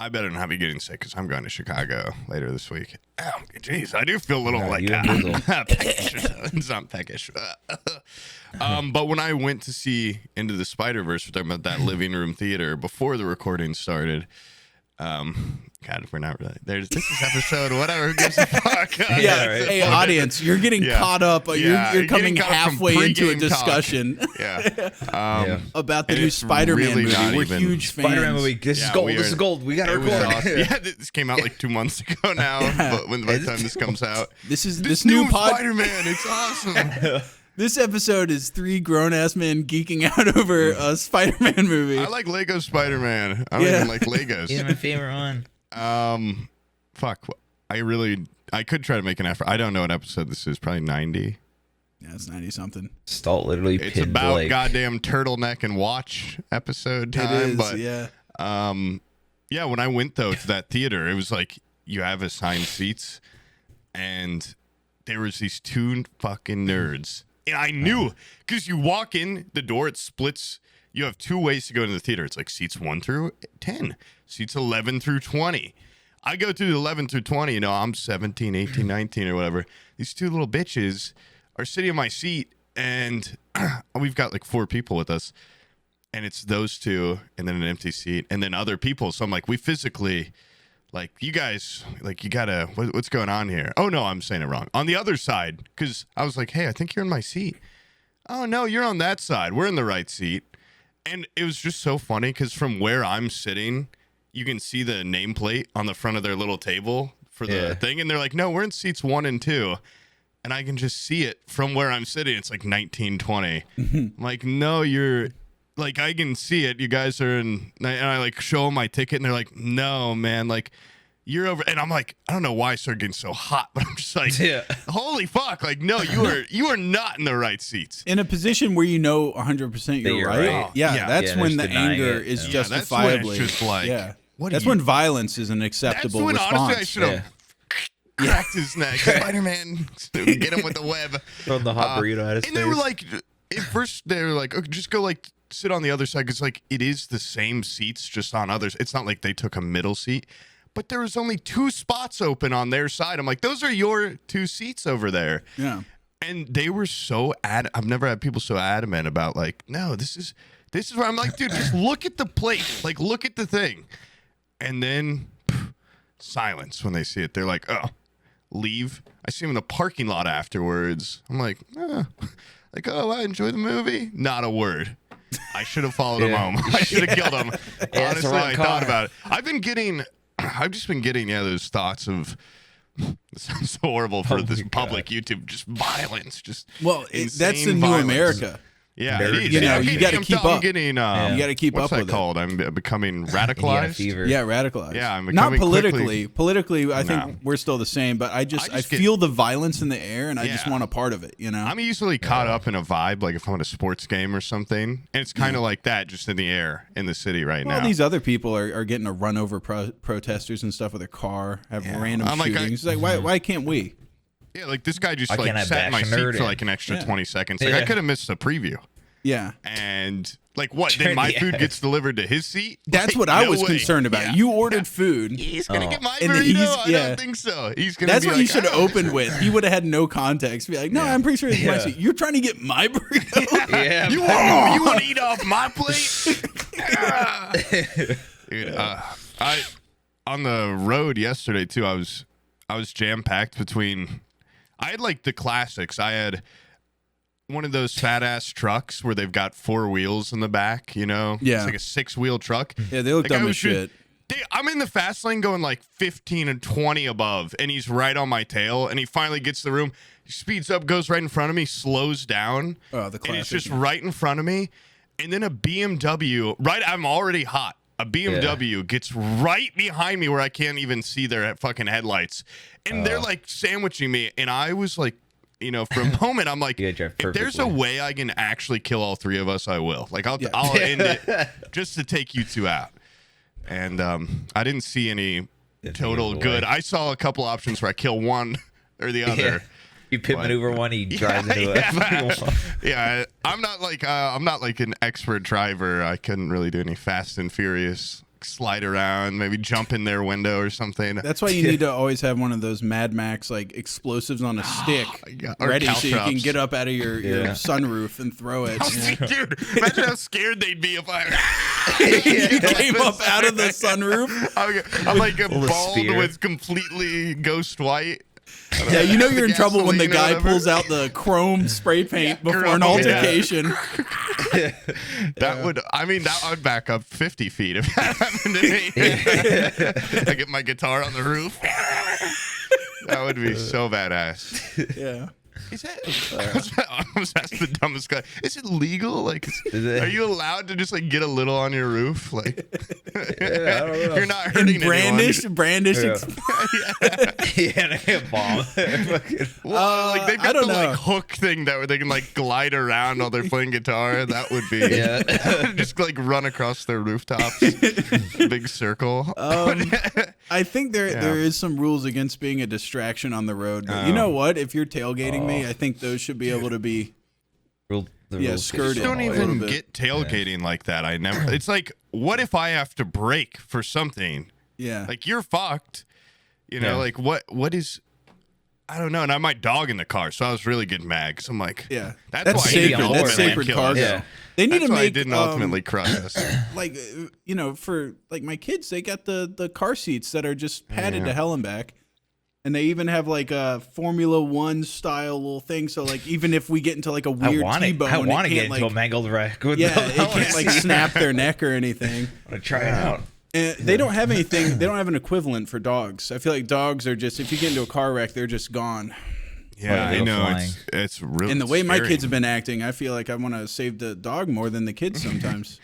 I better not be getting sick because I'm going to Chicago later this week. Oh, jeez, I do feel a little peckish. It's not peckish. But when I went to see Into the Spider-Verse, we're talking about that living room theater before the recording started. God, we're not really. This is episode whatever. Who gives a fuck? Yeah. Right. Hey, audience, you're getting caught up. You're coming halfway into a discussion. About the new Spider-Man movie. We're huge fans. Spider-Man movie. This is gold. This is gold. We got to record. Awesome. Yeah, this came out like 2 months ago now. But by the time this comes out, this new Spider-Man. It's awesome. This episode is 3 grown-ass men geeking out over a Spider-Man movie. I like Lego Spider-Man. I don't even like Legos. He's my favorite one. Fuck. I could try to make an effort. I don't know what episode this is. Probably 90. Yeah, it's 90-something. Stalt literally It's about goddamn turtleneck and watch episode time. It is, but, yeah. Yeah, when I went, though, to that theater, it was like you have assigned seats, and there was these 2 fucking nerds. And I knew, because you walk in the door, it splits. You have 2 ways to go into the theater. It's like seats 1 through 10, seats 11 through 20. I go through 11 through 20. You know, I'm 17, 18, 19 or whatever. These 2 little bitches are sitting in my seat, and we've got like 4 people with us. And it's those 2, and then an empty seat, and then other people. So I'm like, we physically... Like, you guys, like, you gotta, what's going on here? Oh, no, I'm saying it wrong. On the other side, because I was like, hey, I think you're in my seat. Oh, no, you're on that side. We're in the right seat. And it was just so funny because from where I'm sitting, you can see the nameplate on the front of their little table for the thing. And they're like, no, we're in seats 1 and 2. And I can just see it from where I'm sitting. It's like 1920. I'm like, no, you're... Like, I can see it. You guys are in... And I, like, show them my ticket, and they're like, no, man. Like, you're over... And I'm like, I don't know why I started getting so hot, but I'm just like, holy fuck. Like, no, you are not in the right seats. In a position where you know 100% you're right. Yeah, that's when the anger is justifiably... That's when it's just like... That's when violence is an acceptable response. Honestly, I should have cracked his neck. Spider-Man, get him with the web. Throw the hot burrito at his face. And they were like... At first, they were like, okay, just go, like... sit on the other side because like it is the same seats just on others. It's not like they took a middle seat, but there was only 2 spots open on their side. I'm like, those are your 2 seats over there. Yeah. And they were so I've never had people so adamant about like, no, this is where I'm like, dude, just look at the plate, like look at the thing. And then silence when they see it. They're like, oh, leave. I see them in the parking lot afterwards. I'm like, like, oh, I enjoy the movie. Not a word. I should have followed him home. I should have killed him. Honestly, I thought about it. I've just been getting those thoughts of this sounds so horrible for this public YouTube, just violence, just that's the new violence. America. Yeah, you got to keep up. I'm getting, you got to keep what's up that with called? I'm becoming radicalized. Yeah, radicalized. Yeah, I'm not becoming politically. Politically, I think we're still the same, but I feel the violence in the air, and I just want a part of it. You know, I'm usually caught up in a vibe, like if I'm at a sports game or something, and it's kind of like that, just in the air in the city right now. Well, these other people are getting to run over protesters and stuff with a car, have random shootings. It's like, why can't we? Yeah, like this guy just like sat in my seat for like an extra 20 seconds. Like I could have missed a preview. Yeah. And like what? Then my food gets delivered to his seat? That's what I was concerned about. Yeah. You ordered food. He's going to get my burrito? I don't think so. He's gonna That's be what like, you should have opened with. He would have had no context. Be like, no, I'm pretty sure it's my seat. You're trying to get my burrito? You want to eat off my plate? Dude, I on the road yesterday too, I was jam-packed between... I had like the classics. I had... one of those fat ass trucks where they've got 4 wheels in the back, you know? Yeah. It's like a 6-wheel truck. Yeah, they look dumb as shit. I'm in the fast lane going like 15 and 20 above, and he's right on my tail, and he finally gets to the room. He speeds up, goes right in front of me, slows down. Oh, the classic. And it's just right in front of me. And then a BMW, I'm already hot. A BMW gets right behind me where I can't even see their fucking headlights. And they're like sandwiching me, and I was like, you know, for a moment, I'm like, if there's a way I can actually kill all 3 of us, I will. Like, I'll end it just to take you 2 out. And I didn't see any total good. I saw a couple options where I kill one or the other. Yeah. You pit maneuver one, he drives into it. Yeah, I'm not like an expert driver. I couldn't really do any Fast and Furious slide around, maybe jump in their window or something. That's why you need to always have one of those Mad Max like explosives on a stick ready so you can get up out of your sunroof and throw it. Dude, imagine how scared they'd be if I came up out of the sunroof. I'm like a bald with completely ghost white. Yeah, you know you're in trouble when the guy pulls out the chrome spray paint before an altercation. That would back up 50 feet if that happened to me. I get my guitar on the roof. That would be so badass. Yeah. Is that, I almost asked the dumbest guy. Is it legal? Like, are you allowed to just like get a little on your roof? Like, I don't know. You're not hurting brandish. Yeah, bomb. Like they've got like hook thing where they can like glide around while they're playing guitar. That would be just like run across their rooftops, big circle. I think there is some rules against being a distraction on the road. But you know what? If you're tailgating me, I think those should be able to be skirted. You don't even get tailgating like that. I never. It's like, what if I have to brake for something? Yeah, like you're fucked. You know, like what is? I don't know. And I had my dog in the car, so I was really getting mad because I'm like, that's why sacred. That's sacred cargo. Yeah. They need to make. I didn't ultimately crush us. Like, for like my kids, they got the car seats that are just padded to hell and back. And they even have like a Formula One style little thing. So like even if we get into like a weird T-bone, I want to get into a mangled wreck. With it can't like snap their neck or anything. I want to try it out. And they don't have anything. They don't have an equivalent for dogs. I feel like dogs are just, if you get into a car wreck, they're just gone. Yeah, I know. It's really. And the way scary. my kids have been acting, I feel like I want to save the dog more than the kids sometimes.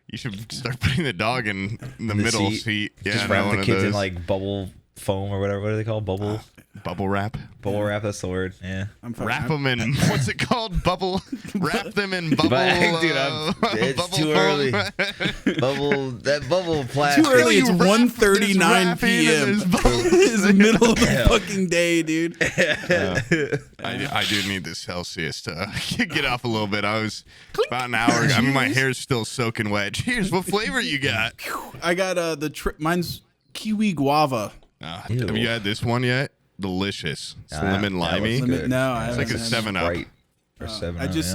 You should start putting the dog in the middle seat. Yeah, just wrap the kids in like bubble foam or whatever. What are they called? Bubble wrap. Bubble wrap. That's the word. Yeah. Wrap them in. What's it called? Bubble. Wrap them in bubble. Dude, it's bubble too early. Bubble plastic. Too early. It's 1:39 p.m. It's the middle of the fucking day, dude. I do need this Celsius to get off a little bit. I was about an hour ago. I mean, my hair's still soaking wet. Cheers. What flavor you got? I got mine's kiwi guava. Have you had this one yet? Delicious. It's lemon limey. No, I it's like a 7-Up.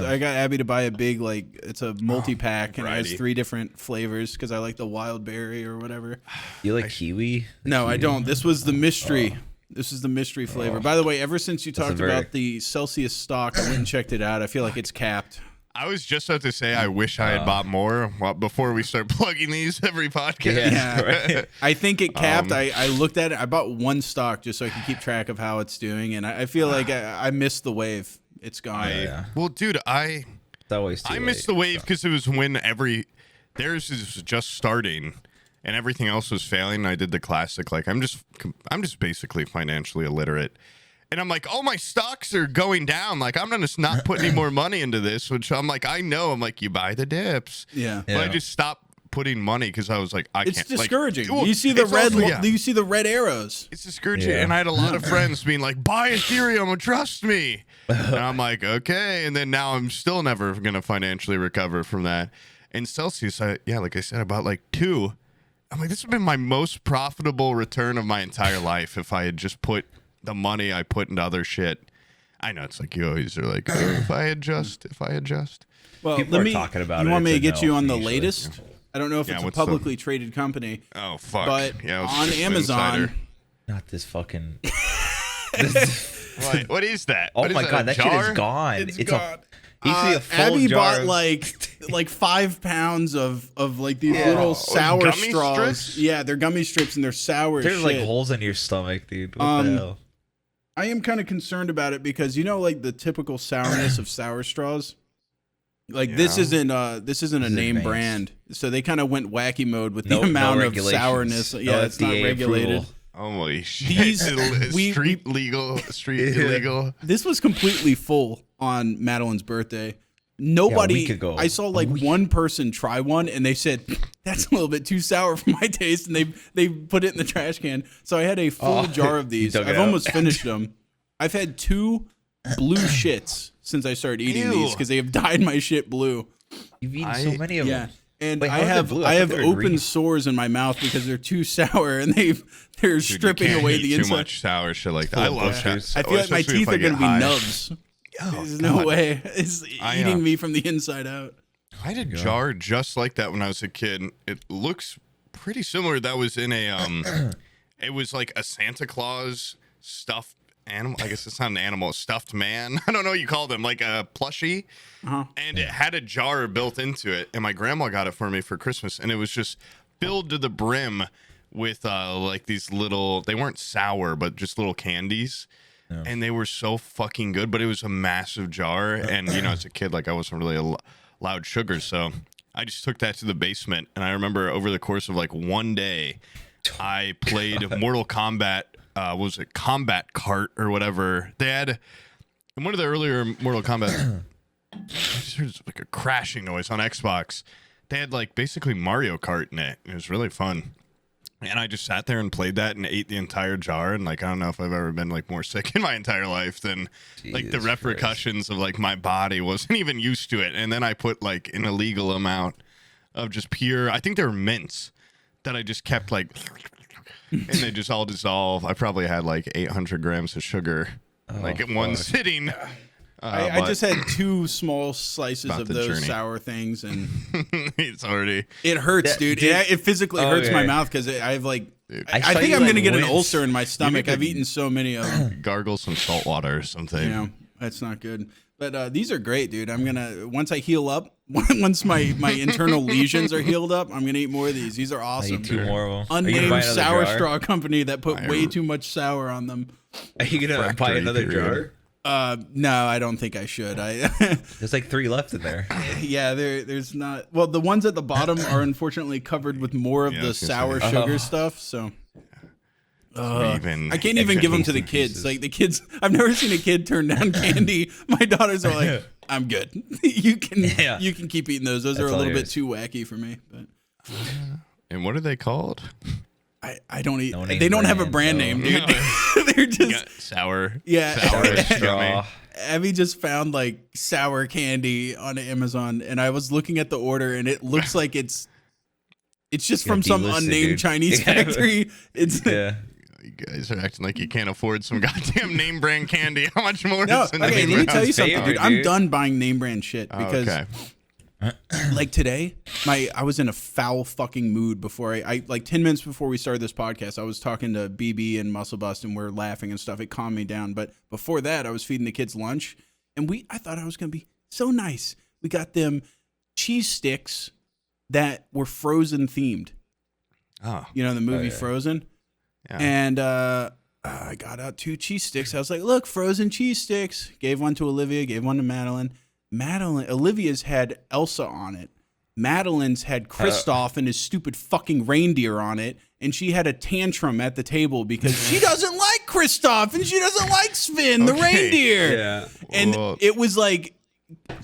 I got Abby to buy a big it's a multi-pack and it has 3 different flavors because I like the wild berry or whatever. You like kiwi? No, I don't. This was the mystery. This is the mystery flavor. By the way, ever since you talked about the Celsius stock, I went and checked it out. I feel like it's capped. I was just about to say I wish I had bought more before we start plugging these every podcast. Yeah. Right. I think it capped. I looked at it. I bought 1 stock just so I could keep track of how it's doing, and I feel like I missed the wave. It's gone. Well, dude, I missed the wave because it was when theirs is just starting and everything else was failing. I did the classic. Like I'm just basically financially illiterate. And I'm like, oh, my stocks are going down. Like, I'm going to not put any more money into this, which I'm like, I know. I'm like, you buy the dips. Yeah. But I just stopped putting money because I was like, it's can't. It's discouraging. Like, you see the red. You see the red arrows. It's discouraging. Yeah. And I had a lot of friends being like, buy Ethereum and trust me. And I'm like, okay. And then now I'm still never going to financially recover from that. And Celsius, like I said, about like 2. I'm like, this has been my most profitable return of my entire life if I had just put the money I put into other shit. I know it's like you always are like, if I adjust. Well, people are talking about you it. Want me to get you on the latest? I don't know if it's a publicly traded company. Oh fuck! But on Amazon, not this fucking. What is that? Oh my god, that shit is gone. It's gone. Abby bought like 5 pounds of like these little sour straws. Strips? Yeah, they're gummy strips and they're sour. There's like holes in your stomach, dude. What the hell? I am kind of concerned about it because like the typical sourness of sour straws. Like this isn't a name brand, so they kind of went wacky mode with the amount of sourness. Yeah, it's not regulated. Approval. Holy shit! Street illegal. This was completely full on Madeline's birthday. Nobody. I saw like one person try one, and they said that's a little bit too sour for my taste, and they put it in the trash can. So I had a full jar of these. I've almost finished them. I've had 2 blue shits since I started eating these because they have dyed my shit blue. You've eaten so many of them. And Wait, I have open sores in my mouth because they're too sour, and they're stripping away the inside. Too much sour shit like that. I love that. I feel like my teeth are going to be nubs. There's no way. It's eating me from the inside out. I had a jar just like that when I was a kid. It looks pretty similar. That was in a it was like a Santa Claus stuffed animal. I guess it's not an animal, a stuffed man. I don't know what you call them, like a plushie. And it had a jar built into it. And my grandma got it for me for Christmas. And it was just filled to the brim with like these little, they weren't sour, but just little candies. Yeah. And they were so fucking good. But it was a massive jar. And, you know, as a kid, like I wasn't really allowed sugar. So I just took that to the basement. And I remember over the course of like one day, I played Mortal Kombat. Was it Combat Cart or whatever? They had in one of the earlier Mortal Kombat. I just heard like a crashing noise on Xbox. They had like basically Mario Kart in it. It was really fun. And I just sat there and played that and ate the entire jar. And like, I don't know if I've ever been like more sick in my entire life than like the repercussions of like my body wasn't even used to it. And then I put like an illegal amount of just pure, I think they were mints that I just kept like, and they just all dissolve. I probably had like 800 grams of sugar like in one sitting. I just had 2 small slices of those sour things, and it hurts, dude. It physically hurts my mouth because I have like, I think I'm gonna get an ulcer in my stomach. I've eaten so many of them. Gargle some salt water or something. Yeah, that's not good. But these are great, dude. I'm gonna once I heal up, once my internal lesions are healed up, I'm gonna eat more of these. These are awesome. I eat 2 more of them. Unnamed sour straw company that put way too much sour on them. Are you gonna buy another jar? No, I don't think I should. There's like 3 left in there. Yeah, there's not. Well, the ones at the bottom are unfortunately covered with more of the sour sugar stuff. So I can't even give them to the kids. Pieces. Like the kids, I've never seen a kid turn down candy. My daughters are like, "I'm good. You can keep eating those. Those are a little bit too wacky for me." But and what are they called? I don't eat. They don't have a brand name, dude. They're just sour. Yeah, sour straw. Abby just found like sour candy on Amazon, and I was looking at the order, and it looks like it's just from some unnamed Chinese factory. It's you guys are acting like you can't afford some goddamn name brand candy. How much more? No, okay, let me tell you something, dude. I'm done buying name brand shit because. Like today, I was in a foul fucking mood before I like 10 minutes before we started this podcast. I was talking to BB and Muscle Bust, and we're laughing and stuff. It calmed me down. But before that, I was feeding the kids lunch, and I thought I was gonna be so nice. We got them cheese sticks that were Frozen themed. Oh, you know the movie Frozen. Yeah. And I got out 2 cheese sticks. I was like, "Look, Frozen cheese sticks." Gave one to Olivia. Gave one to Madeline. Olivia's had Elsa on it. Madeline's had Kristoff and his stupid fucking reindeer on it. And she had a tantrum at the table because she doesn't like Kristoff and she doesn't like Sven, the reindeer. Yeah. And it was like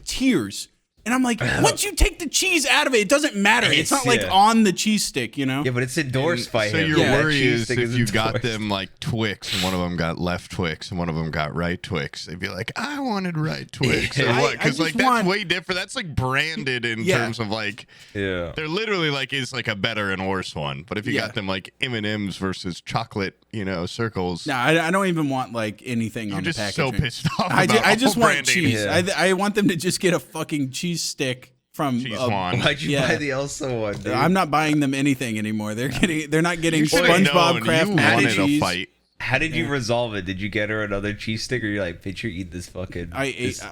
tears. And I'm like, once you take the cheese out of it, it doesn't matter. It's not like on the cheese stick, you know? Yeah, but it's endorsed by him. So your worry is if you got them like Twix and one of them got left Twix and one of them got right Twix, they'd be like, I wanted right Twix. Or what? Because like that's way different. That's like branded in terms of like, they're literally like, it's like a better and worse one. But if you got them like M&M's versus chocolate, you know, circles. No, I don't even want like anything on the packaging. You're just so pissed off about I just want branding. cheese. I want them to just get a fucking cheese stick from Why'd you buy the Elsa one, dude? I'm not buying them anything anymore. They're not getting SpongeBob Kraft mac and cheese. How did you resolve it? Did you get her another cheese stick, or you're like, bitch, you eat this fucking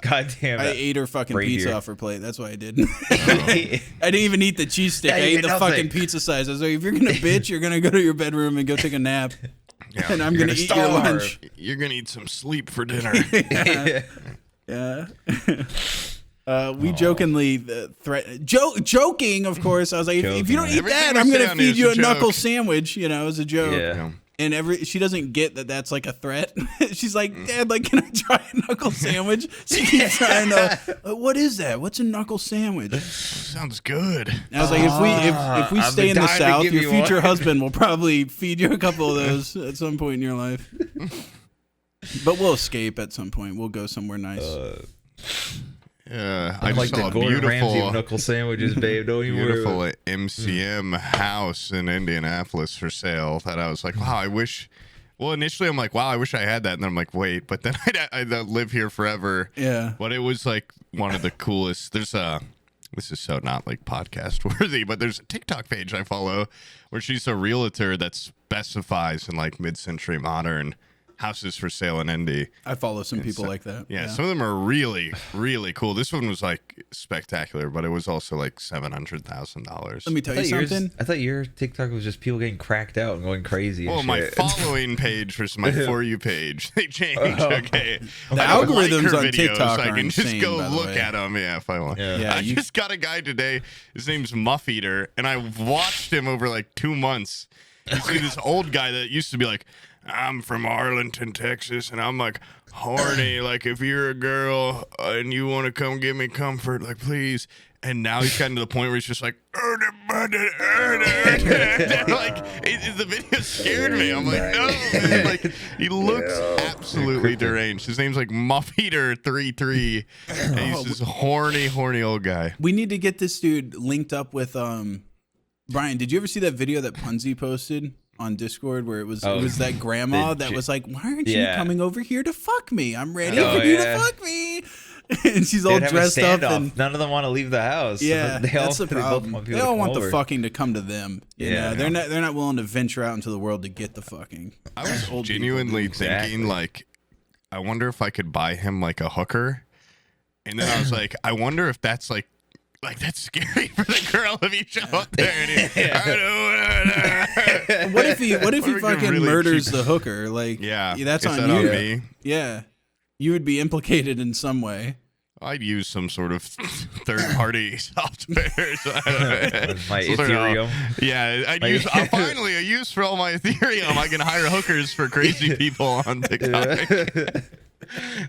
goddamn? I ate her fucking pizza off her plate. That's why I did. I didn't even eat the cheese stick. I ate the fucking pizza size. I was like, if you're gonna bitch, you're gonna go to your bedroom and go take a nap. Yeah. And I'm gonna eat your lunch. You're gonna eat some sleep for dinner. Yeah. We jokingly joking, of course. I was like, if you don't eat that, I'm gonna feed you a knuckle sandwich. You know, as a joke. Yeah. And she doesn't get that that's like a threat. She's like, Dad, like, can I try a knuckle sandwich? She keeps trying to. What is that? What's a knuckle sandwich? Sounds good. And I was like, if we stay in the South, your future husband will probably feed you a couple of those at some point in your life. But we'll escape at some point. We'll go somewhere nice. I just saw a Gordon Ramsay beautiful knuckle sandwiches, babe. Don't even worry about it. MCM house in Indianapolis for sale that I was like, wow, I wish. Well, initially I'm like, wow, I wish I had that, and then I'm like, wait, but then I'd live here forever. Yeah. But it was like one of the coolest. There's a. This is so not like podcast worthy, but there's a TikTok page I follow where she's a realtor that specifies in like mid-century modern houses for sale in Indy. I follow some people like that. Yeah, some of them are really, really cool. This one was like spectacular, but it was also like $700,000. Let me tell you something. I thought your TikTok was just people getting cracked out and going crazy. Well, my following page versus my For You page, they change. Okay, the algorithms on videos, TikTok I are can just insane, go by the look way. at them. Yeah, if I want. Yeah, I just got a guy today. His name's Muffeater, and I watched him over like 2 months. You see this old guy that used to be like, I'm from Arlington, Texas, and I'm like horny. Like, if you're a girl and you want to come give me comfort, like, please. And now he's gotten to the point where he's just like, like, the video scared me. I'm like, no. Man. Like, he looks absolutely deranged. His name's like Muffeater33, and he's this horny old guy. We need to get this dude linked up with Brian. Did you ever see that video that Punzi posted on Discord where it was that grandma that was like, why aren't you coming over here to fuck me? I'm ready for you to fuck me. And she's all dressed up, and none of them want to leave the house. Yeah, that's the problem. They all want the fucking to come to them. They're not willing to venture out into the world to get the fucking. I was genuinely thinking, like, I wonder if I could buy him like a hooker, and then I was like, I wonder if that's like that's scary for the girl if you show up there and what if he fucking really murders the hooker? Like, that's on you. Me? Yeah. You would be implicated in some way. I'd use some sort of third-party software. So my Ethereum. Yeah, I use for all my Ethereum. I can hire hookers for crazy people on TikTok.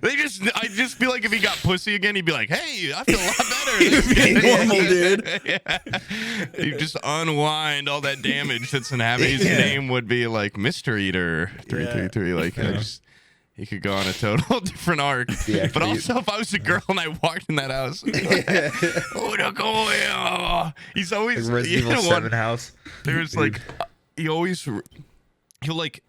I'd just feel like if he got pussy again, he'd be like, hey, I feel a lot better. He'd be normal, dude. Yeah. He'd just unwind all that damage that's in having. His name would be like Mr. Eater 333. Like, he could go on a total different arc. But also, if I was a girl and I walked in that house, he's always Resident Evil 7 house. There's like, he'll like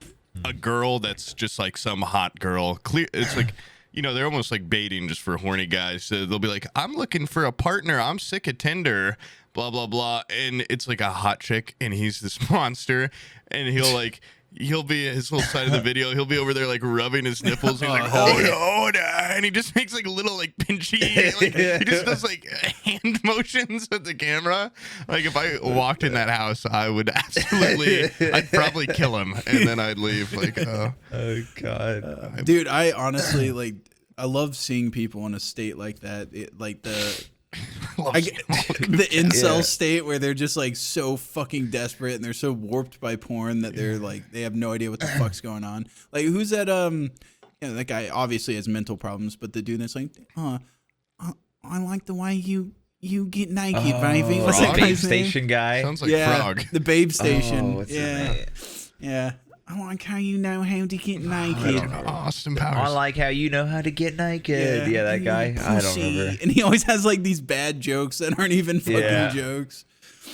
a girl that's just like some hot girl. It's like, they're almost like baiting just for horny guys. So they'll be like, I'm looking for a partner. I'm sick of Tinder, blah, blah, blah. And it's like a hot chick, and he's this monster, and he'll be his whole side of the video. He'll be over there like rubbing his nipples. He's like, hold on, and he just makes like little like pinchy. Like, he just does like hand motions at the camera. Like if I walked in that house, I would I'd probably kill him, and then I'd leave. Like, oh god, dude, I honestly I love seeing people in a state like that. The incel state where they're just like so fucking desperate and they're so warped by porn that they're like they have no idea what the fuck's going on. Like, who's that that guy obviously has mental problems, but the dude that's like, I like the way you get naked, baby. What's that Babe Station guy? Sounds like Frog. The Babe Station. What's his name? Yeah. I like how you know how to get naked. Austin Powers. I like how you know how to get naked. Yeah, that guy. I don't remember. And he always has like these bad jokes that aren't even fucking jokes.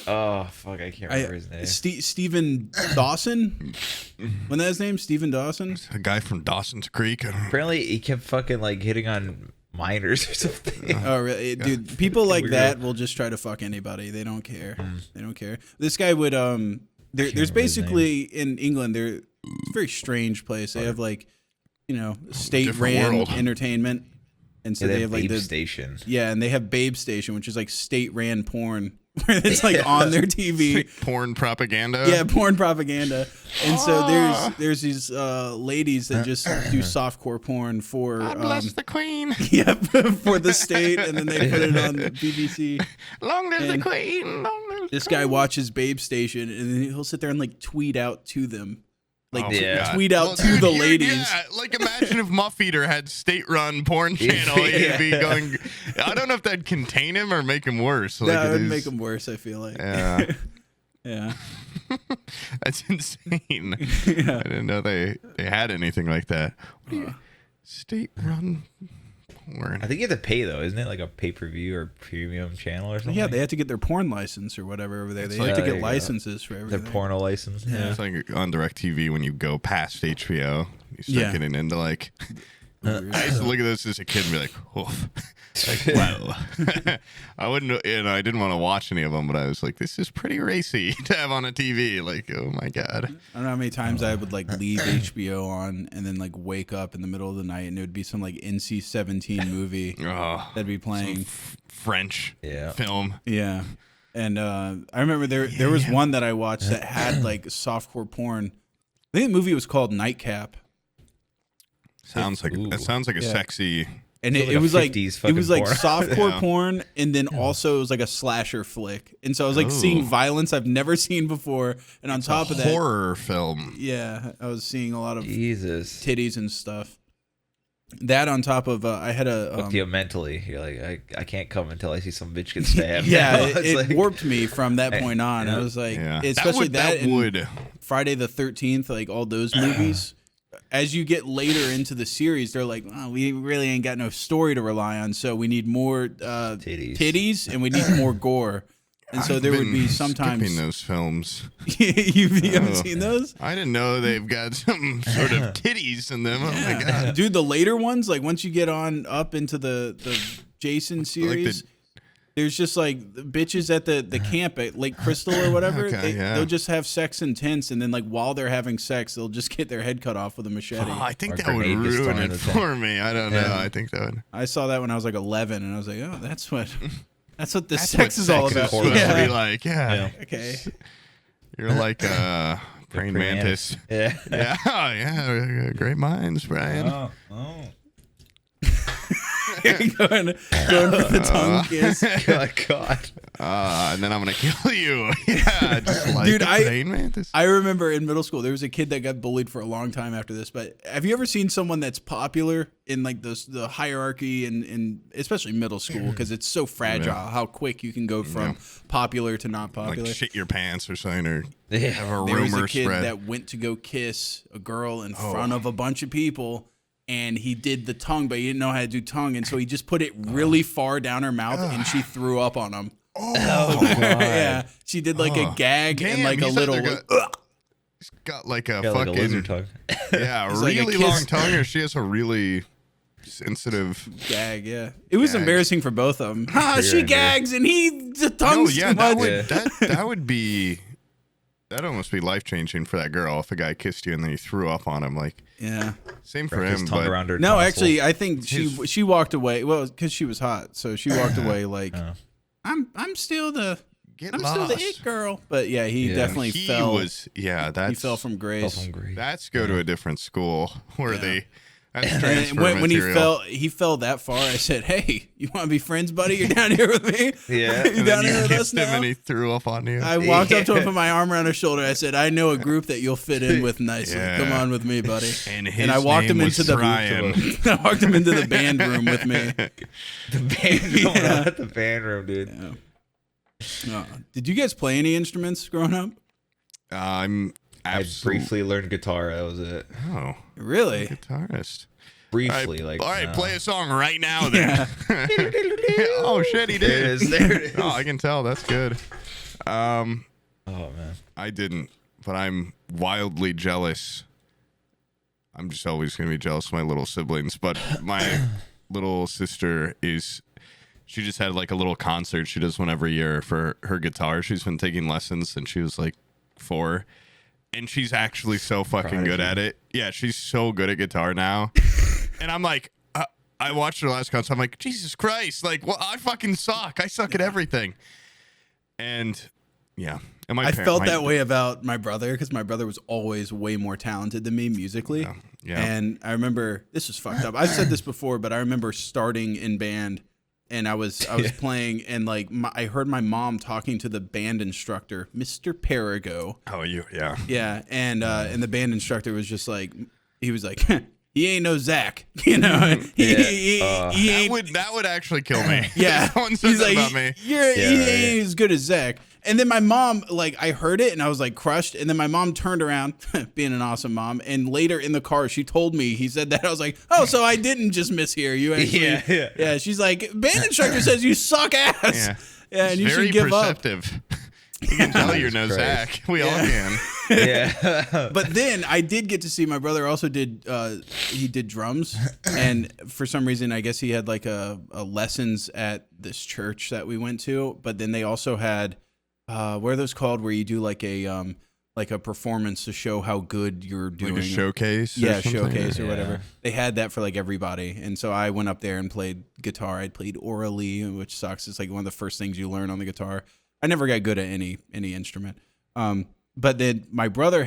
Oh, fuck. I can't remember his name. Stephen Dawson? Wasn't that his name? Stephen Dawson? A guy from Dawson's Creek. Apparently, he kept fucking like hitting on minors or something. Oh, really? Dude, people like that will just try to fuck anybody. They don't care. They don't care. This guy would, there's basically in England, it's a very strange place. They have like, state-ran entertainment. And so they have like Babe Station. Yeah, and they have Babe Station, which is like state-ran porn. Where it's like on their TV. Like porn propaganda. Yeah, porn propaganda. And so there's these ladies that just do softcore porn for God bless the Queen. Yeah, for the state, and then they put it on BBC. Long live the Queen. Long live this guy watches Babe Station, and then he'll sit there and like tweet out to them. Like tweet out to the ladies. Yeah, like imagine if Muffeater had state-run porn channel. He'd be going. I don't know if that'd contain him or make him worse. Like, no, it would make him worse. I feel like. Yeah. Yeah. That's insane. I didn't know they had anything like that. State-run I think you have to pay though, isn't it? Like a pay-per-view or premium channel or something. Yeah, they have to get their porn license or whatever over there. They have to get licenses for everything. Their porno license. Yeah. It's like on DirecTV when you go past HBO, you start getting into like. I used to look at this as a kid and be like, "Oh, like, wow." I wouldn't, I didn't want to watch any of them, but I was like, "This is pretty racy to have on a TV." Like, oh my god! I don't know how many times I would like leave HBO on and then like wake up in the middle of the night and it would be some like NC-17 movie that'd be playing French film. Yeah, and I remember there was one that I watched that had like softcore porn. I think the movie was called Nightcap. Sounds like a sexy, and it was like softcore porn, and then also it was like a slasher flick, and so I was like seeing violence I've never seen before, and on top of that, horror film. Yeah, I was seeing a lot of titties and stuff. That on top of I had a you mentally, you're like I can't come until I see some bitch get stabbed. Yeah, it like, warped me from that point on. I was like, especially that would Friday the 13th, like all those movies. As you get later into the series, they're like, oh, we really ain't got no story to rely on, so we need more titties and we need more gore. And so there would be sometimes skipping those films. You haven't seen those? I didn't know they've got some sort of titties in them. Oh my god, dude! The later ones, like once you get on up into the Jason series. There's just like bitches at the camp at Lake Crystal or whatever. They'll just have sex in tents, and then like while they're having sex, they'll just get their head cut off with a machete. Oh, I think that would ruin it for me. I don't know. I think that would. I saw that when I was like 11, and I was like, oh, that's what the sex is all about. Yeah. Like, okay. You're like praying mantis. Yeah. Great minds, Brian. Oh. going for the tongue kiss. God. And then I'm gonna kill you. Yeah, just like dude. Mantis. I remember in middle school there was a kid that got bullied for a long time after this. But have you ever seen someone that's popular in like the hierarchy and especially middle school because it's so fragile how quick you can go from popular to not popular. Like shit your pants or something, or have a rumor there was a kid spread. that went to go kiss a girl in front of a bunch of people. And he did the tongue, but he didn't know how to do tongue. And so he just put it really far down her mouth and she threw up on him. Oh, God. Yeah. She did like a gag and like a little. He's got like a fucking. Like a lizard tongue. Yeah, a really long tongue, or she has a really sensitive gag. Yeah. It was embarrassing for both of them. She gags and he the tongue's too much. That would be. That'd almost be life changing for that girl if a guy kissed you and then he threw up on him. Like, same for him. But around her no, actually, I think she walked away. Well, because she was hot, so she walked away like, I'm still the still the it girl. But yeah, he definitely fell. He fell from grace. That's go to a different school where they. And when he fell that far. I said, "Hey, you want to be friends, buddy? You're down here with me. Yeah, you down here with us now." And he threw up on you. I walked up to him, put my arm around his shoulder. I said, "I know a group that you'll fit in with nicely. Come on with me, buddy." And I walked him into the I walked him into the band room with me. The band room, dude. Yeah. Did you guys play any instruments growing up? I briefly learned guitar. That was it. Oh, really? Guitarist. Briefly, all right, play a song right now. Then. Oh shit, he did. There it is. Oh, I can tell. That's good. Oh man, I didn't, but I'm wildly jealous. I'm just always gonna be jealous of my little siblings. But my little sister she just had like a little concert she does one every year for her guitar. She's been taking lessons since she was like 4. And she's actually so fucking good at it. Yeah, she's so good at guitar now. And I'm like, I watched her last concert. I'm like, Jesus Christ. Like, well, I fucking suck. I suck at everything. And yeah. And I felt that way about my brother because my brother was always way more talented than me musically. Yeah. And I remember, this was fucked up. I've said this before, but I remember starting in band. And I was playing, and like I heard my mom talking to the band instructor, Mr. Perigo. Oh, yeah. Yeah, and the band instructor was just like, he was like, he ain't no Zach, you know. He ain't. That would actually kill me. Yeah, someone said that about me. He ain't as good as Zach. And then my mom, like, I heard it and I was like crushed. And then my mom turned around, being an awesome mom. And later in the car, she told me, he said that. I was like, oh, so I didn't just mishear you. Actually, yeah. She's like, band instructor says you suck ass. Yeah, and you should give perceptive. You can tell you're no Zach. We all can. Yeah. But then I did get to see my brother also did he did drums, and for some reason I guess he had like a lessons at this church that we went to. But then they also had what are those called where you do like a performance to show how good you're doing, like a showcase. Showcase or whatever. They had that for like everybody, and so I went up there and played guitar. I played orally, which sucks. It's like one of the first things you learn on the guitar. I never got good at any instrument. But then my brother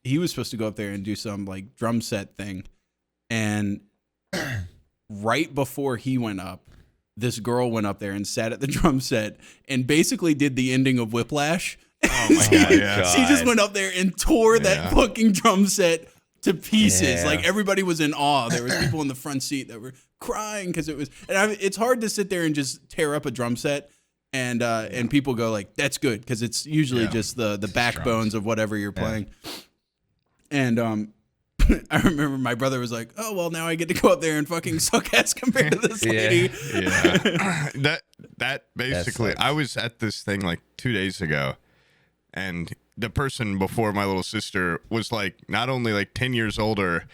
he was supposed to go up there and do some like drum set thing. And right before he went up, this girl went up there and sat at the drum set and basically did the ending of Whiplash. Oh my God, yeah. She just went up there and tore that fucking drum set to pieces. Like everybody was in awe. There was people in the front seat that were crying because it was, and it's hard to sit there and just tear up a drum set. And people go like, that's good because it's usually just the backbones of whatever you're playing. And I remember my brother was like, oh well, now I get to go up there and fucking suck ass compared to this lady. Yeah. that basically, I was at this thing like 2 days ago, and the person before my little sister was like not only like 10 years older,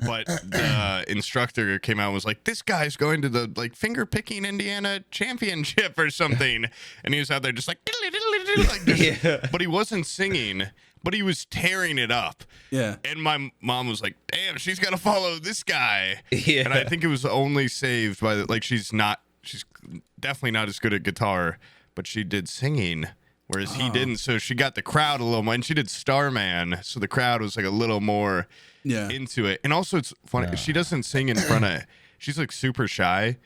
but the instructor came out and was like, this guy's going to the like finger picking Indiana championship or something. And he was out there just like, like this. But he wasn't singing, but he was tearing it up. Yeah. And my mom was like, damn, she's got to follow this guy. Yeah. And I think it was only saved by like, she's definitely not as good at guitar, but she did singing. Whereas he didn't. So she got the crowd a little more, and she did Starman. So the crowd was like a little more into it. And also it's funny, she doesn't sing in front of, she's like super shy,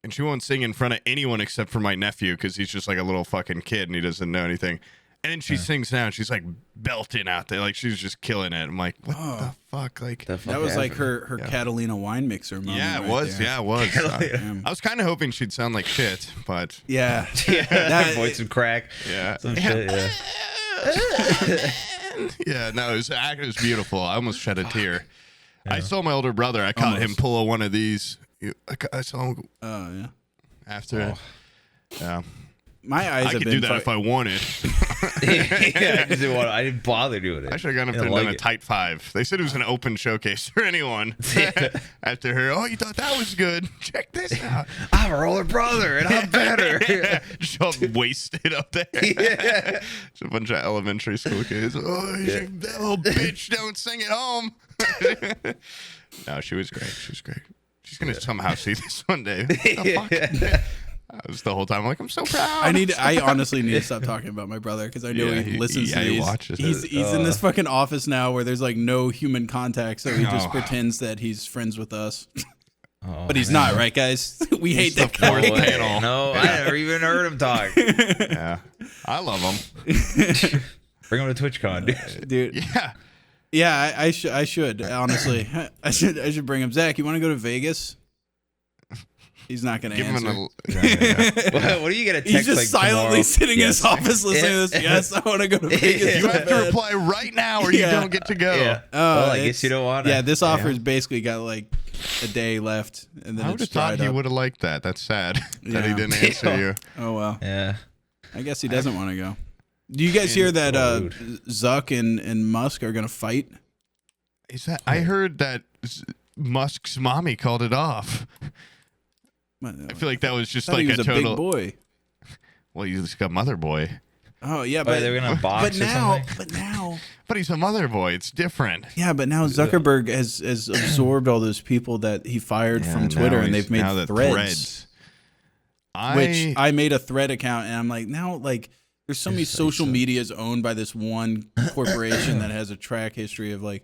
and she won't sing in front of anyone except for my nephew because he's just like a little fucking kid and he doesn't know anything. And then she sings now, and she's like belting out there, like she's just killing it. I'm like, what the fuck? Like that was like her Catalina wine mixer moment. Yeah, it was. Yeah, it was. I was kind of hoping she'd sound like shit, but voice would crack. Yeah, some shit. Yeah. No, it was beautiful. I almost shed a tear. I saw my older brother. I caught him pull one of these. I saw him. Oh yeah. After it. Yeah. My eyes. I could do that if I wanted. I didn't bother doing it. I should have gone up there and done a tight 5. They said it was an open showcase for anyone. After her, oh, you thought that was good? Check this out. I'm her older brother, and I'm better. Just all wasted up there. Just a bunch of elementary school kids. Oh, that little bitch don't sing at home. No, she was great. She was great. She's going to somehow see this one day. What the fuck? I was the whole time like, I'm so proud. I honestly need to stop talking about my brother because I know he listens to these. He watches he's in this fucking office now where there's like no human contact, so he just pretends that he's friends with us. But he's not, right, guys? We hate that guy. Panel. No, I never even heard him talk. Yeah, I love him. Bring him to TwitchCon, dude. Yeah. Yeah, I should honestly. I should bring him. Zach, you want to go to Vegas? He's not going to answer. What are you going to text? He's just like silently tomorrow? sitting in his office listening to this. Yes, I want to go to Vegas. You have to reply right now or you don't get to go. Yeah. Well, I guess you don't want to. Yeah, this offer's basically got like a day left. And then I would have thought he would have liked that. That's sad that he didn't answer you. Oh, well. Yeah. I guess he doesn't want to go. Do you guys hear that Zuck and Musk are going to fight? Is that? I heard that Musk's mommy called it off. I feel like that was just like he was a total big boy. Well, he's a mother boy. Oh yeah, but they're gonna box but he's a mother boy. It's different. Yeah, but now Zuckerberg has absorbed all those people that he fired from Twitter, and they've made threads. Which I made a thread account, and I'm like, now like there's so many social medias owned by this one corporation that has a track history of like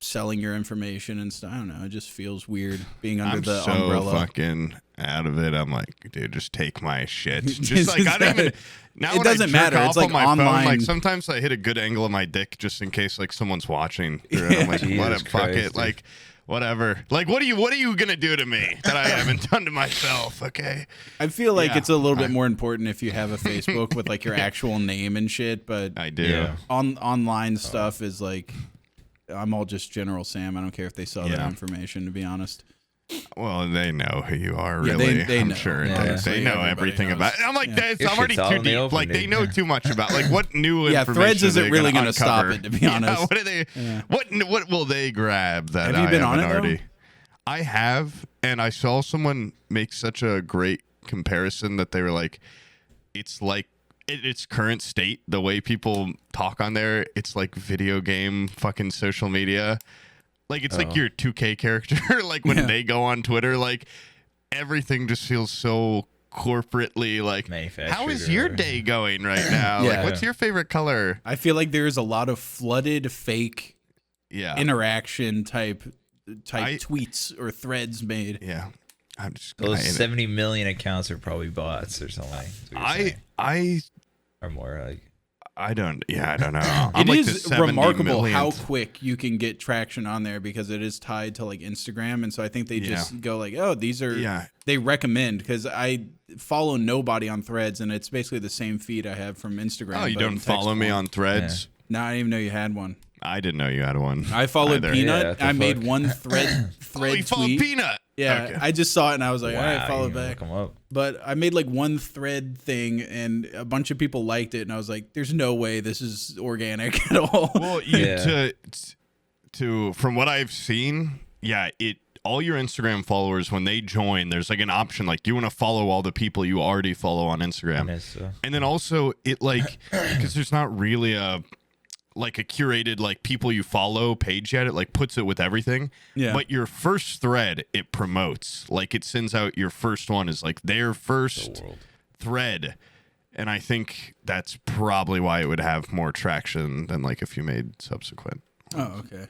selling your information and stuff. I don't know. It just feels weird being under the so umbrella. Fucking out of it. I'm like, dude, just take my shit. Just like I don't even. Now it doesn't matter. It's like my online. phone, like sometimes I hit a good angle of my dick just in case like someone's watching. I'm like, what? Fuck it. Like, whatever. Like, what are you gonna do to me that I haven't done to myself? Okay. I feel like it's a little bit more important if you have a Facebook with like your actual name and shit. But I do. Yeah. Online stuff is like. I'm all just General Sam. I don't care if they saw that information, to be honest. Well, they know who you are, really. They I'm know. sure they know Everybody everything knows. about it. I'm like, that's Your already shit's too out in the deep. open, Like, they dude. know too much about, like, what new Yeah, information Threads isn't are really going to to stop it, to be honest. what are they? Yeah. What will they grab that Have you been on haven't it, already? though? I have, and I saw someone make such a great comparison that they were like, it's like its current state, the way people talk on there, it's like video game fucking social media. Like, it's like your 2K character. Like, when they go on Twitter, like, everything just feels so corporately, like, how is your day going right now? Like, what's your favorite color? I feel like there's a lot of flooded fake interaction type tweets or threads made. Yeah. I'm just Those 70 million accounts are probably bots or something. Or more like. I don't know. I'm It like is the remarkable 70 how millionth. quick you can get traction on there because it is tied to like Instagram, and so I think they just go like, oh, these are they recommend, because I follow nobody on Threads, and it's basically the same feed I have from Instagram. Oh, you but in don't text follow me form. on Threads? No, I didn't even know you had one. I didn't know you had one. I followed either. Peanut. I made one thread You followed tweet. Peanut. Yeah, Okay. I just saw it and I was like, all right, follow you back. look 'em up. But I made like one thread thing and a bunch of people liked it, and I was like, there's no way this is organic at all. Well, to from what I've seen, all your Instagram followers, when they join, there's like an option like, do you want to follow all the people you already follow on Instagram? And then also it like, because there's not really a curated like people you follow page yet, it like puts it with everything. Yeah. But your first thread, it promotes, like it sends out your first one is like their first thread. And I think that's probably why it would have more traction than like if you made subsequent. Oh, okay.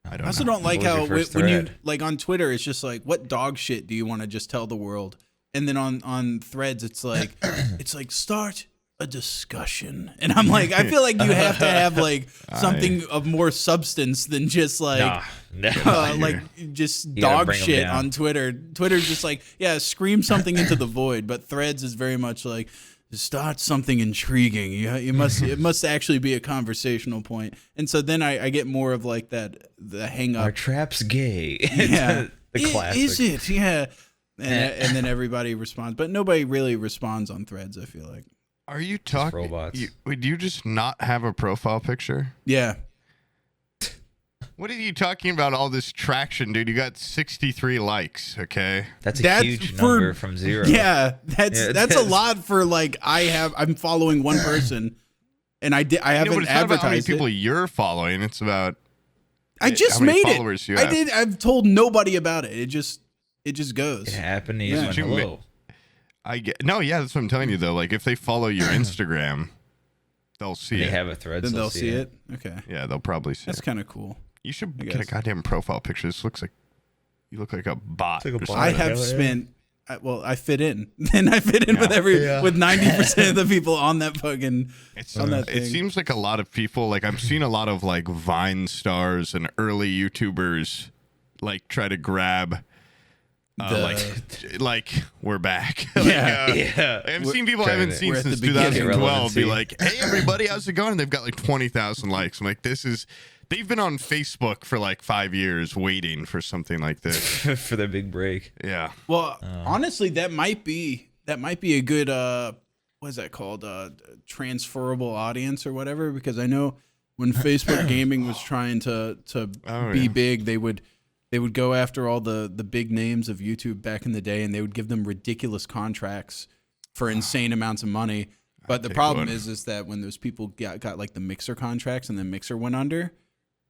I I also don't like how when you like on Twitter, it's just like, what dog shit do you want to just tell the world? And then on Threads, it's like start a discussion, and I'm like, I feel like you have to have like something of more substance than just like like just dog shit on Twitter. Twitter's just like, scream something into the void, but Threads is very much like, start something intriguing. You must it must actually be a conversational point. And so then I get more of like the hang up. Are traps gay? Yeah. the classic. Is it? Yeah. And then everybody responds, but nobody really responds on Threads, I feel like. Are you talking robots? Would you just not have a profile picture? Yeah. What are you talking about? All this traction, dude. You got 63 likes. Okay, That's a huge number from zero. Yeah, that's a lot for like I'm following one person, and I haven't but it's advertised not about how many it. people you're following. It's about I just how many made followers it. you have. I've told nobody about it. It just goes. It happened to you. Yeah. Hello. That's what I'm telling you though. Like if they follow your Instagram, they'll see it. They have a thread. Then they'll see it. Okay. Yeah, they'll probably see it. That's kind of cool. You should get a goddamn profile picture. This looks like you look like a bot. Like a bot. I have spent. I fit in. Then I fit in with with 90% of the people on that fucking on that thing. It seems like a lot of people. Like I've seen a lot of like Vine stars and early YouTubers like try to grab. Like we're back. I've seen people I haven't seen since 2012 be like, "Hey everybody, how's it going?" And they've got like 20,000 likes. I'm like, they've been on Facebook for like 5 years waiting for something like this for their big break. Yeah. Well, honestly, that might be a good what is that called? Transferable audience or whatever. Because I know when Facebook Gaming was trying to be big, they would go after all the big names of YouTube back in the day, and they would give them ridiculous contracts for insane amounts of money. But the problem is that when those people got like the Mixer contracts, and then Mixer went under,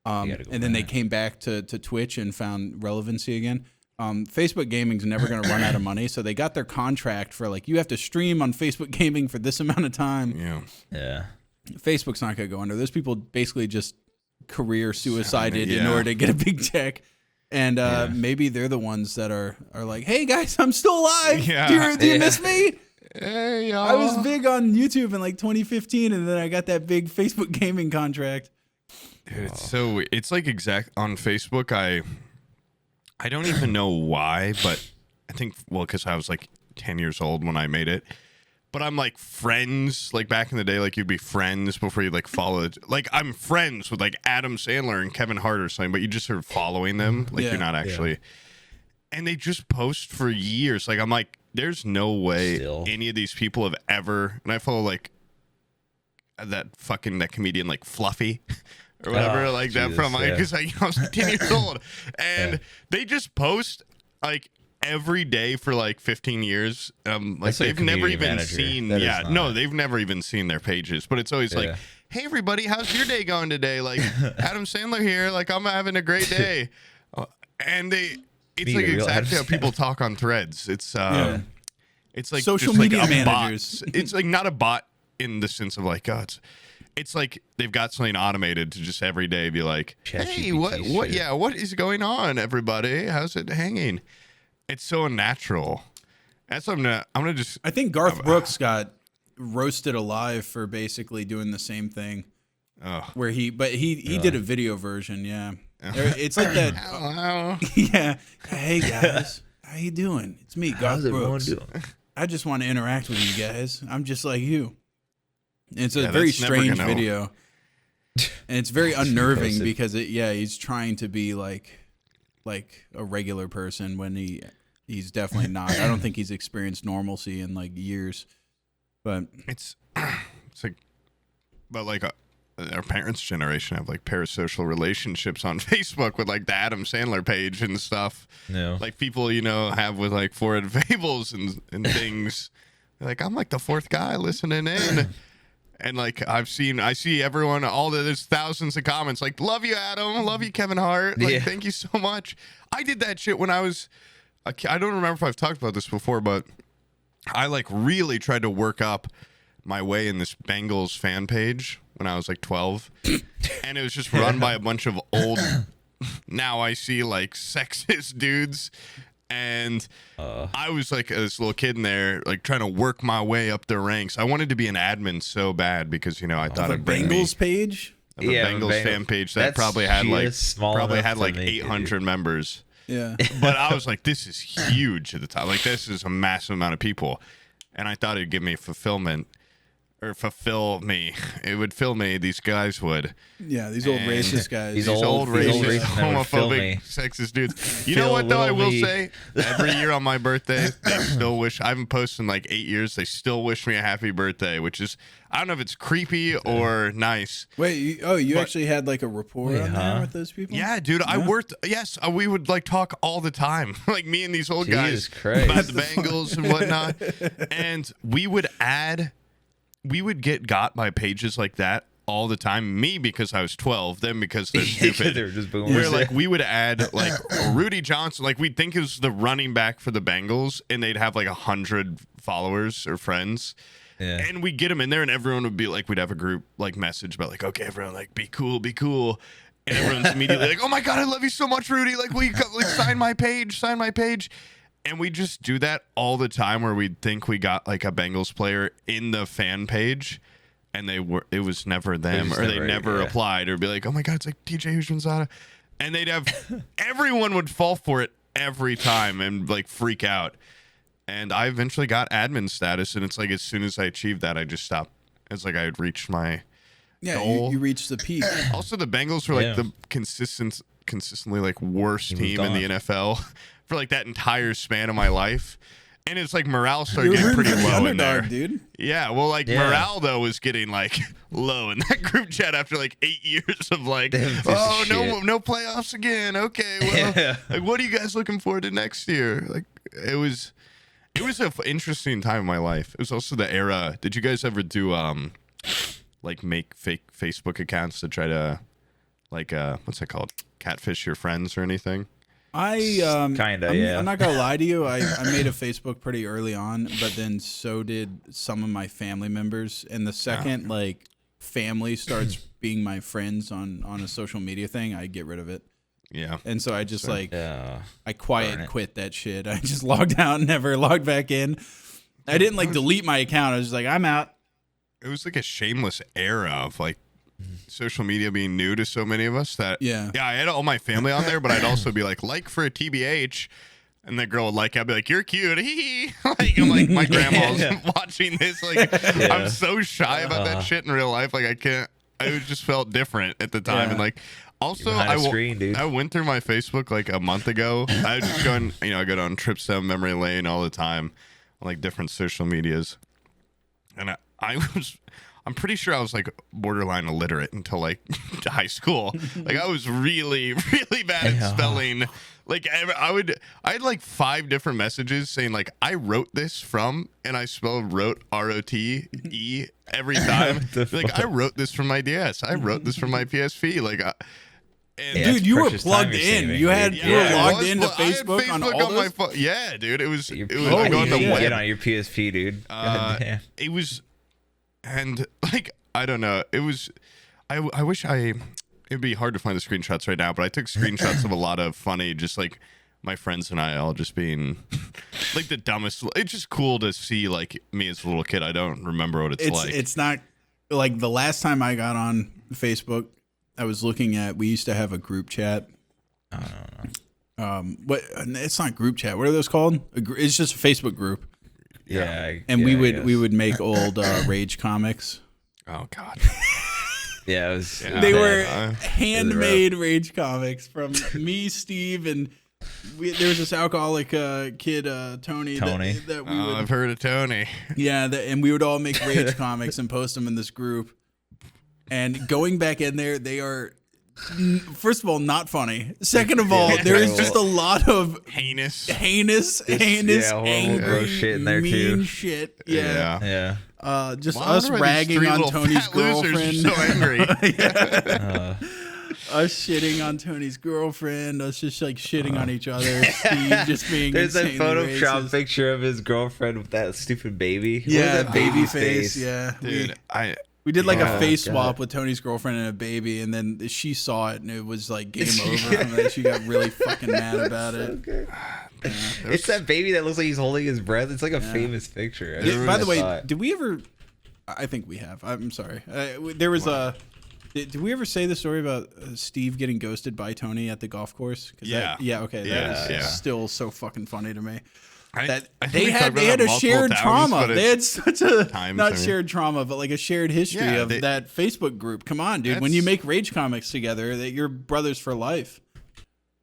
and then they came back to Twitch and found relevancy again. Facebook Gaming's never going to run out of money, so they got their contract for like, you have to stream on Facebook Gaming for this amount of time. Yeah. Facebook's not going to go under. Those people basically just career suicided in order to get a big check. And maybe they're the ones that are like, hey guys, I'm still alive. Yeah. Do you miss me? Hey, y'all. I was big on YouTube in like 2015, and then I got that big Facebook gaming contract. Dude, it's like on Facebook. I don't even know why, but I think because I was like 10 years old when I made it. But I'm like friends, like back in the day, like you'd be friends before you like follow. Like I'm friends with like Adam Sandler and Kevin Hart or something, but you just sort following them, like you're not actually. And they just post for years. Like I'm like, there's no way any of these people have ever. And I follow like that comedian like Fluffy or whatever that from like because I was 10 years old, and they just post like every day for like 15 years. Like they've never even seen. They've never even seen their pages. But it's always like, hey everybody, how's your day going today? Like Adam Sandler here. Like I'm having a great day. And it's like exactly how people talk on Threads. It's like social just media like managers. It's like not a bot in the sense of like, oh, it's like they've got something automated to just every day be like, hey, what is going on, everybody? How's it hanging? It's so unnatural. That's what I'm gonna just. I think Garth Brooks got roasted alive for basically doing the same thing. Oh. Where he did a video version, It's like that. Hello. Yeah. Hey guys, how you doing? It's me, Garth Brooks. I just want to interact with you guys. I'm just like you. It's a very strange video, and it's very unnerving because he's trying to be like a regular person when he's definitely not. I don't think he's experienced normalcy in like years, but it's like, but like our parents' generation have like parasocial relationships on Facebook with like the Adam Sandler page and stuff. No, like people have with like Forehead Fables and things. Like I'm like the fourth guy listening in. And like I see everyone, there's thousands of comments like, love you, Adam, love you, Kevin Hart, like thank you so much. I did that shit when I was, I don't remember if I've talked about this before, but I like really tried to work up my way in this Bengals fan page when I was like 12, and it was just run by a bunch of old, now I see like sexist dudes. And I was like this little kid in there, like trying to work my way up the ranks. I wanted to be an admin so bad because I thought a Bengals page, a Bengals fan page that probably had like 800 members. Yeah, but I was like, this is huge at the time. Like this is a massive amount of people, and I thought it'd give me fulfillment. Or fulfill me. It would fill me. These guys would. Yeah, these old racist guys. These old racist, homophobic, sexist dudes. You know what, though, I will say? Every year on my birthday, they still wish. I haven't posted in like 8 years. They still wish me a happy birthday, which is, I don't know if it's creepy or nice. Wait, you actually had like a rapport on there with those people? Yeah, dude. I worked. Yes, we would like talk all the time. Like me and these old guys Christ. about the Bengals and whatnot. And we would get got by pages like that all the time. Me because I was 12, them because they're stupid. They're just boomers. Where like we would add like Rudy Johnson, like we'd think it was the running back for the Bengals, and they'd have like 100 followers or friends. Yeah. And we'd get them in there, and everyone would be like, we'd have a group like message about like, okay, everyone like be cool. And everyone's immediately like, oh my God, I love you so much, Rudy. Like, will you like, sign my page. And we just do that all the time where we'd think we got like a Bengals player in the fan page, and it was never them, or they never applied, or be like, oh my God, it's like TJ Houshmandzadeh. And they'd have, everyone would fall for it every time and like freak out. And I eventually got admin status, and it's like as soon as I achieved that, I just stopped. It's like I had reached my goal. You reached the peak. Also, the Bengals were like the consistently like worst team in the NFL for like that entire span of my life. And it's like morale started getting pretty low in there, dude. Yeah, well, like morale though was getting like low in that group chat after like 8 years of like, no playoffs again. Okay, well, like what are you guys looking forward to next year? Like it was an interesting time in my life. It was also the era. Did you guys ever do like make fake Facebook accounts to try to like what's that called? Catfish your friends or anything? I'm yeah. I'm not gonna lie to you. I made a Facebook pretty early on, but then so did some of my family members. And the second like family starts being my friends on a social media thing, I get rid of it. Yeah. And so I just I quiet quit that shit. I just logged out and never logged back in. I didn't like delete my account. I was just like, I'm out. It was like a shameless era of like social media being new to so many of us that I had all my family on there, but I'd also be like for a TBH, and the girl would like, I'd be like, you're cute. Like, I'm like, my grandma's watching this. Like, I'm so shy about that shit in real life. Like, I just felt different at the time. And like, also, I went through my Facebook like a month ago. I was just going, I go down trips down memory lane all the time on like different social medias. And I'm pretty sure I was like borderline illiterate until like high school. Like I was really, really bad at spelling. Like I had like 5 different messages saying like I wrote this from, and I spelled wrote ROTE every time. Like I wrote this from my DS. I wrote this from my PSP. Like. Dude, you were plugged in. You were logged into Facebook, Facebook on all my phone. Yeah, dude. It was like on the web. Get on your PSP, dude. It was, and like I don't know. It was. I wish it'd be hard to find the screenshots right now, but I took screenshots of a lot of funny, just like my friends and I all just being like the dumbest. It's just cool to see like me as a little kid. I don't remember what it's like. It's not like the last time I got on Facebook, I was looking at, we used to have a group chat. I don't know. What? It's not group chat. What are those called? It's just a Facebook group. Yeah. And we would make old Rage comics. Oh God. Yeah, it was. They were handmade Rage comics from me, Steve, and there was this alcoholic kid, Tony. That we would, I've heard of Tony. Yeah, and we would all make Rage comics and post them in this group. And going back in there, they are, first of all, not funny. Second of all, there is just a lot of heinous, angry, shit in there mean too. Shit. Yeah. Just well, us ragging on Tony's girlfriend. So angry. Us shitting on Tony's girlfriend. Us just like shitting on each other. Steve just being There's a Photoshop racist. picture of his girlfriend with that stupid baby. Yeah, that baby face. Yeah, dude. We did like a face swap with Tony's girlfriend and a baby, and then she saw it, and it was like game over from that. She got really fucking mad about it. It's that baby that looks like he's holding his breath. It's like a famous picture. By the way, did we ever? I think we have. I'm sorry. There was a. Did we ever say the story about Steve getting ghosted by Tony at the golf course? Yeah. Okay. That is still so fucking funny to me. I they had a shared trauma. They had such a shared trauma, but like a shared history of that Facebook group. Come on, dude. When you make Rage comics together, that you're brothers for life.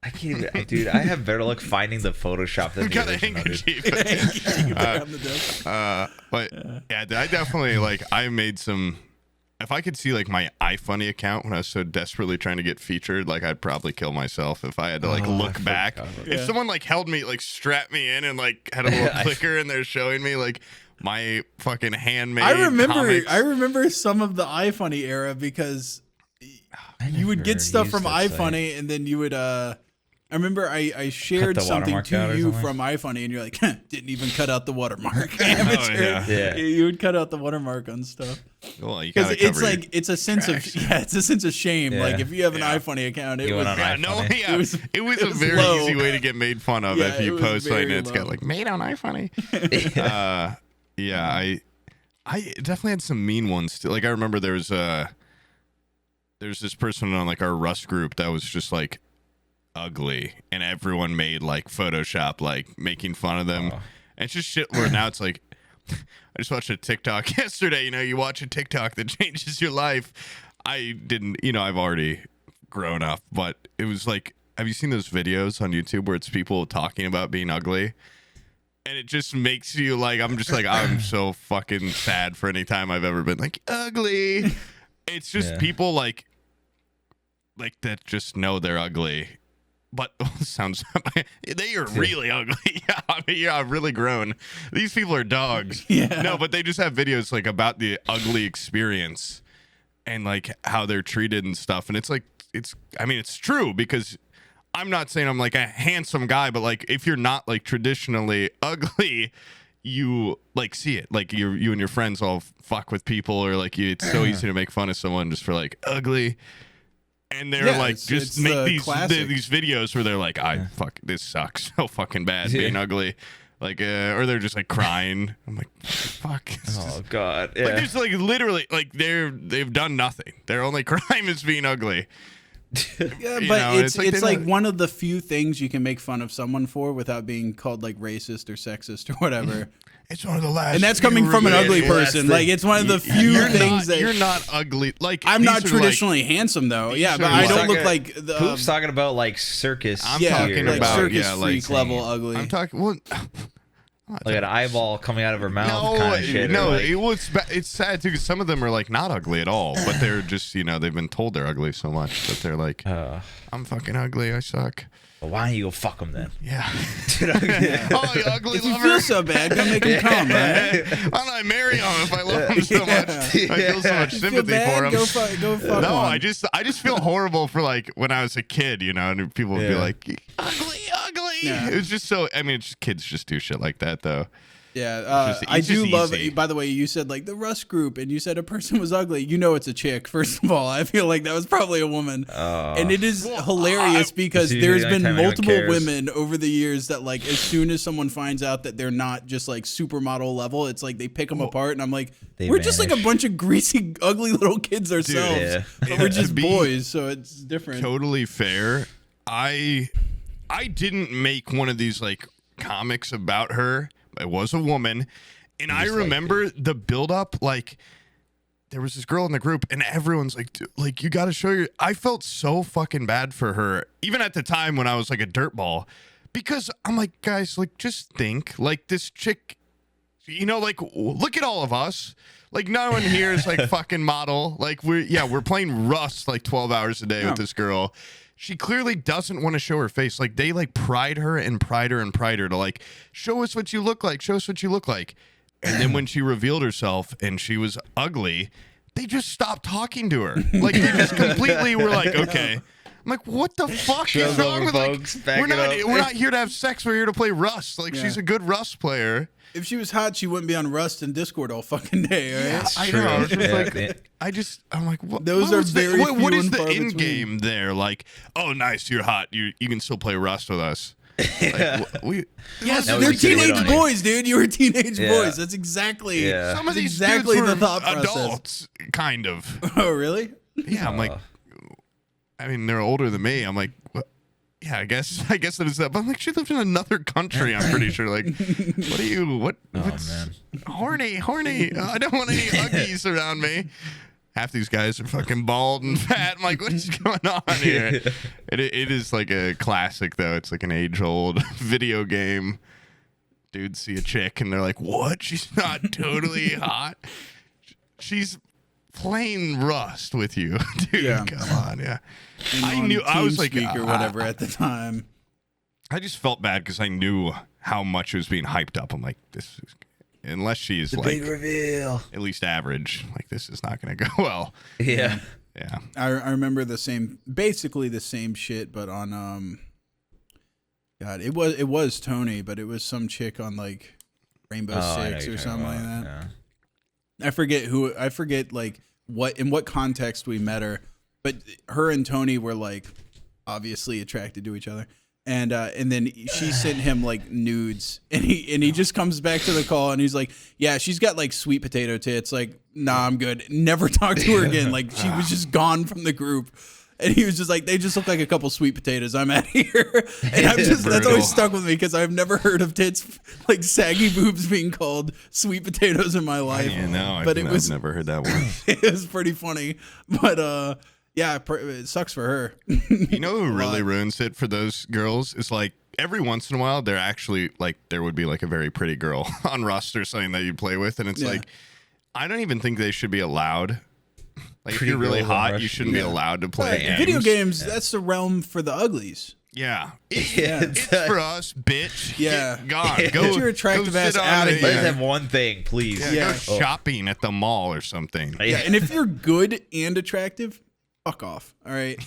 I can't even, dude. I have better luck finding the Photoshop than the original, but I definitely like. I made some. If I could see like my iFunny account when I was so desperately trying to get featured, like I'd probably kill myself if I had to like look back. If someone like held me, like strapped me in and like had a little clicker and they're showing me like my fucking handmade. I comics. remember some of the iFunny era because you would get stuff from iFunny and then you would I remember I shared something to you from iFunny and you're like, didn't even cut out the watermark. You would cut out the watermark on stuff. Well, because it's like it's a sense of shame. Yeah. Like if you have an iFunny account, it was it was a very easy way to get made fun of if you post something it's got like made on iFunny. I definitely had some mean ones too. Like I remember there's this person on like our Rust group that was just like ugly, and everyone made like Photoshop like making fun of them. And it's just shit where now it's like I just watched a TikTok yesterday. You watch a TikTok that changes your life. I didn't, I've already grown up, but it was like, have you seen those videos on YouTube where it's people talking about being ugly? And it just makes you like, I'm just like, I'm so fucking sad for any time I've ever been like ugly. It's just people like that just know they're ugly. But sounds they are really ugly. I've really grown. These people are dogs. No, but they just have videos like about the ugly experience and like how they're treated and stuff. And it's like it's true because I'm not saying I'm like a handsome guy, but like if you're not like traditionally ugly, you like see it, like you and your friends all fuck with people, or like it's so easy to make fun of someone just for like ugly, and they're like just make these videos where they're like, I fuck this sucks so fucking bad being ugly, like or they're just like crying. I'm like, fuck. Oh god. Yeah. Like there's like literally like they've done nothing. Their only crime is being ugly. Yeah, but it's like one of the few things you can make fun of someone for without being called like racist or sexist or whatever. It's one of the last, and that's coming from an ugly person. Like it's one of the few things that you're not ugly. Like I'm not traditionally handsome though. Yeah, but I don't look like the. Poop's talking about like circus. I'm talking like about circus freak level ugly. I'm talking. Well, like an eyeball coming out of her mouth kind of shit. No, like, it's sad too because some of them are like not ugly at all, but they're just they've been told they're ugly so much that they're like, I'm fucking ugly, I suck. Well, why don't you go fuck them then? Yeah. Oh, you ugly if lover. You feel so bad, go make him come, right? Why don't I marry him if I love him so much? I feel so much sympathy for him. Go fuck no, on. I just feel horrible for like when I was a kid, and people would be like, ugly. Yeah. It was just so. I mean, kids just do shit like that, though. Yeah, I do love it. By the way, you said like the Rust group, and you said a person was ugly. It's a chick. First of all, I feel like that was probably a woman, and it is hilarious because there's been multiple women over the years that like as soon as someone finds out that they're not just like supermodel level, it's like they pick them apart, and I'm like, we're just like a bunch of greasy, ugly little kids ourselves, but we're just boys, so it's different. Totally fair. I didn't make one of these like comics about her. It was a woman, and I remember the build-up. Like, there was this girl in the group, and everyone's like, you got to show your. I felt so fucking bad for her, even at the time when I was like a dirtball, because I'm like, guys, like, just think, like, this chick, like, look at all of us. Like, no one here is like fucking model. Like, we're playing Rust like 12 hours a day with this girl. She clearly doesn't want to show her face. Like, they, like, pride her to, like, show us what you look like. Show us what you look like. And then when she revealed herself and she was ugly, they just stopped talking to her. Like, they just completely were like, okay. I'm like, what the fuck is wrong with, like, we're not here to have sex. We're here to play Rust. Like, she's a good Rust player. If she was hot, she wouldn't be on Rust and Discord all fucking day, right? Yeah, I know. I'm like, what? Those are very few what is and the far end between. game there? Like, oh, nice, you're hot. You can still play Rust with us. Like, yes, they're teenage boys, dude. You were teenage boys. That's exactly. Yeah. Some of these exactly dudes the were thought adults, kind of. Oh, really? Yeah, I'm like, I mean, they're older than me. I'm like, what? Yeah, I guess that is that. But I'm like, she lived in another country. I'm pretty sure. Like, what's man. horny? I don't want any Uggies around me. Half these guys are fucking bald and fat. I'm like, what is going on here? It is like a classic though. It's like an age-old video game. Dudes see a chick and they're like, what? She's not totally hot. She's playing Rust with you, dude. Yeah. Come on, yeah. I knew I was like or whatever at the time. I just felt bad because I knew how much it was being hyped up. I'm like, this is, unless she's like big reveal, at least average, like this is not going to go well. Yeah. I remember basically the same shit, but on God, it was Tony, but it was some chick on like Rainbow Six or something like that. Yeah. I forget like in what context we met her, but her and Tony were like obviously attracted to each other. And then she sent him like nudes, and he just comes back to the call and he's like, yeah, she's got like sweet potato tits. Like, nah, I'm good. Never talk to her again. Like, she was just gone from the group. And he was just like, they just look like a couple sweet potatoes. I'm out of here. And that's always stuck with me because I've never heard of tits, like saggy boobs being called sweet potatoes in my life. I've never heard that one. It was pretty funny. But, yeah, it sucks for her. You know who really ruins it for those girls is like every once in a while, they're actually like there would be like a very pretty girl on Rust or something that you play with. And it's like, I don't even think they should be allowed. Like if you're really hot, you shouldn't be allowed to play games. Video games, that's the realm for the uglies. Yeah. It's for us, bitch. Yeah. Get gone. Get your attractive ass out of here. Let's have one thing, please. Go shopping at the mall or something. Yeah, and if you're good and attractive, fuck off. All right.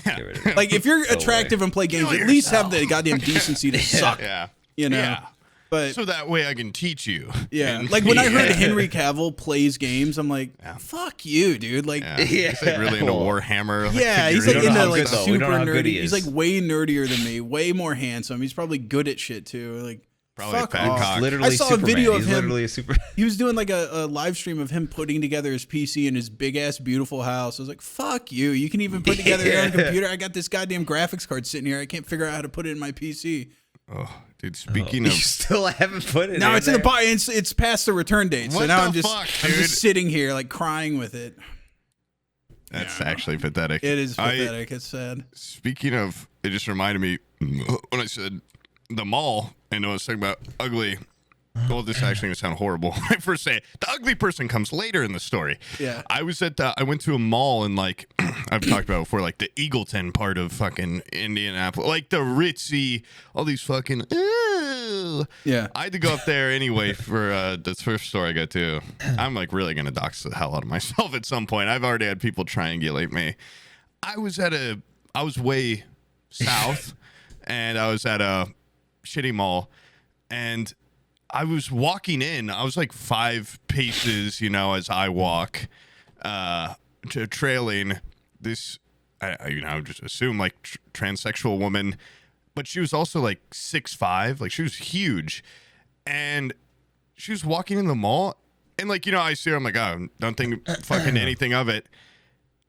Like if you're attractive and play games, at least have the goddamn decency to suck. Yeah. You know. Yeah. But so that way I can teach you. Yeah, And, like when I heard Henry Cavill plays games, I'm like, fuck you, dude. Like, he's like really into Warhammer. Like, he's like into like stuff. super nerdy. He's like way nerdier than me, way more handsome. He's probably good at shit too. Like, probably fuck fat off. cock. Literally, I saw Superman. a video of He's him. Literally a super. He was doing like a live stream of him putting together his PC in his big ass beautiful house. I was like, fuck you. You can even put together your own computer. I got this goddamn graphics card sitting here. I can't figure out how to put it in my PC. Oh, dude. Speaking of, You still haven't put it. Now in it's there. in the box. It's past the return date. So What now the I'm just fuck, I'm dude? just sitting here like crying with it. that's actually pathetic. It is pathetic. It's sad. Speaking of, it just reminded me when I said the mall, and I was talking about ugly. Well, this is actually going to sound horrible when I first say it. The ugly person comes later in the story. Yeah. I went to a mall in like, I've talked about before, like the Eagleton part of fucking Indianapolis, like the ritzy, all these fucking, ooh. Yeah. I had to go up there anyway for the first store I got to. I'm like really going to dox the hell out of myself at some point. I've already had people triangulate me. I was way south and I was at a shitty mall and I was walking in. I was like 5 paces, as I walk, to trailing this, just assume like transsexual woman, but she was also like 6'5", like she was huge, and she was walking in the mall, and like I see her, I'm like, oh, don't think fucking anything of it.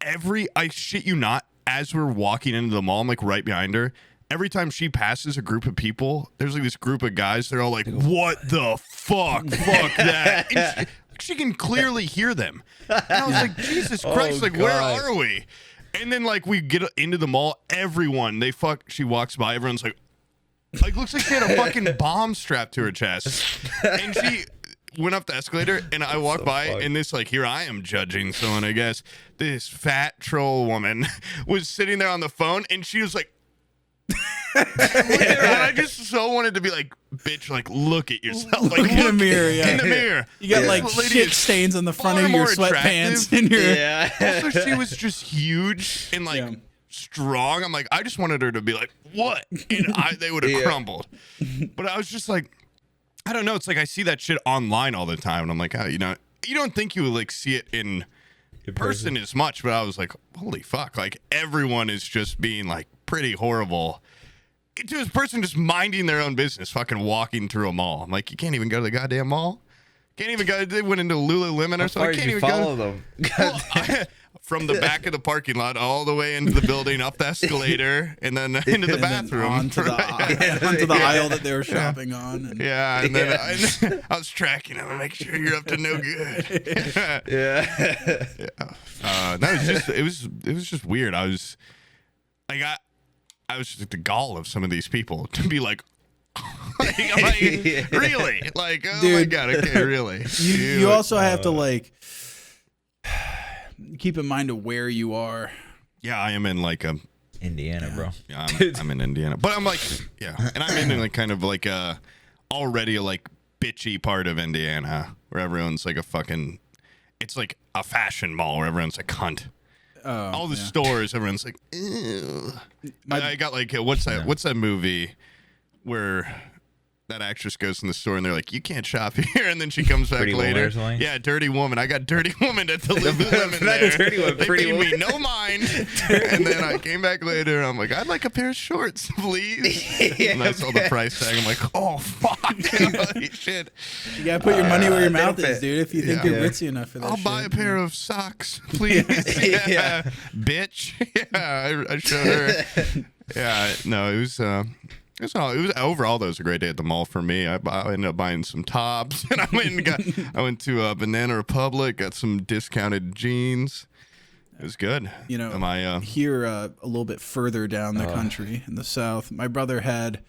I shit you not, as we're walking into the mall, I'm like right behind her. Every time she passes a group of people, there's like this group of guys. They're all like, "What the fuck? Fuck that!" And she can clearly hear them. And I was like, "Jesus Christ! Like, where are we?" And then like we get into the mall. Everyone she walks by. Everyone's like looks like she had a fucking bomb strapped to her chest. And she went up the escalator, and I walked by, and this here I am judging someone. I guess this fat troll woman was sitting there on the phone, and she was like. And I just so wanted to be like, bitch, like look at yourself, like look in the mirror. Yeah. In the mirror, you got like shit stains on the front of your sweatpants. And your Also, she was just huge and like strong. I'm like, I just wanted her to be like, what? And they would have crumbled. But I was just like, I don't know. It's like I see that shit online all the time, and I'm like, oh, you don't think you would like see it in person as much, but I was like, holy fuck, like everyone is just being like pretty horrible to this person just minding their own business, fucking walking through a mall. I'm like, you can't even go to the goddamn mall. Can't even go. They went into Lululemon or something. Can't even follow them. Well, from the back of the parking lot all the way into the building, up the escalator, and then into the bathroom, onto the aisle that they were shopping on. And and then I was tracking them to make sure you're up to no good. It was just weird. I was like, I was just like the gall of some of these people to be like. Really? Like, oh dude, my god, okay, really. You also have to like keep in mind of where you are. Yeah, I am in like Indiana, bro. Yeah, I'm in Indiana, but I'm like, and I'm in like kind of like already like bitchy part of Indiana where everyone's like it's like a fashion mall where everyone's a cunt. All the stores, everyone's like, ew. I got like, what's that movie where that actress goes in the store and they're like, you can't shop here, and then she comes back later. Yeah, Dirty Woman. I got Dirty Woman at the Lululemon there. Dirty Woman, they paid me no mind. And then I came back later. I'm like, I'd like a pair of shorts, please. And I saw the price tag. I'm like, oh fuck, holy shit. You gotta put your money where your mouth is, dude. If you think you're ritzy enough for that, I'll buy a pair of socks, please. Bitch. Yeah, I showed her. Yeah, no, it was overall. That was a great day at the mall for me. I ended up buying some tops, and I went to Banana Republic, got some discounted jeans. It was good. Here a little bit further down the country in the south, my brother had,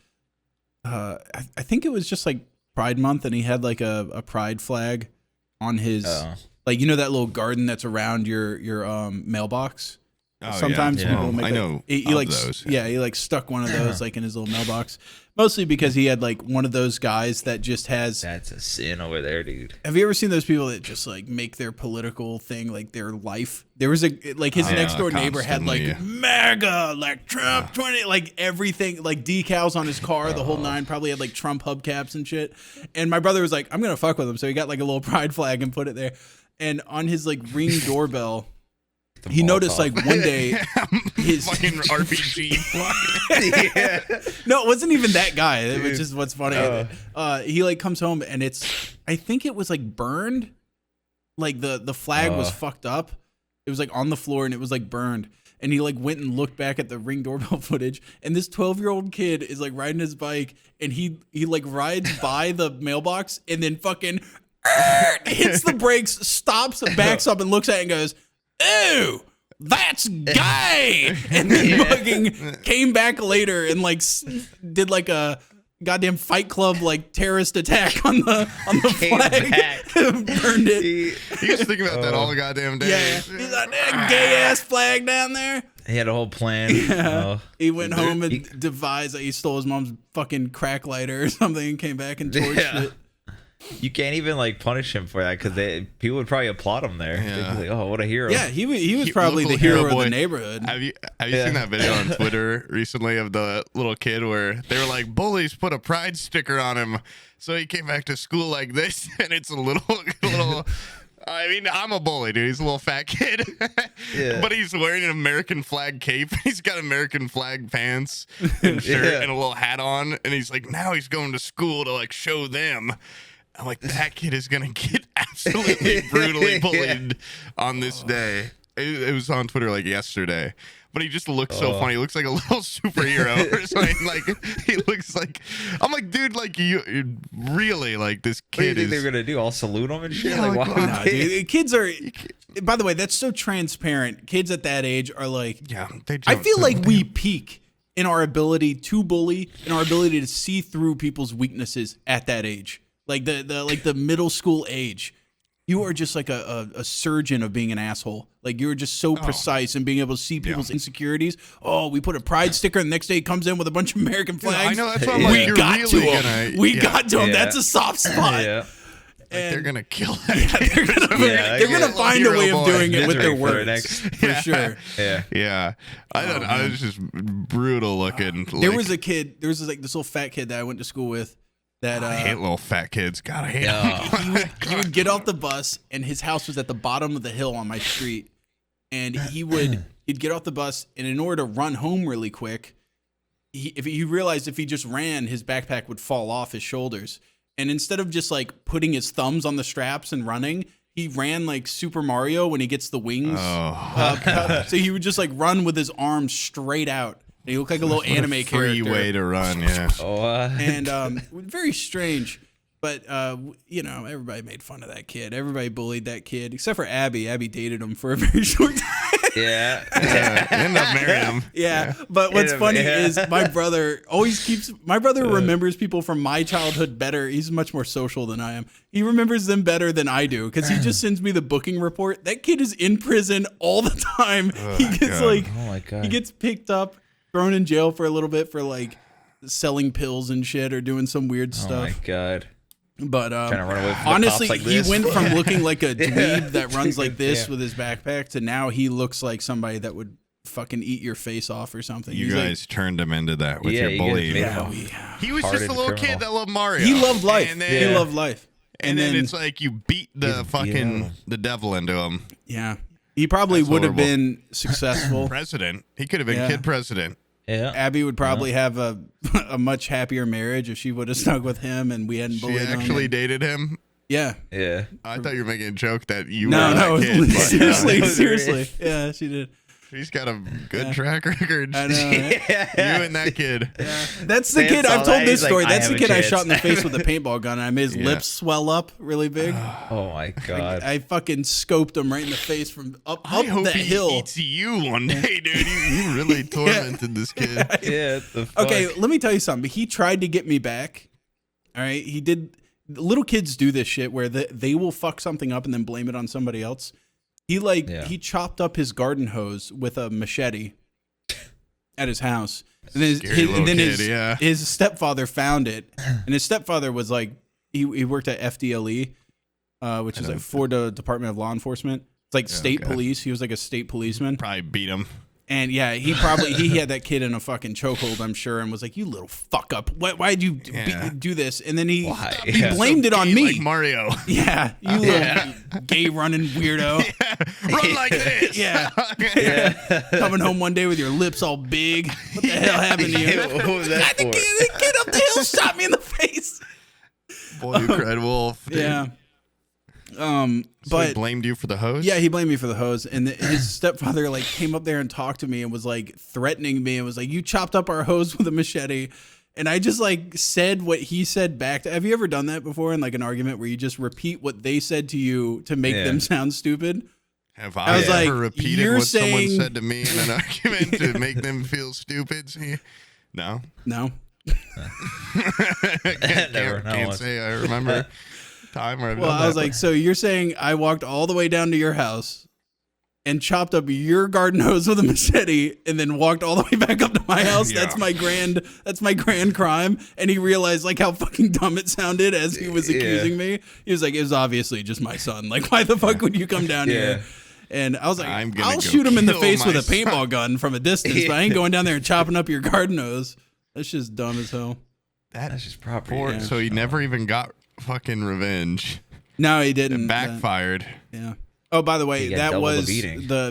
I think it was just like Pride Month, and he had like a pride flag on his, like that little garden that's around your mailbox. Sometimes people make I know he like those. he like stuck one of those like in his little mailbox. Mostly because he had like one of those guys that just has. That's a sin over there, dude. Have you ever seen those people that just like make their political thing like their life? There was his next door neighbor had like MAGA, like Trump 20, like everything, like decals on his car, the whole nine. Probably had like Trump hubcaps and shit. And my brother was like, I'm gonna fuck with him, so he got like a little pride flag and put it there. And on his like Ring doorbell. He noticed like one day his fucking RPG. No, it wasn't even that guy, which is what's funny. He like comes home and I think it was like burned. Like the flag was fucked up. It was like on the floor and it was like burned. And he like went and looked back at the Ring doorbell footage. And this 12-year-old kid is like riding his bike and he like rides by the mailbox and then fucking hits the brakes, stops, backs up and looks at it and goes, "Ew, that's gay!" And then fucking came back later and like did like a goddamn Fight Club like terrorist attack on the flag. Burned it. He was thinking about that all goddamn day. Yeah, he's like, that gay ass flag down there. He had a whole plan. Yeah. He went home and devised that he stole his mom's fucking crack lighter or something and came back and torched it. You can't even like punish him for that because people would probably applaud him there. Yeah. They'd be like, "Oh, what a hero!" Yeah, he was probably the hero of the neighborhood. Have you seen that video on Twitter recently of the little kid where they were like, bullies put a pride sticker on him, so he came back to school like this, and it's a little. I mean, I'm a bully, dude. He's a little fat kid, but he's wearing an American flag cape. He's got American flag pants and shirt and a little hat on, and he's like, now he's going to school to like show them. I'm like, that kid is going to get absolutely brutally bullied on this day. It was on Twitter like yesterday. But he just looks so funny. He looks like a little superhero or something. Like, he looks like... I'm like, dude, like, you really, like, this kid what do you think is... they're going to do? All salute him and shit? Yeah, like, like, nah, dude, kids are... By the way, that's so transparent. Kids at that age are like... Yeah, they I feel like we peak in our ability to bully and our ability to see through people's weaknesses at that age. Like the middle school age, you are just like a surgeon of being an asshole. Like you were just so precise and being able to see people's insecurities. Oh, we put a pride sticker, and the next day he comes in with a bunch of American flags. I know, that's what I'm like. We got to him. We got to him. That's a soft spot. Yeah. Like they're gonna kill that. They're gonna find a way of doing it with their words for sure. Yeah. I don't know. I was just brutal looking. There was a kid. There was like this little fat kid that I went to school with. That I hate little fat kids. God, I hate them. He would get off the bus, and his house was at the bottom of the hill on my street. And he'd get off the bus, and in order to run home really quick, he realized if he just ran, his backpack would fall off his shoulders. And instead of just like putting his thumbs on the straps and running, he ran like Super Mario when he gets the wings. So he would just like run with his arms straight out. He looked like a little anime character. Free way to run, yeah. And very strange. But, everybody made fun of that kid. Everybody bullied that kid, except for Abby. Abby dated him for a very short time. Ended up marrying him. Yeah. But what's funny is my brother remembers people from my childhood better. He's much more social than I am. He remembers them better than I do because he just sends me the booking report. That kid is in prison all the time. He gets picked up, thrown in jail for a little bit for like selling pills and shit or doing some weird stuff. Oh my God. But trying to run away from honestly, the cops like he this. went from looking like a dweeb that runs like this with his backpack to now he looks like somebody that would fucking eat your face off or something. You guys turned him into that with your bullying. He was just a little kid that loved Mario. He loved life. He loved life. And then it's like you beat the fucking the devil into him. Yeah. He probably would have been successful. President. He could have been kid president. Yeah. Abby would probably have a much happier marriage if she would have stuck with him and we hadn't bullied him. She actually dated him? Yeah. Yeah. I thought you were making a joke that you were that kid. Seriously. Yeah, she did. She's got a good track record. I know. You and that kid. Yeah. That's the kid. I've told this story. That's the kid I shot in the face with a paintball gun. I made his lips swell up really big. Oh my God. I fucking scoped him right in the face from up the hill. He eats you one day, dude. You really tormented this kid. Yeah. The fuck? Okay, let me tell you something. He tried to get me back. All right. He did. Little kids do this shit where they will fuck something up and then blame it on somebody else. He chopped up his garden hose with a machete at his house. And then his stepfather found it. And his stepfather was like, he worked at FDLE, which is like for the Department of Law Enforcement. It's like state police. He was like a state policeman. Probably beat him. And yeah, he had that kid in a fucking chokehold, I'm sure, and was like, "You little fuck up! Why'd you do this?" And then he blamed it on me, like Mario. Yeah, you little gay running weirdo. Run like this. Coming home one day with your lips all big. What the hell happened to you? What was that for? The kid up the hill shot me in the face. Boy, you cried wolf. Dude. Yeah. But he blamed you for the hose? Yeah, he blamed me for the hose. And his stepfather like came up there and talked to me and was like threatening me and was like, "You chopped up our hose with a machete." And I just like said what he said back to. Have you ever done that before in like an argument where you just repeat what they said to you to make them sound stupid? Have I ever repeated what someone said to me in an argument to make them feel stupid? No. Can't say I remember time where I've done I was like, so you're saying I walked all the way down to your house and chopped up your garden hose with a machete and then walked all the way back up to my house? That's my grand crime. And he realized like how fucking dumb it sounded as he was accusing me. He was like, it was obviously just my son. Like, why the fuck would you come down here? And I was like, I'll shoot him in the face with a paintball gun from a distance, but I ain't going down there and chopping up your garden hose. That's just dumb as hell. That's just proper. So he never even got fucking revenge. No, he didn't. It backfired. Yeah. Oh, by the way, that was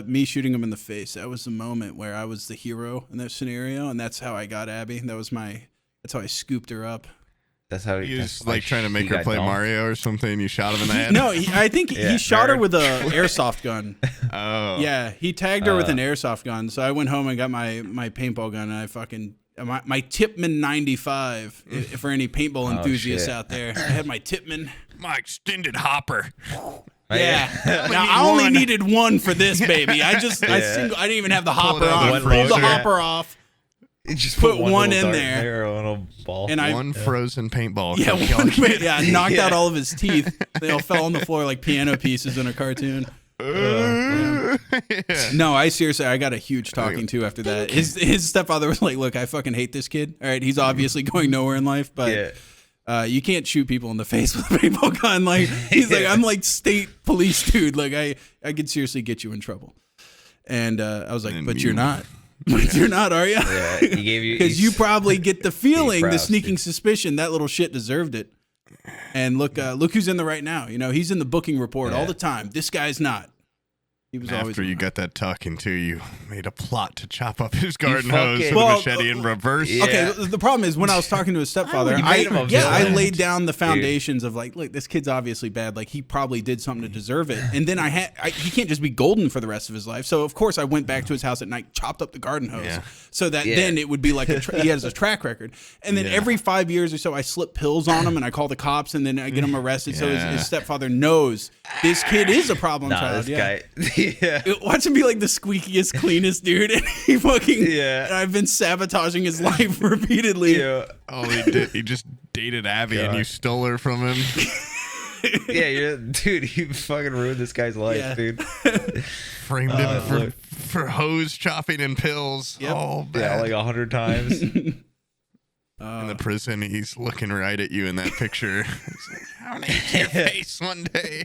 me shooting him in the face. That was the moment where I was the hero in that scenario, and that's how I got Abby. That's how I scooped her up. That's how he was like trying to make her play Mario or something. You shot him in the head. No, I think he shot her with an airsoft gun. Oh. Yeah, he tagged her with an airsoft gun. So I went home and got my paintball gun, and I fucking my Tipman 95 for any paintball enthusiasts out there. I had my Tipman. My extended hopper. Yeah. Now I only needed one for this baby. I didn't even have the hopper on. Pulled the hopper off. Just put one in there. A little ball. And one frozen paintball. Yeah, knocked out all of his teeth. They all fell on the floor like piano pieces in a cartoon. No, I got a huge talking to after that. His stepfather was like, "Look, I fucking hate this kid. All right, he's obviously going nowhere in life, but you can't shoot people in the face with a paintball gun." Like he's like, "I'm like state police dude. Like I could seriously get you in trouble." And I was like, "But you're not." But you're not, are you? Yeah, he gave you because you probably get the feeling, the sneaking suspicion that little shit deserved it. And look who's in the right now. You know, he's in the booking report all the time. This guy's not. He was After you got that talking to, you made a plot to chop up his garden hose with a machete in reverse. Yeah. Okay, the problem is when I was talking to his stepfather, I laid down the foundations of like, look, this kid's obviously bad. Like he probably did something to deserve it. And then he can't just be golden for the rest of his life. So of course I went back to his house at night, chopped up the garden hose, so that then it would be like he has a track record. And then every 5 years or so, I slip pills on him and I call the cops and then I get him arrested. So his stepfather knows this kid is a problem child. This guy. Watch him be like the squeakiest, cleanest dude, and he fucking. And I've been sabotaging his life repeatedly. Yeah. Oh, he just dated Abby, and you stole her from him. Dude, you fucking ruined this guy's life, dude. Framed him for hose chopping and pills. Yep. Oh, bad. Yeah, like 100 times. In the prison, he's looking right at you in that picture. He's like, "I want to hit your face one day."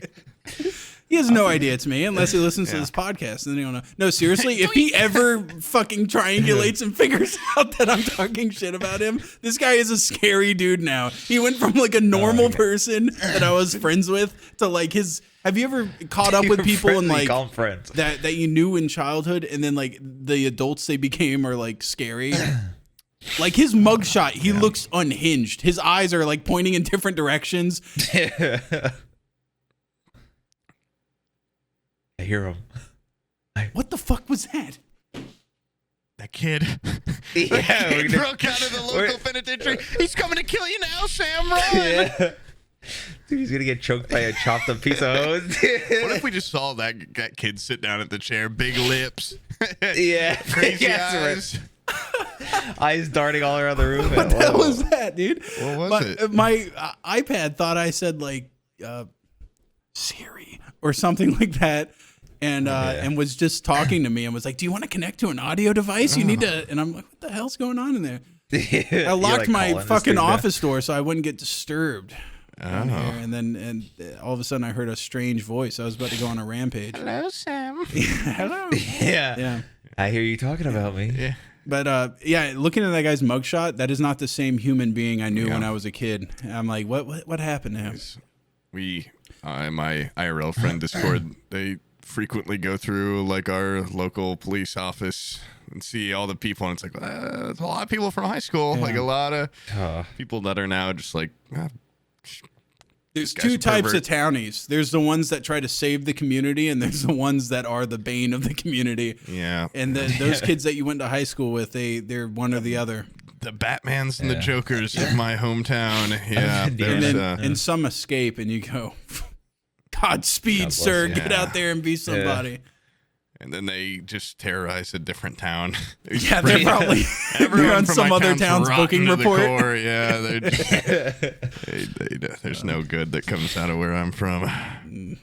He has no idea it's me unless he listens to this podcast. And then he'll know. No, seriously, if he ever fucking triangulates and figures out that I'm talking shit about him, this guy is a scary dude now. He went from like a normal person that I was friends with to like his. Have you ever caught up with people and like that you knew in childhood and then like the adults they became are like scary? Like his mugshot, he looks unhinged. His eyes are like pointing in different directions. I hear him. What the fuck was that? That kid. He broke out of the local penitentiary. He's coming to kill you now, Sam. Run! Yeah. Dude, he's gonna get choked by a chopped up piece of hose. What if we just saw that kid sit down at the chair, big lips, crazy eyes, eyes darting all around the room. What the hell was that, dude? What was it? My iPad thought I said like Siri or something like that. and was just talking to me and was like, "Do you want to connect to an audio device? You need to." And I'm like, "What the hell's going on in there?" I locked my fucking office door so I wouldn't get disturbed. And then all of a sudden I heard a strange voice. I was about to go on a rampage. Hello, Sam. Hello. Yeah. I hear you talking about me. Yeah. But looking at that guy's mugshot, that is not the same human being I knew when I was a kid. I'm like, what happened to him? My IRL friend Discord, they frequently go through like our local police office and see all the people, and it's like there's a lot of people from high school, like a lot of people that are now just like. There's two types of townies. There's the ones that try to save the community, and there's the ones that are the bane of the community. Yeah. And those kids that you went to high school with, they're one or the other. The Batmans and the Jokers of my hometown. Yeah. And some escape, and you go, Godspeed, sir. You. Get out there and be somebody. And then they just terrorize a different town. Yeah, they're probably they're on some other town's booking report. Yeah, there's no good that comes out of where I'm from.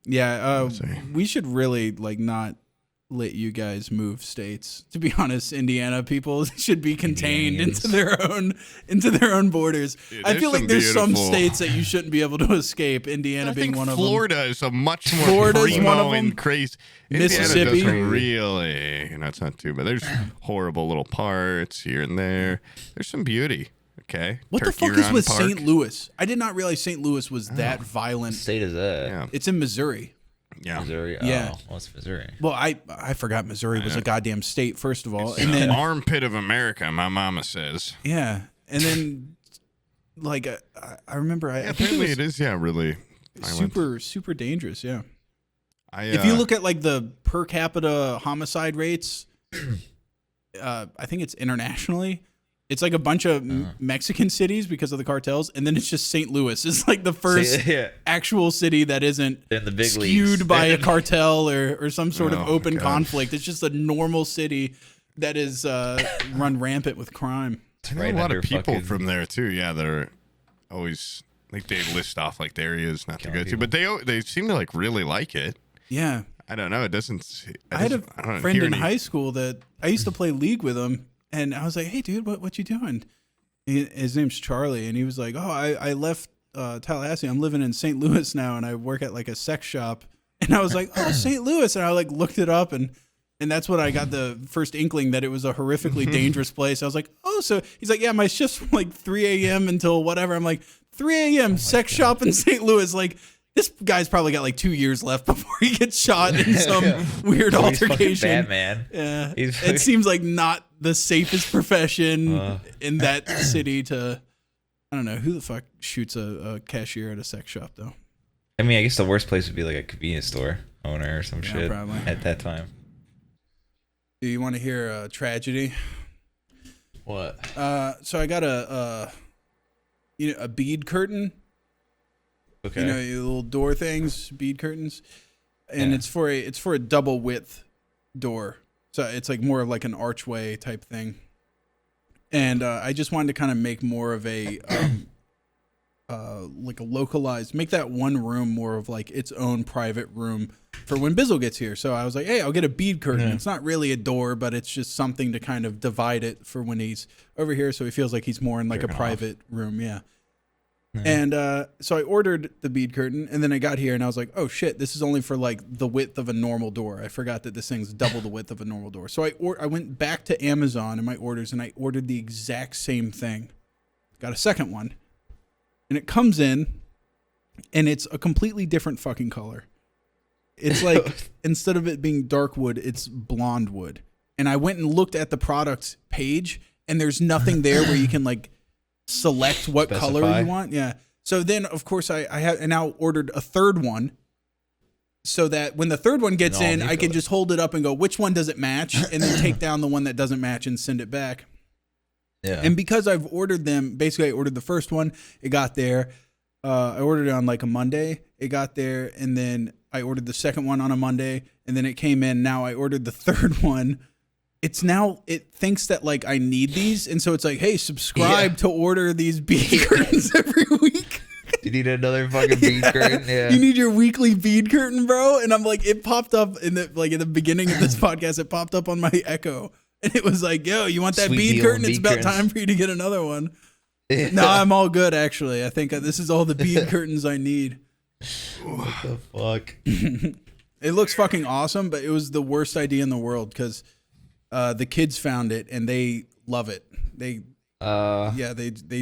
Yeah, we should really not let you guys move states. To be honest, Indiana people should be contained into their own borders. Dude, I feel like there's some states that you shouldn't be able to escape. Indiana being one of them. Florida is a much more primo and crazy. Mississippi, really, it's not too bad. There's horrible little parts here and there. There's some beauty. Okay. What the fuck is with St. Louis? I did not realize St. Louis was that violent. What state is that? Yeah. It's in Missouri. Yeah. Missouri? Yeah. Oh, what's Missouri? Well, I forgot Missouri was a goddamn state, first of all. It's and then armpit of America, my mama says. Yeah. And then, I remember... I apparently it is, really violent. Super dangerous, yeah. If you look at, the per capita homicide rates, I think it's internationally... It's like a bunch of Mexican cities because of the cartels, and then it's just St. Louis. It's like the first actual city that isn't in the big skewed leagues. By a cartel or some sort of open conflict. It's just a normal city that is run rampant with crime. I know a lot of people from there too. Yeah, that are always they list off the areas not to go to, but they seem to really like it. Yeah, I don't know. It doesn't. I had a friend in high school that I used to play League with him. And I was like, "Hey, dude, what you doing?" His name's Charlie, and he was like, "Oh, I left Tallahassee. I'm living in St. Louis now, and I work at a sex shop." And I was like, "Oh, St. Louis," and I looked it up, and that's when I got the first inkling that it was a horrifically dangerous place. I was like, "Oh," so he's like, "Yeah, my shift's from 3 a.m. until whatever." I'm like, 3 a.m. sex shop in St. Louis, This guy's probably got 2 years left before he gets shot in some weird altercation. Batman. Yeah, it seems like not the safest profession in that city to. I don't know who the fuck shoots a cashier at a sex shop though. I mean, I guess the worst place would be a convenience store owner or some shit probably. At that time. Do you want to hear a tragedy? What? So I got a bead curtain. Okay. Your little door things, bead curtains, and it's for a double width door, so it's more of an archway type thing. And I just wanted to kind of make more of a a localized, make that one room more of its own private room for when Bizzle gets here. So I was like, hey, I'll get a bead curtain. It's not really a door, but it's just something to kind of divide it for when he's over here, so he feels like he's more in a private room. Yeah. And so I ordered the bead curtain, and then I got here, and I was like, oh, shit, this is only for, the width of a normal door. I forgot that this thing's double the width of a normal door. So I went back to Amazon in my orders, and I ordered the exact same thing. Got a second one. And it comes in, and it's a completely different fucking color. It's instead of it being dark wood, it's blonde wood. And I went and looked at the product page, and there's nothing there where you can, select what color you want. Yeah. So then, of course, I now ordered a third one so that when the third one gets in, I can just hold it up and go, which one does it match? And then take down the one that doesn't match and send it back. Yeah. And because I've ordered them, basically I ordered the first one, it got there. I ordered it on a Monday, it got there. And then I ordered the second one on a Monday, and then it came in. Now I ordered the third one. It thinks that I need these, and so it's hey, subscribe to order these bead curtains every week. You need another fucking bead curtain? Yeah. You need your weekly bead curtain, bro. And I'm like, it popped up in the beginning of this podcast. It popped up on my Echo, and it was like, yo, you want that bead curtain? It's about time for you to get another one. Yeah. No, I'm all good actually. I think this is all the bead curtains I need. What the fuck? It looks fucking awesome, but it was the worst idea in the world because the kids found it and they love it. They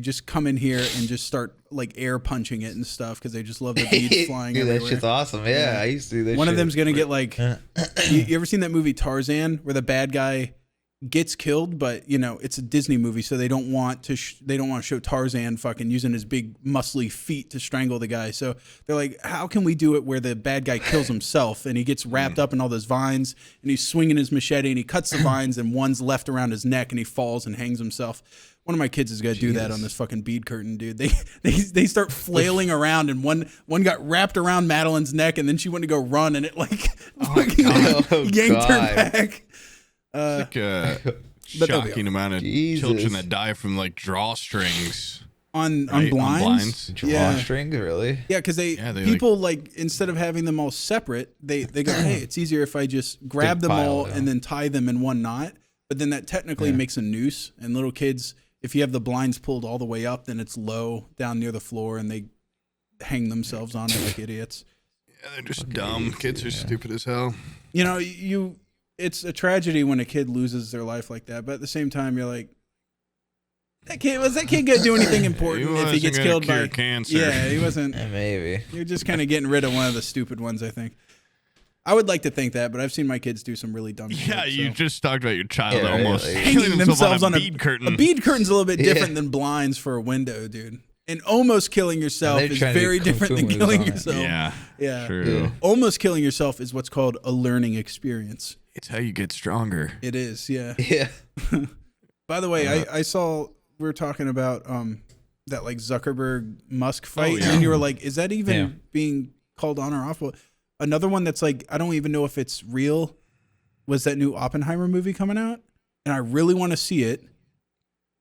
just come in here and just start like air punching it and stuff because they just love the beads flying Dude, everywhere. That shit's awesome. Yeah, I used to do that. One of them's gonna get like. You ever seen that movie Tarzan where the bad guy gets killed, but you know it's a Disney movie, so they don't want to show Tarzan fucking using his big muscly feet to strangle the guy. So they're like, how can we do it where the bad guy kills himself and he gets wrapped up in all those vines and he's swinging his machete and he cuts the vines and one's left around his neck and he falls and hangs himself. One of my kids is gonna do that on this fucking bead curtain, dude. They start flailing around and one got wrapped around Madeline's neck and then she went to go run and it like yanked her back. It's like a shocking amount of children that die from like drawstrings on blinds. Drawstrings, really? Yeah, because people like instead of having them all separate, they go, hey, it's easier if I just grab them all and then tie them in one knot. But then that technically makes a noose. And little kids, if you have the blinds pulled all the way up, then it's low down near the floor, and they hang themselves on it like idiots. Yeah, they're just dumb. Kids are stupid as hell. You know, it's a tragedy when a kid loses their life like that, but at the same time, you're like, that kid gonna do anything important if he gets killed by cancer? Yeah, he wasn't. Maybe You're just kind of getting rid of one of the stupid ones, I think. I would like to think that, but I've seen my kids do some really dumb shit. Yeah, you just talked about your child almost hanging themselves on a bead curtain. A bead curtain's a little bit different than blinds for a window, dude. And almost killing yourself is very different than killing yourself. Yeah, true. Yeah. Almost killing yourself is what's called a learning experience. It's how you get stronger. It is, yeah. Yeah. By the way, I saw we were talking about that like Zuckerberg Musk fight, and you were like, is that even being called on or off? Well, another one that's like, I don't even know if it's real, was that new Oppenheimer movie coming out, and I really want to see it.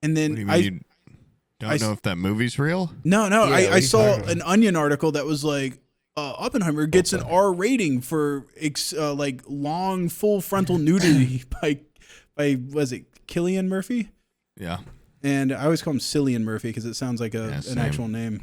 And then you don't know if that movie's real? No. I saw an Onion article that was like, Oppenheimer gets an R rating for like long full frontal nudity by was it Cillian Murphy? Yeah. And I always call him Cillian Murphy because it sounds like an actual name.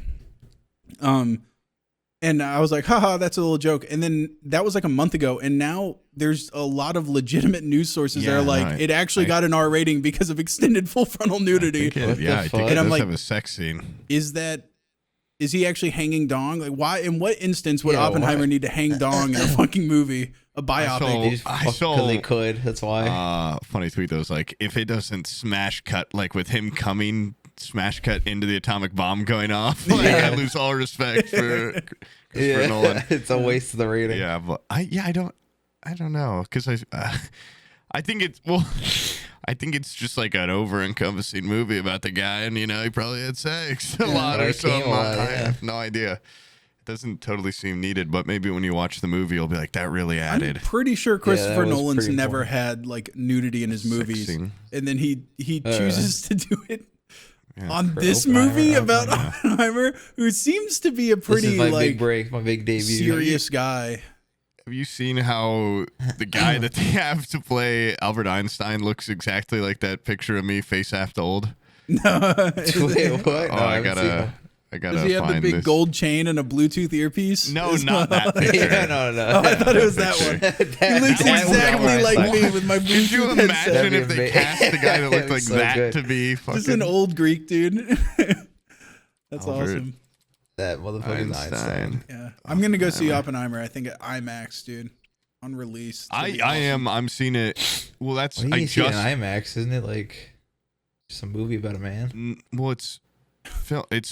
And I was like, haha, that's a little joke. And then that was like a month ago. And now there's a lot of legitimate news sources that are like, it actually got an R rating because of extended full frontal nudity. I think it does have a sex scene. Is he actually hanging dong? Like, why? In what instance would Oppenheimer need to hang dong in a fucking movie, a biopic? I saw because they could. That's why. Funny tweet though was like, if it doesn't smash cut, like with him coming, smash cut into the atomic bomb going off, like I lose all respect for Christopher Nolan. It's a waste of the rating. Yeah, but I don't know because I think it's just like an over-encompassing movie about the guy, and you know he probably had sex a lot or something. I have no idea. It doesn't totally seem needed, but maybe when you watch the movie, you'll be like, that really added. I'm pretty sure Christopher Nolan's never had like nudity in his movies, and then he chooses to do it on this movie about Oppenheimer, who seems to be a pretty my big break, my big debut, serious guy. Have you seen how the guy that they have to play Albert Einstein looks exactly like that picture of me, face half old? No. Wait, what? Oh, I gotta Does he have the big gold chain and a Bluetooth earpiece? No, not that picture. No. Oh, I thought it was that one. He looks exactly like me with my Bluetooth Could you imagine headset. if they cast the guy that looked like that to be fucking... Just an old Greek dude. That's awesome. That motherfucking Einstein. Yeah, I'm gonna go see Oppenheimer. I think at IMAX, dude, on release. I'm seeing it. Well, that's what do you see in IMAX, isn't it? Like just a movie about a man. Well, it's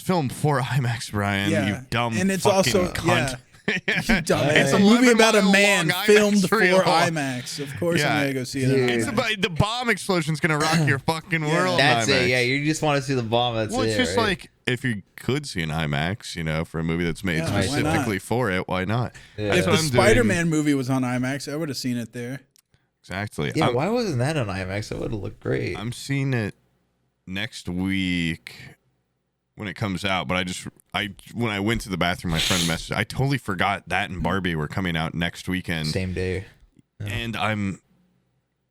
filmed for IMAX, Brian. Yeah. You dumb. And it's fucking also cunt. It's a movie about a man filmed for IMAX. Of course, I'm gonna go see it. It's the bomb explosion's gonna rock your fucking world. That's it. Yeah, you just want to see the bomb. That's it's just like if you could see an IMAX, you know, for a movie that's made specifically for it, why not? Yeah. If the Spider-Man movie was on IMAX, I would have seen it there. Exactly. Yeah, why wasn't that on IMAX? That would have looked great. I'm seeing it next week. when it comes out. But when I went to the bathroom, my friend messaged. I totally forgot that and Barbie were coming out next weekend, same day. And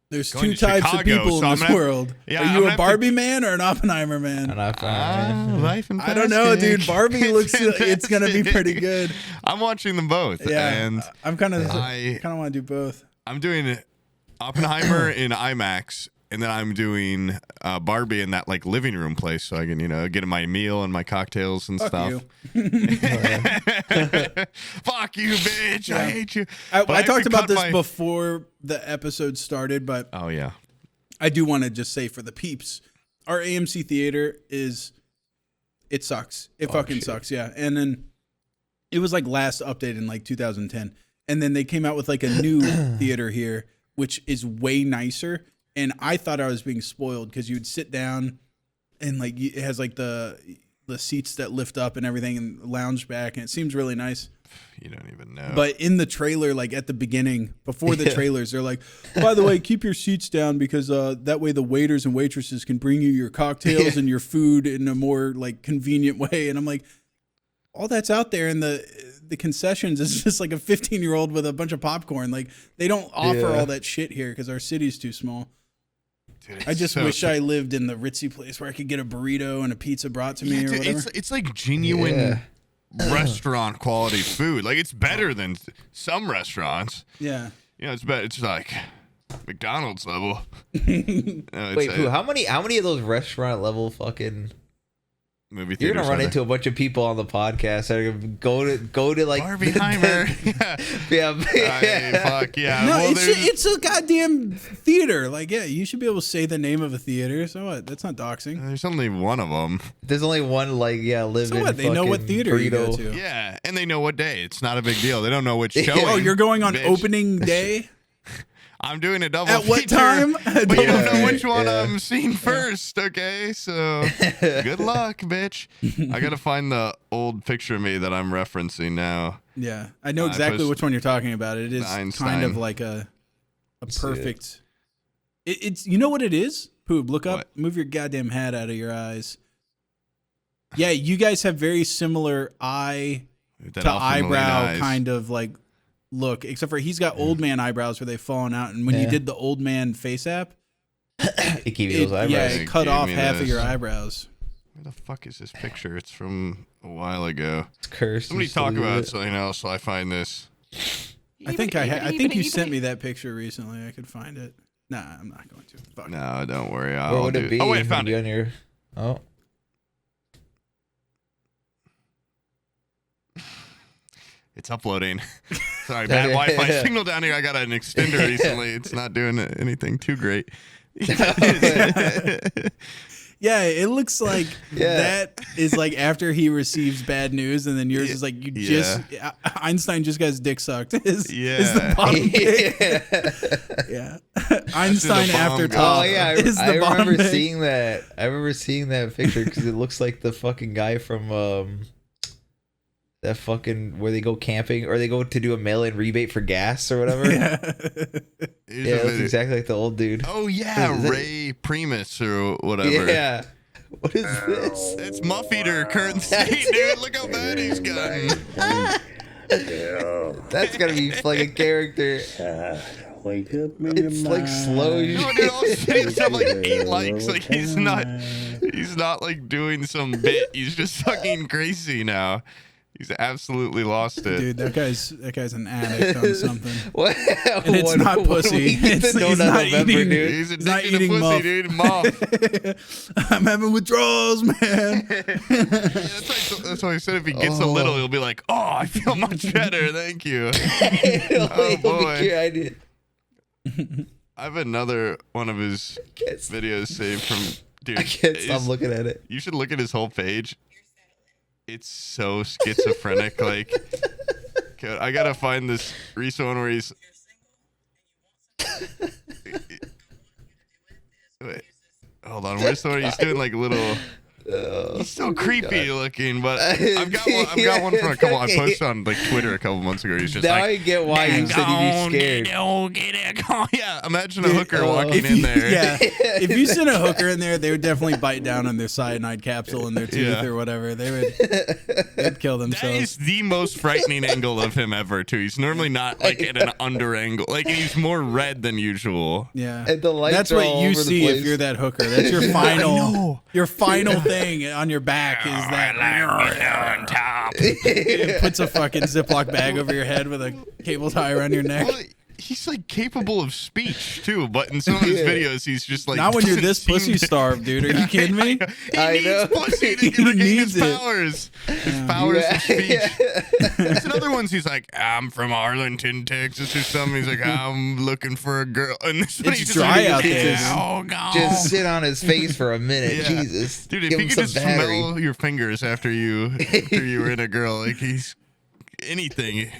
there's two types of people in this world. Yeah, are you a Barbie man or an Oppenheimer man? An Oppenheimer man. Life and I don't know, dude. Barbie looks it's gonna be pretty good. I'm watching them both. Yeah, and I'm kind of want to do both. I'm doing Oppenheimer in IMAX, and then I'm doing Barbie in that like living room place, so I can get my meal and my cocktails and stuff. You. Fuck you, bitch! Yeah. I hate you. I talked about this before the episode started, but oh yeah, I do want to just say for the peeps, our AMC theater it sucks. It fucking sucks. Yeah, and then it was like last updated in like 2010, and then they came out with like a new theater here, which is way nicer. And I thought I was being spoiled because you would sit down and like it has like the seats that lift up and everything and lounge back, and it seems really nice. You don't even know. But in the trailer, like at the beginning, before the trailers, they're like, by the way, keep your seats down because that way the waiters and waitresses can bring you your cocktails and your food in a more like convenient way. And I'm like, all that's out there in the concessions is just like a 15-year-old with a bunch of popcorn. Like they don't offer all that shit here because our city's too small. Dude, I just wish I lived in the ritzy place where I could get a burrito and a pizza brought to me or whatever. It's like genuine restaurant quality food. Like it's better than some restaurants. Yeah. It's better. It's like McDonald's level. Wait, Pooh, how many of those restaurant level fucking movie theaters? You're gonna run into a bunch of people on the podcast that are gonna go to like Barbieheimer. Fuck yeah. No, it's a goddamn theater. Like, yeah, you should be able to say the name of a theater. So what? That's not doxing. There's only one of them. There's only one. Like, live so in. What? They know what theater you go to. Yeah, and they know what day. It's not a big deal. They don't know which showing. Oh, you're going on opening day. I'm doing a double At what feature, time? But you don't know which one I'm seeing first, okay? So good luck, bitch. I got to find the old picture of me that I'm referencing now. Yeah, I know exactly which one you're talking about. It is Einstein. Kind of like a perfect... It's you know what it is? Poob, look up. What? Move your goddamn hat out of your eyes. Yeah, you guys have very similar eye to eyebrow kind of like... look, except for he's got old man eyebrows where they've fallen out, and when you did the old man face app, it gave you those eyebrows. Yeah, it cut off half of your eyebrows. Where the fuck is this picture? It's from a while ago. It's cursed. Somebody talk about something else, so I find this. I think you sent me that picture recently. I could find it. Nah, I'm not going to. Fuck. No, don't worry. Where would it be? Oh wait, I found it. It's uploading. Sorry, bad Wi-Fi signal down here. I got an extender recently. It's not doing anything too great. Yeah, it looks like that is like after he receives bad news, and then yours is like Einstein just got his dick sucked. Is the bottom pic. Yeah. Einstein after top. Oh yeah, I remember seeing that. I remember seeing that picture because it looks like the fucking guy from that fucking where they go camping or they go to do a mail-in rebate for gas or whatever. Yeah, it looks exactly like the old dude. Oh yeah, Ray Primus or whatever. Yeah. What is this? It's Muffeater current state, dude. Look how bad he's gotten. That's gotta be like a character. Wake up, it's like slow. No, dude, all sitting stuff like 8 likes. Like he's not like doing some bit. He's just fucking crazy now. He's absolutely lost it. Dude, that guy's an addict on something. What? And it's not pussy. He's not eating, dude. He's addicted to pussy, dude. Muff. I'm having withdrawals, man. That's why I said if he gets a little, he'll be like, oh, I feel much better. Thank you. Oh, boy. I have another one of his videos saved from... Dude, I can't stop looking at it. You should look at his whole page. It's so schizophrenic. Like, I gotta find this recent one where he's. Wait, hold on. Where's the one he's doing like little? He's so creepy looking, but I've got one from a couple. I posted on like Twitter a couple months ago. He's just now like, I get why you said you'd be scared. Yeah, imagine a hooker walking in there. Yeah, if you sent a hooker in there, they would definitely bite down on their cyanide capsule in their tooth or whatever. They'd kill themselves. That is the most frightening angle of him ever, too. He's normally not like at an under angle. Like he's more red than usual. Yeah, and the lights that's are what all you over see the place. if you're that hooker. That's your final thing on your back is that on top. it puts a fucking Ziploc bag over your head with a cable tie around your neck. Well, he's like capable of speech too, but in some of his videos, he's just like not when you're this pussy starved, dude. Are you kidding me? I He know. needs pussy to He regain needs his it. powers. His powers of speech. There's another ones. He's like, I'm from Arlington, Texas, or something. He's like, I'm looking for a girl. And this one, It's he just dry like, out there. Oh god. Just sit on his face for a minute. Yeah. Jesus. Dude, if Give you him could some just battery. smell your fingers after you were in a girl, like he's anything.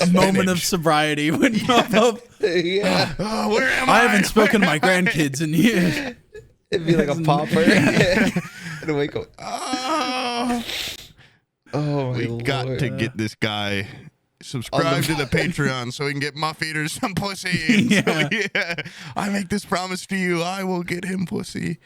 A moment of sobriety would pop up. Yeah. Oh, where am I? I haven't spoken to my grandkids in years. It'd be like a popper. And wake up. Oh, We my got Lord. to get this guy subscribe to the Patreon so we can get Muffeater some pussy. Yeah. I make this promise to you, I will get him pussy.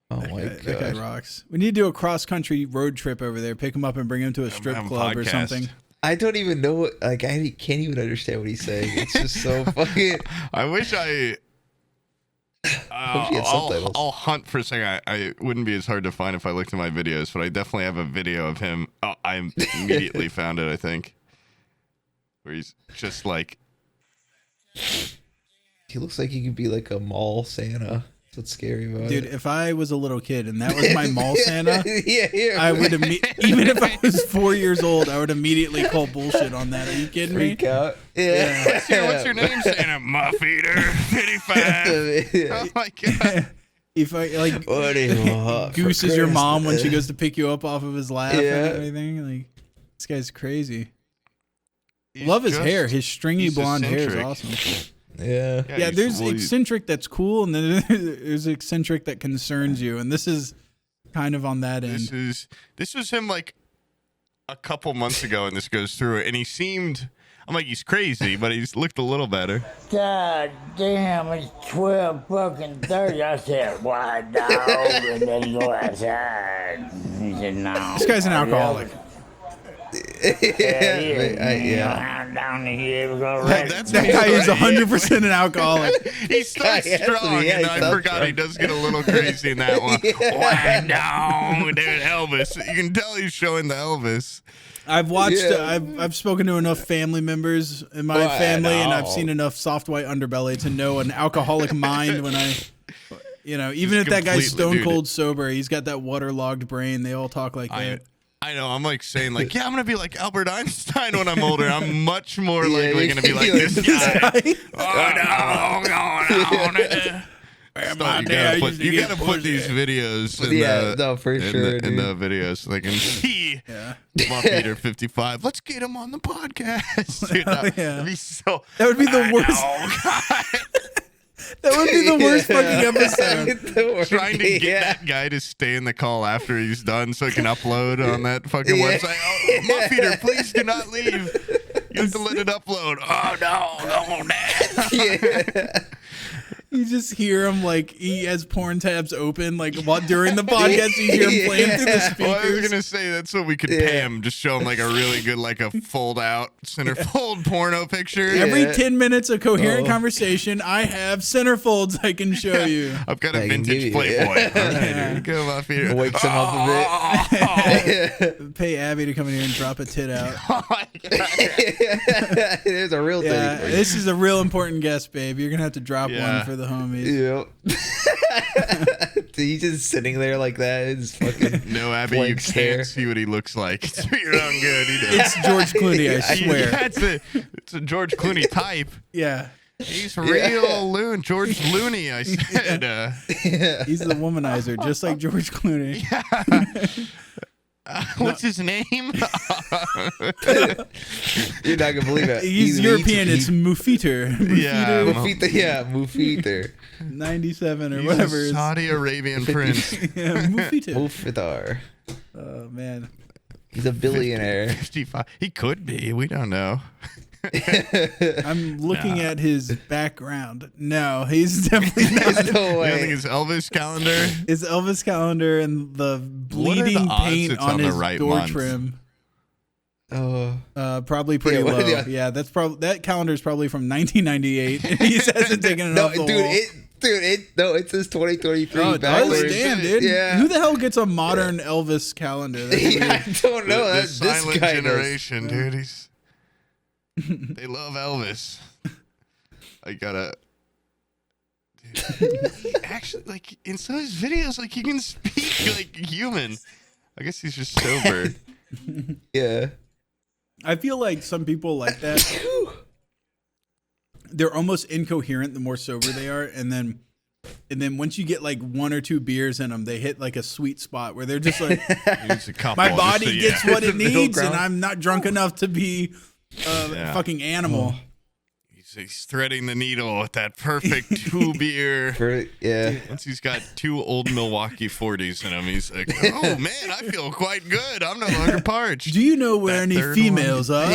Oh my That guy god. rocks. We need to do a cross-country road trip over there. Pick him up and bring him to a strip have a club or podcast. something. I don't even know what, like, I can't even understand what he's saying. It's just so fucking. I wish I. Hope you had subtitles. I'll hunt for a second. I wouldn't be as hard to find if I looked at my videos, but I definitely have a video of him. Oh, I immediately found it, I think. Where he's just like. He looks like he could be like a mall Santa. That's what's scary about Dude, it. if I was a little kid and that was my mall Santa, yeah. I would even if I was 4 years old, I would immediately call bullshit on that. Are you kidding me? freak out. Yeah. What's your name, Santa? Muffeater 55. Oh my god. If I like What do you want for Goose is your mom when she Christmas? goes to pick you up off of his lap Yeah. and everything. Like this guy's crazy. He's Love his just- hair. His stringy he's blonde hair is eccentric. awesome. Yeah. Yeah, he's- there's well, he's- eccentric that's cool, and then there's eccentric that concerns you, and this is kind of on that end. This was him like a couple months ago, and this goes through it, and he seemed. I'm like, he's crazy, but he's looked a little better. God damn, it's 12:30. I said, why, dog? And then you go outside. He said, no. This guy's an alcoholic. Yeah. Down here, we're gonna Like, rest. that's That guy is 100% an alcoholic. He starts Yeah, strong, yeah, and he I starts forgot he strong. does get a little crazy in that one. Wind down, dude, Elvis. You can tell he's showing the Elvis. I've watched. Yeah. I've spoken to enough family members in my Well, family, and I've no. seen enough soft white underbelly to know an alcoholic mind. When I, even if that guy's completely- stone cold sober, he's got that waterlogged brain. They all talk like that. I know. I'm like saying, like, yeah, I'm gonna be like Albert Einstein when I'm older. I'm much more Yeah, likely you gonna be like feel this like guy. Oh no, you gotta put these videos in Yeah, no, for in sure, in dude. the videos so they can see Muffeater 55. Let's get him on the podcast. Dude, that'd be so. That would be the I worst. know, God. That would be the worst fucking episode. Trying to get that guy to stay in the call after he's done so he can upload on that fucking Yeah. website. Oh, Muffeater, please do not leave. You have to let it upload. Oh, no, Dad. Yeah. You just hear him like he has porn tabs open like while during the podcast. You hear him playing through the Well, I was speakers. gonna say that's what we could pay him. Just show him like a really good, like a fold out centerfold porno picture. Every Yeah. 10 minutes of coherent Oh. conversation, I have centerfolds I can show you. I've got a I can vintage give you- Playboy. yeah. All right, here we go, Muffeater. Wakes him up a bit. Pay Abby to come in here and drop a tit out. Oh my God. There's a real Yeah, thing. this is a real important guest, babe. You're gonna have to drop Yeah. one for the homies. Yep. He's just sitting there like that. It's fucking No, Abby, you blank can't stare. see what he looks like. It's for your own good. He does. It's George Clooney, I swear. Yeah, it's a George Clooney type. Yeah, He's real loon. George Looney, I said. he's the womanizer, just like George Clooney. What's his name? You're not gonna believe it. He's European. It's Muffeater. Yeah, Muffeater. 97 or He's whatever. a Saudi Arabian prince. Yeah, Muffeater. Oh man, he's a billionaire. 55. He could be. We don't know. I'm looking at his background. No, he's definitely not. No way. You don't think it's Elvis calendar? It's Elvis calendar and the bleeding odds paint it's on on the his right door month? Oh. Probably pretty what are low. the- Yeah, that's probably that calendar is probably from 1998. And he hasn't taken it No, off the dude, wall. it says 2023 Oh, it backwards. does? Damn, dude. Yeah. Who the hell gets a modern Elvis calendar? That's Yeah, I don't know. The That's this silent guy generation, dude. They love Elvis. I gotta. Dude, he actually, like in some of his videos, like he can speak like human. I guess he's just sober. Yeah. I feel like some people like that. They're almost incoherent the more sober they are, and then once you get like one or two beers in them, they hit like a sweet spot where they're just like, He's a couple, my body gets what it Middle needs, and ground. I'm not drunk enough to be a fucking animal. He's threading the needle with that perfect 2 beer. Yeah. Once he's got 2 old Milwaukee 40s in him, he's like, oh man, I feel quite good. I'm no longer parched. Do you know where That any third females are?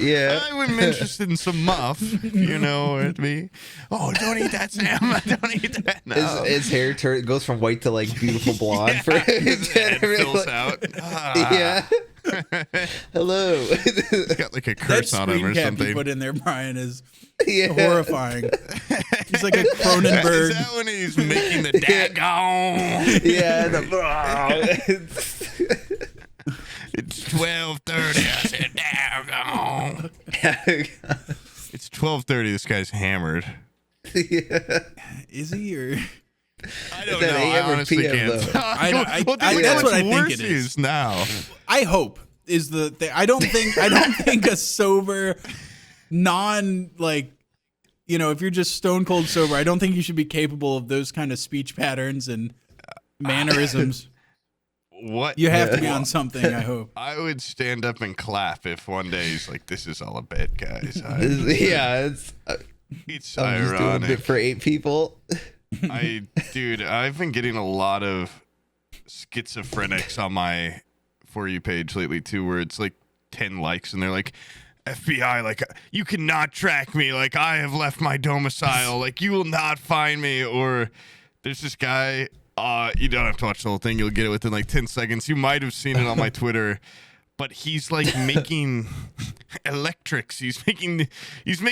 Yeah. I'm interested in some muff, you know, it'd be, oh, don't eat that, Sam. Don't eat that. No. His hair goes from white to like beautiful blonde. His head fills out. Yeah. Hello. He's got like a That curse on him screen or cap you something. put in there, Brian, is Yeah. horrifying. He's like a Is Cronenberg. that when he's making the daggone? Yeah. It's 12:30. I said daggone. It's 12:30. This guy's hammered. Is he or? I don't that know. AM I or honestly PM can't. though? That's what I think it is. Now. I hope is the thing. I don't think a sober, if you're just stone cold sober, I don't think you should be capable of those kind of speech patterns and mannerisms. What? You have to be on something, I hope. I would stand up and clap if one day he's like, "This is all a bit, guys." Yeah. It's I'm just doing a ironic. bit for 8 people. Dude, I've been getting a lot of schizophrenics on my For You page lately too, where it's like 10 likes and they're like, FBI, like, you cannot track me, like I have left my domicile, like you will not find me. Or there's this guy, you don't have to watch the whole thing, you'll get it within like 10 seconds. You might have seen it on my Twitter, but he's like making electrics. He's making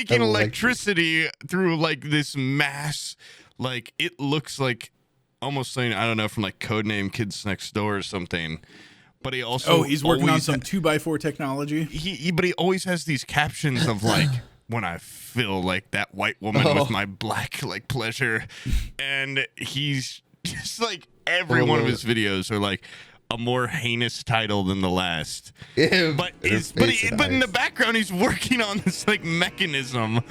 electricity through like this mass. Like it looks like almost saying, I don't know, from like Codename Kids Next Door or something. But he also he's working on some 2x4 technology. But he always has these captions of like, when I feel like that white woman with my black like pleasure, and he's just like every one of his videos are like a more heinous title than the last. Yeah, but in the background he's working on this like mechanism, and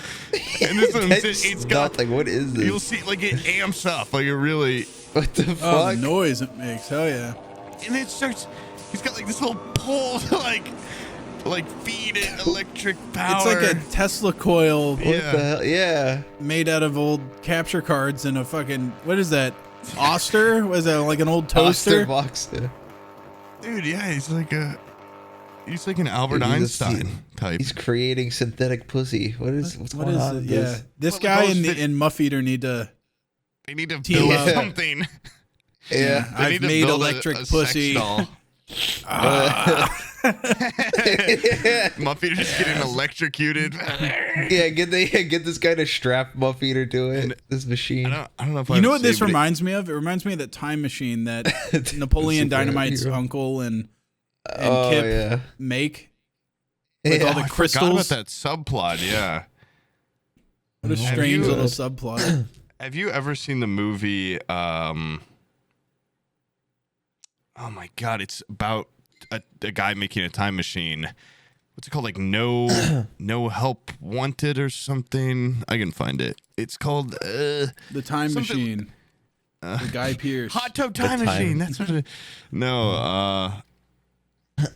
this one's it's got like, what is this? You'll see like it amps up like it really. What the Oh, fuck? the noise it makes. Hell yeah. And it starts. He's got like this little pole to like feed it electric power. It's like a Tesla coil What the hell? Yeah. made out of old capture cards and a fucking, what is that? Oster? Was that like an old toaster? Boxer. Dude, yeah, he's like an Albert Dude, Einstein type. He's creating synthetic pussy. What's going on with Yeah, this? this Well, guy those in Muffeater need to. They need to Team build up. something. Yeah. They I've need to made build electric a pussy. Sex doll. Muffeater just getting electrocuted. Yeah, get this guy to strap Muffeater to it. This machine. I don't know if You know what this reminds me of? It reminds me of that time machine that Napoleon Superhero. Dynamite's uncle and Oh Kip yeah. make with all the I crystals. forgot about that subplot. Yeah. What a strange you- little subplot. Have you ever seen the movie? Oh my God! It's about a guy making a time machine. What's it called? Like no help wanted or something. I can find it. It's called The time Something- machine. The Guy Pearce. Hot Tub Time Machine. That's what it. No.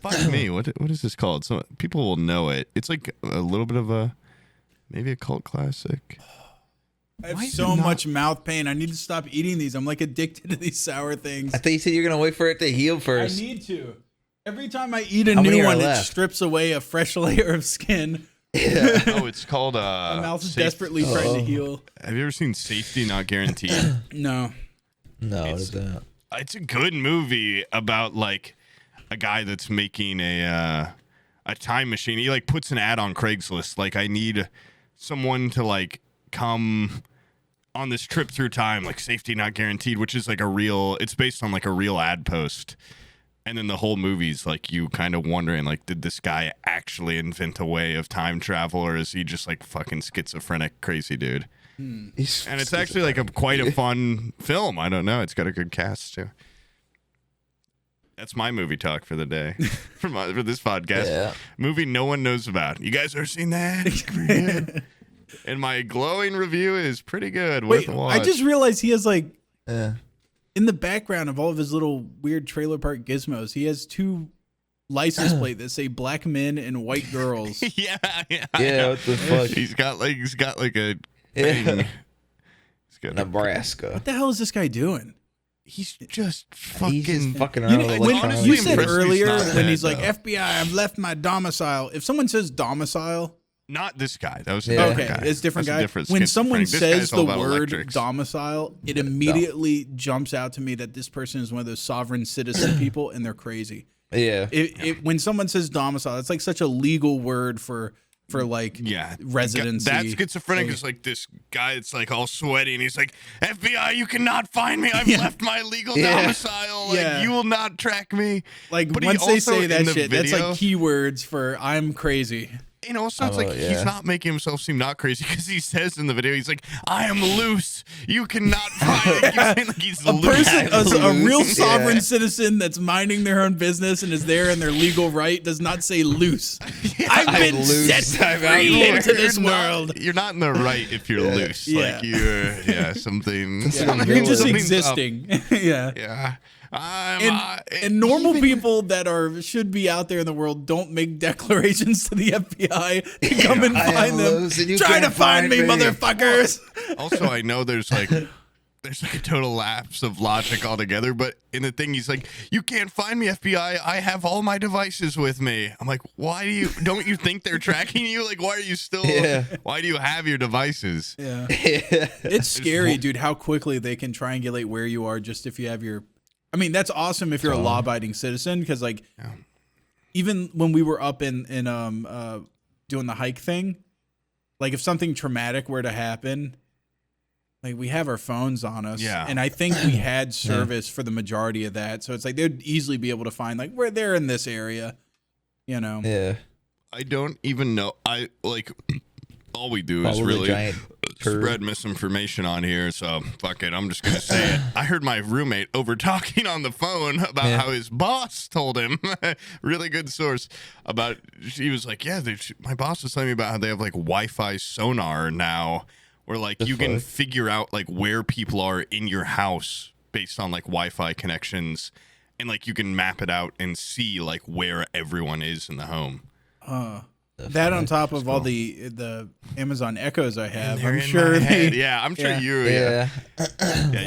Fuck me. What is this called? So people will know it. It's like a little bit of maybe a cult classic. I have so much mouth pain. I need to stop eating these. I'm like addicted to these sour things. I thought you said you're gonna wait for it to heal first. I need to. Every time I eat a new one, it strips away a fresh layer of skin. Yeah. Oh, it's called my mouth is desperately trying to heal. Have you ever seen Safety Not Guaranteed? No. It's a good movie about like a guy that's making a time machine. He like puts an ad on Craigslist like, I need someone to like come on this trip through time, like Safety Not Guaranteed, which is like it's based on like a real ad post. And then the whole movie's like you kind of wondering, like, did this guy actually invent a way of time travel, or is he just like fucking schizophrenic crazy dude? And it's actually like quite a fun film. I don't know. It's got a good cast too. That's my movie talk for the day for this podcast. Yeah. Movie no one knows about. You guys ever seen that? It's pretty good. And my glowing review is pretty good. Wait, I just realized he has like in the background of all of his little weird trailer park gizmos, he has 2 license plates that say black men and white girls. Yeah. What the fuck? He's got like a thing. He's got Nebraska. What the hell is this guy doing? He's just fucking around. When you said earlier when he's like, FBI, I've left my domicile. If someone says domicile, not this guy. That was okay. Guy. It's different That's guy. When someone says the word electrics. domicile, it immediately jumps out to me that this person is one of those sovereign citizen people, and they're crazy. Yeah. When someone says domicile, it's like such a legal word for like residency. That schizophrenic is like this guy that's like all sweaty, and he's like, FBI, you cannot find me. I've left my legal domicile. Like, you will not track me. Like, but once they say that shit, that's like keywords for I'm crazy. And also, it's like he's not making himself seem not crazy, because he says in the video, he's like, I am loose. You cannot find me. Like he's a real sovereign citizen that's minding their own business and is there in their legal right does not say loose. I've been set free into this world. You're not in the right if you're loose. Like you're something. You're just existing. Yeah. And normal people that should be out there in the world don't make declarations to the FBI to come and find them. Try to find me, motherfuckers. Also, I know there's like a total lapse of logic altogether, but in the thing he's like, you can't find me, FBI. I have all my devices with me. I'm like, don't you think they're tracking you? Like, why are you still? Why do you have your devices? Yeah. It's scary, dude, how quickly they can triangulate where you are just if you have your. I mean, that's awesome if you're a law-abiding citizen, because like, even when we were up in doing the hike thing, like if something traumatic were to happen, like we have our phones on us, and I think we had service for the majority of that, so it's like they'd easily be able to find like where they're in this area, you know. Yeah, I don't even know. I like all we do is really spread misinformation on here, so fuck it. I'm just gonna say it. I heard my roommate over talking on the phone about how his boss told him, really good source, about. He was like, "Yeah, my boss was telling me about how they have like Wi-Fi sonar now, where like you can figure out like where people are in your house based on like Wi-Fi connections, and like you can map it out and see like where everyone is in the home." That on top of all the Amazon Echoes I have, I'm sure I'm sure you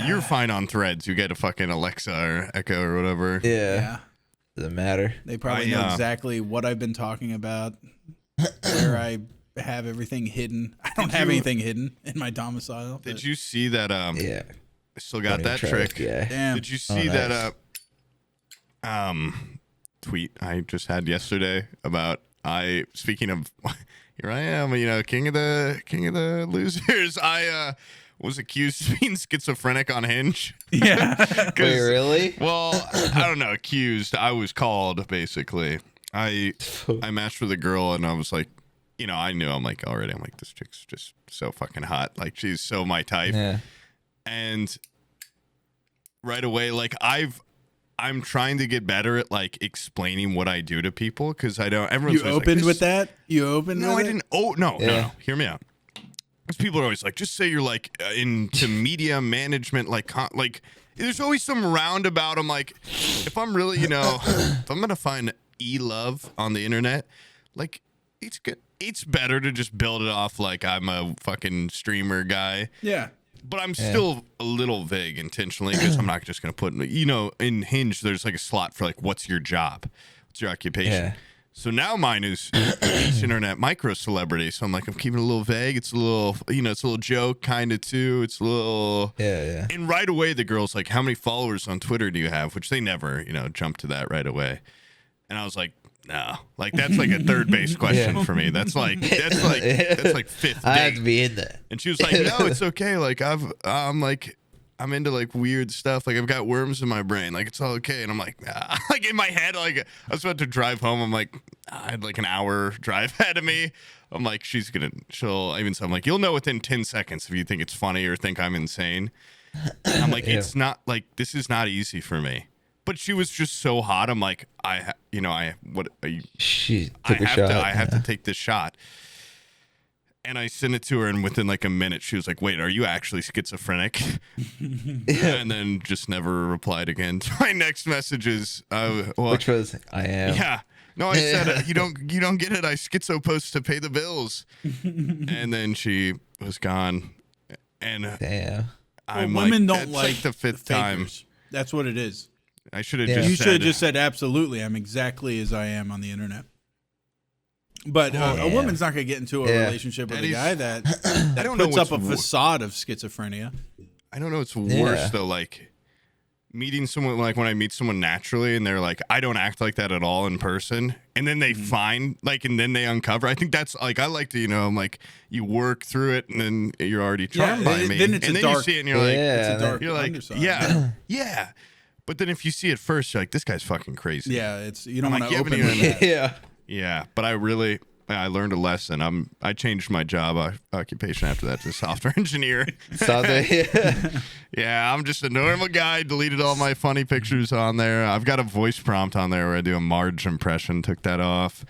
you're fine on Threads. You get a fucking Alexa or Echo or whatever. Doesn't matter. They probably know exactly what I've been talking about, where I have everything hidden. I don't have anything hidden in my domicile. Did you see that? I still got that trick. Damn. Did you see that? Tweet I just had yesterday about. Speaking of, here I am, king of the losers. I was accused of being schizophrenic on Hinge. Yeah. Wait, really? Well, I don't know. Accused. I was called, basically. I matched with a girl, and I was like, I knew. I'm like, already. I'm like, this chick's just so fucking hot. Like, she's so my type. Yeah. And right away, like, I'm trying to get better at like explaining what I do to people, because I don't. Everyone's you opened with that. You opened. No, with I didn't. Oh no. Hear me out. Because people are always like, just say you're like into media management, like there's always some roundabout. I'm like, if I'm really, if I'm gonna find love on the internet, like it's good. It's better to just build it off like I'm a fucking streamer guy. Yeah. But I'm still a little vague intentionally because I'm not just going to put, in Hinge, there's like a slot for like, what's your job? What's your occupation? Yeah. So now mine is internet micro celebrity. So I'm like, I'm keeping it a little vague. It's a little, it's a little joke kind of too. It's a little. Yeah. And right away, the girl's like, how many followers on Twitter do you have? Which they never, jump to that right away. And I was like, no, like that's like a third base question for me. That's like fifth date. I have to be in that. And she was like, no, it's okay. Like I'm into like weird stuff. Like I've got worms in my brain. Like it's all okay. And I'm like, nah. Like in my head, like I was about to drive home. I'm like, I had like an hour drive ahead of me. I'm like, I'm like, you'll know within 10 seconds if you think it's funny or think I'm insane. And I'm like, it's not like, this is not easy for me. But she was just so hot. I'm like, She took a shot. I have to take this shot. And I sent it to her, and within like a minute, she was like, wait, are you actually schizophrenic? And then just never replied again. My next message is, which was, I am. Yeah. No, I said, you don't get it. I schizo post to pay the bills. And then she was gone. And damn. Women don't like the fifth time. That's what it is. I should have You should have just said, absolutely, I'm exactly as I am on the internet. But a woman's not going to get into a relationship with a guy that puts up a facade of schizophrenia. I don't know what's worse, though. Like, meeting someone, like when I meet someone naturally and they're like, I don't act like that at all in person. And then they find, like, and then they uncover. I think that's, like, I like to, I'm like, you work through it and then you're already charmed by me. Then it's and then dark, you see it and you're like, it's a dark you're like, underside. yeah. But then if you see it first, you're like, this guy's fucking crazy. Yeah, you don't want to open it. Yeah, but I learned a lesson. I changed my job occupation after that to software engineer. Yeah, I'm just a normal guy. Deleted all my funny pictures on there. I've got a voice prompt on there where I do a Marge impression. Took that off.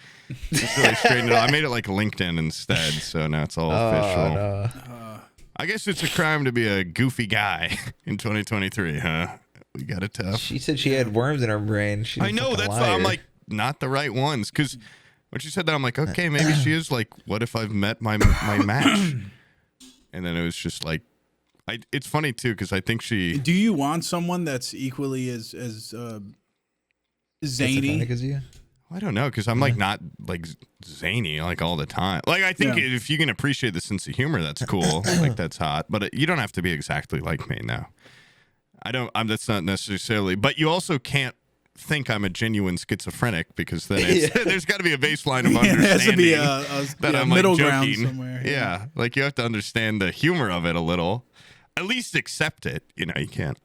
Just really straightened it out. I made it like LinkedIn instead, so now it's all official. No. I guess it's a crime to be a goofy guy in 2023, huh? We got it tough. She said she had worms in her brain. I know, that's why I'm like, not the right ones. Because when she said that, I'm like, okay, maybe she is like, what if I've met my match? And then it was just like, it's funny too, because I think she. Do you want someone that's equally as zany as you? I don't know, because I'm like not like zany like all the time. Like I think if you can appreciate the sense of humor, that's cool. Like that's hot. But you don't have to be exactly like me now. That's not necessarily, but you also can't think I'm a genuine schizophrenic because then there's got to be a baseline of understanding there has to be that I'm middle like ground joking. somewhere. Yeah, like you have to understand the humor of it a little, at least accept it. You can't.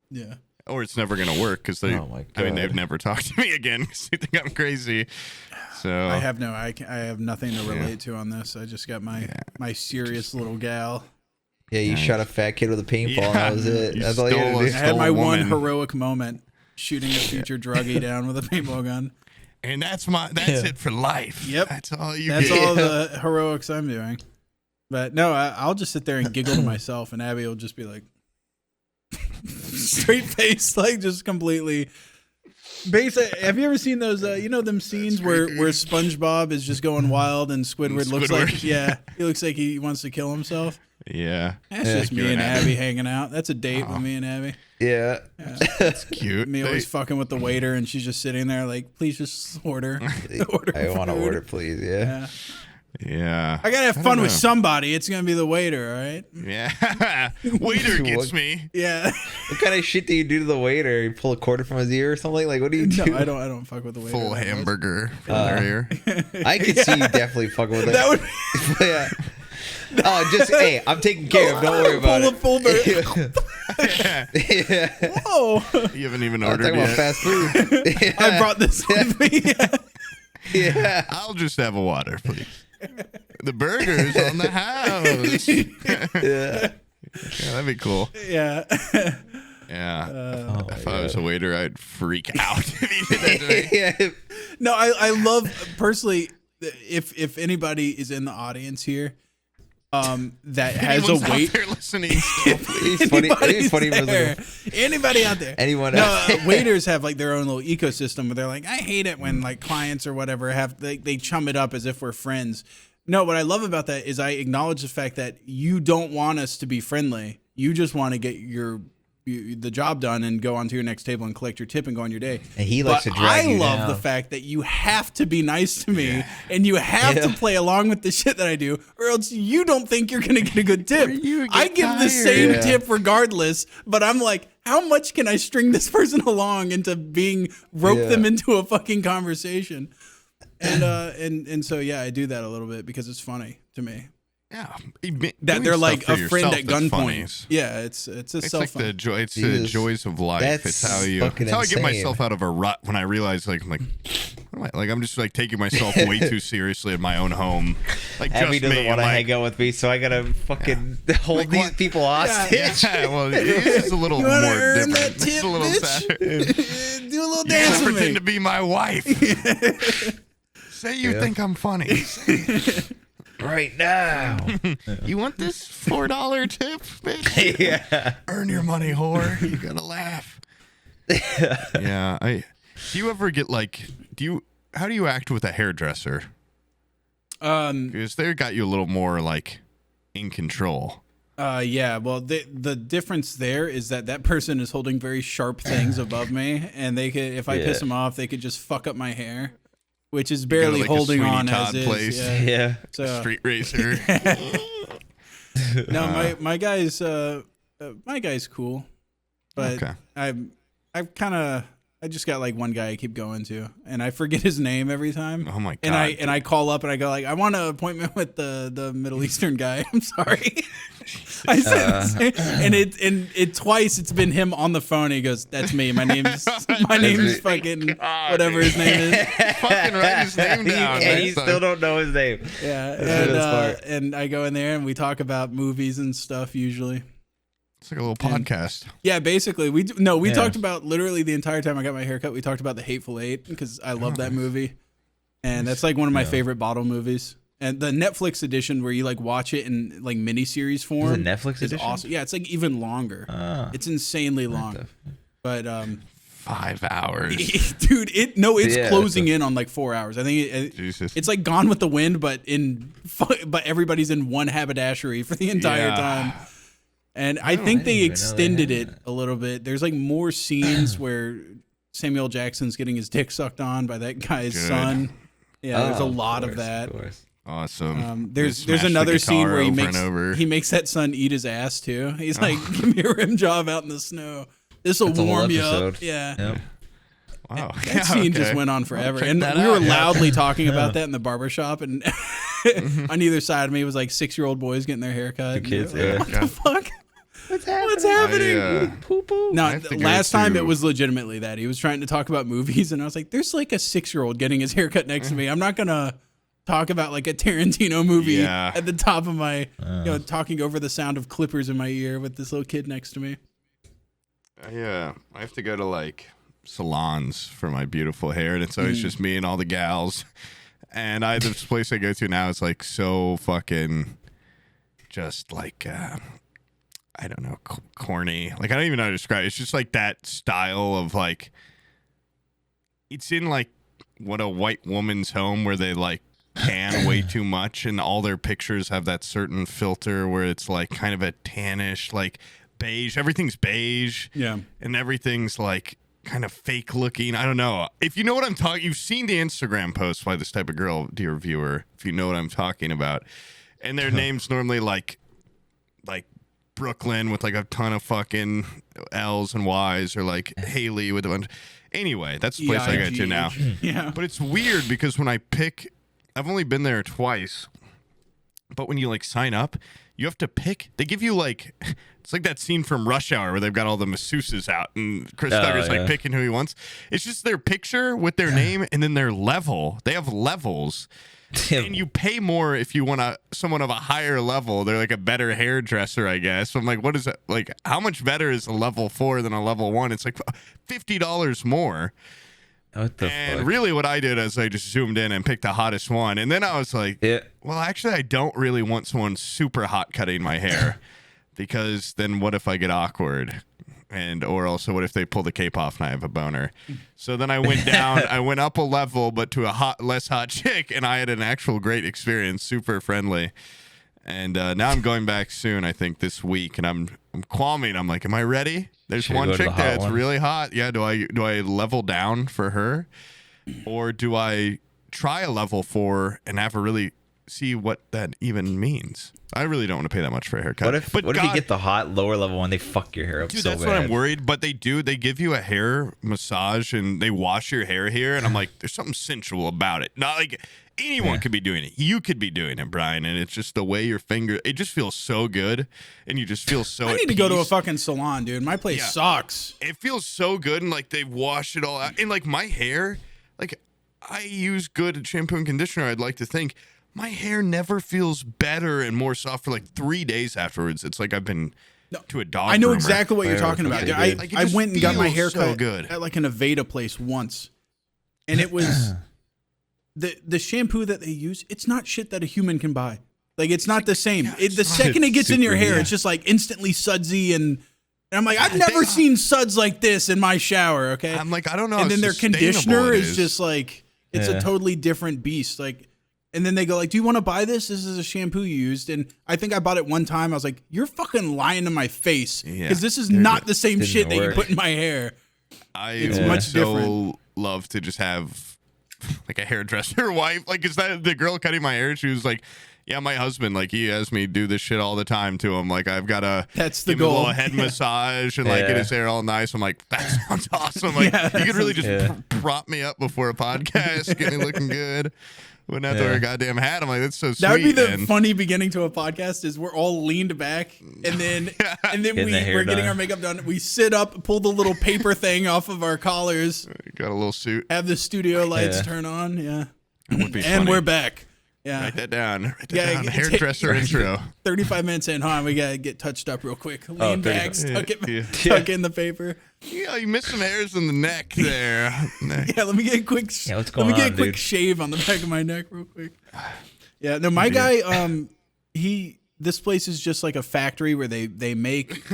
Yeah. Or it's never gonna work because they've never talked to me again because they think I'm crazy. So I have nothing to relate to on this. I just got my serious little gal. Yeah, you shot a fat kid with a paintball. And that was it. That's all you had to do. I had my one heroic moment, shooting a future druggie down with a paintball gun. And that's it for life. Yep, that's all you. That's all the heroics I'm doing. But no, I'll just sit there and giggle to myself, and Abby will just be like, straight face, like just completely. Have you ever seen those? Them scenes where SpongeBob is just going wild and Squidward looks like he looks like he wants to kill himself. Yeah, that's just me and Abby hanging out. That's a date with me and Abby. Yeah. That's cute. Me always fucking with the waiter, and she's just sitting there like, please just order. I want to order, please. Yeah. I gotta have fun with somebody. It's gonna be the waiter, all right? Yeah. Waiter gets me. Yeah. What kind of shit do you do to the waiter? You pull a quarter from his ear or something? Like, what do you do? No, I don't fuck with the waiter. Full hamburger from their ear. I could see you definitely fucking with it. That would. Yeah. Hey, I'm taking care of. Don't worry about it. Full burger. Whoa. You haven't even ordered yet. About fast food. I brought this with me. Yeah. I'll just have a water, please. The burger's on the house. Yeah, that'd be cool. Yeah. Yeah. If I was a waiter, I'd freak out if you did that to me. No, I love personally. If anybody is in the audience here, that has a wait. Listening. He's funny. Anybody out there? Anyone? No, waiters have like their own little ecosystem where they're like, I hate it when like clients or whatever have they chum it up as if we're friends. No, what I love about that is I acknowledge the fact that you don't want us to be friendly. You just want to get the job done and go on to your next table and collect your tip and go on your day. And he likes to drag you down. I love the fact that you have to be nice to me and you have to play along with the shit that I do, or else you don't think you're going to get a good tip. I give the same tip regardless, but I'm like, how much can I string this person along into rope them into a fucking conversation? And so yeah, I do that a little bit because it's funny to me. Yeah, that they're like a friend at gunpoint. Yeah, it's like the joy. It's the joys of life. It's how I get myself out of a rut when I realize I'm just like taking myself way too seriously in my own home. Like Abby doesn't want to hang out with me, so I gotta fucking hold these people hostage. Yeah, well, it's a little more different. That tip, it's a little sadder. Do a little dance with me. Pretend to be my wife. Say you think I'm funny. Right now. You want this $4 tip, bitch? Yeah. Earn your money, whore. You gotta laugh. Yeah. Do you ever get like, how do you act with a hairdresser? Because they got you a little more like in control. Yeah. Well, the difference there is that person is holding very sharp things above me, and they could, if I piss them off, they could just fuck up my hair. Which is barely holding on as is. Yeah. So, street racer. No, my guy's cool, but okay. I just got like one guy I keep going to, and I forget his name every time. Oh my god! And I call up and I go like, I want an appointment with the Middle Eastern guy. I'm sorry. I said, and it twice. It's been him on the phone. He goes, "That's me. My name's fucking whatever his name is." Fucking write his name down. And you still don't know his name. Yeah, and I go in there and we talk about movies and stuff usually. It's like a little podcast. Yeah, basically. We talked about literally the entire time I got my haircut. We talked about The Hateful Eight because I love that movie. And that's like one of my favorite bottle movies. And the Netflix edition where you like watch it in like miniseries form. Is it Netflix edition? Awesome. Yeah, it's like even longer. It's insanely long. But 5 hours. Dude, it's closing in on like 4 hours. I think it's like Gone with the Wind, but everybody's in one haberdashery for the entire time. And I think they extended it a little bit. There's like more scenes where Samuel Jackson's getting his dick sucked on by that guy's son. Yeah, there's a lot of that. Awesome. There's another scene where he makes that son eat his ass too. He's like, give me a rim job out in the snow. This will warm you up. Yeah. Yep. Wow. That scene just went on forever. And we were loudly talking about that in the barbershop, and on either side of me was like 6-year-old boys getting their hair cut. The kids, what the fuck? What's happening? No, last time it was legitimately that. He was trying to talk about movies, and I was like, there's like a 6-year-old getting his hair cut next to me. I'm not going to talk about like a Tarantino movie at the top of my, talking over the sound of clippers in my ear with this little kid next to me. I have to go to like salons for my beautiful hair, and it's always just me and all the gals. And this place I go to now is like so fucking just like I don't know, corny. Like I don't even know how to describe it. It's just like that style of like, it's in like what a white woman's home where they like tan way too much, and all their pictures have that certain filter where it's like kind of a tannish, like beige. Everything's beige. Yeah. And everything's like kind of fake looking. I don't know. If you know what I'm talking, you've seen the Instagram post by this type of girl, dear viewer, if you know what I'm talking about. And their name's normally like Brooklyn with like a ton of fucking L's and Y's, or like Haley with a bunch. Anyway, that's the place I go to now. Yeah. But it's weird because when I pick, I've only been there twice, but when you like sign up, you have to pick. They give you like, it's like that scene from Rush Hour where they've got all the masseuses out and Chris Tucker's like picking who he wants. It's just their picture with their name and then their level. They have levels. And you pay more if you want someone of a higher level. They're like a better hairdresser, I guess. So I'm like, what is it? Like, how much better is a level 4 than a level 1? It's like $50 more. What the and fuck? really what I did is I just zoomed in and picked the hottest one. And then I was like, well, actually, I don't really want someone super hot cutting my hair because then what if I get awkward? Or also what if they pull the cape off and I have a boner? So then I went down, I went up a level, but to a less hot chick, and I had an actual great experience, super friendly. And now I'm going back soon, I think this week, and I'm qualming. I'm like, am I ready? There's one chick there that's really hot. Yeah, do I level down for her? Or do I try a level 4 and have her really see what that even means? I really don't want to pay that much for a haircut. What if you get the hot lower level one, they fuck your hair up so bad? That's what I'm worried. But they give you a hair massage and they wash your hair here, and I'm like, there's something sensual about it. Not like anyone could be doing it. You could be doing it, Brian, and it's just the way your finger. It just feels so good, and you just feel so. I need to go to a fucking salon, dude. My place sucks. It feels so good, and like they wash it all out, and like my hair, like I use good shampoo and conditioner. I'd like to think. My hair never feels better and more soft for like 3 days afterwards. It's like I've been to a dog. I know groomer. exactly what you're talking about. Dude. I went and got my hair cut good. at like an Aveda place once, and it was the shampoo that they use. It's not shit that a human can buy. Like it's not the same. The second it gets in your hair, it's just like instantly sudsy and I'm like, I've never seen suds like this in my shower. Okay, I'm like, I don't know. And then their conditioner is just like it's a totally different beast. Like. And then they go like, do you want to buy this? This is a shampoo you used. And I think I bought it one time. I was like, you're fucking lying to my face. Because this is not the same shit that you put in my hair. It's much different. Love to just have like a hairdresser wife. Like, is that the girl cutting my hair? She was like, yeah, my husband, like he has me do this shit all the time to him. Like I've got to give him a little head massage and like get his hair all nice. I'm like, that sounds awesome. Like you could really just prop me up before a podcast, get me looking good. Wouldn't have to wear a goddamn hat. I'm like, that's so sweet. That would be the funny beginning to a podcast is we're all leaned back and then we're getting our makeup done. We sit up, pull the little paper thing off of our collars. Got a little suit. Have the studio lights turn on. Yeah. Would be and funny. We're back. Yeah. Write that down. Write that down. Hairdresser intro. 35 minutes in, hold on. We got to get touched up real quick. Lean back, tuck in the paper. Yeah, you missed some hairs in the neck there. Yeah, let me get a quick quick shave on the back of my neck real quick. Yeah, no, my guy, this place is just like a factory where they make,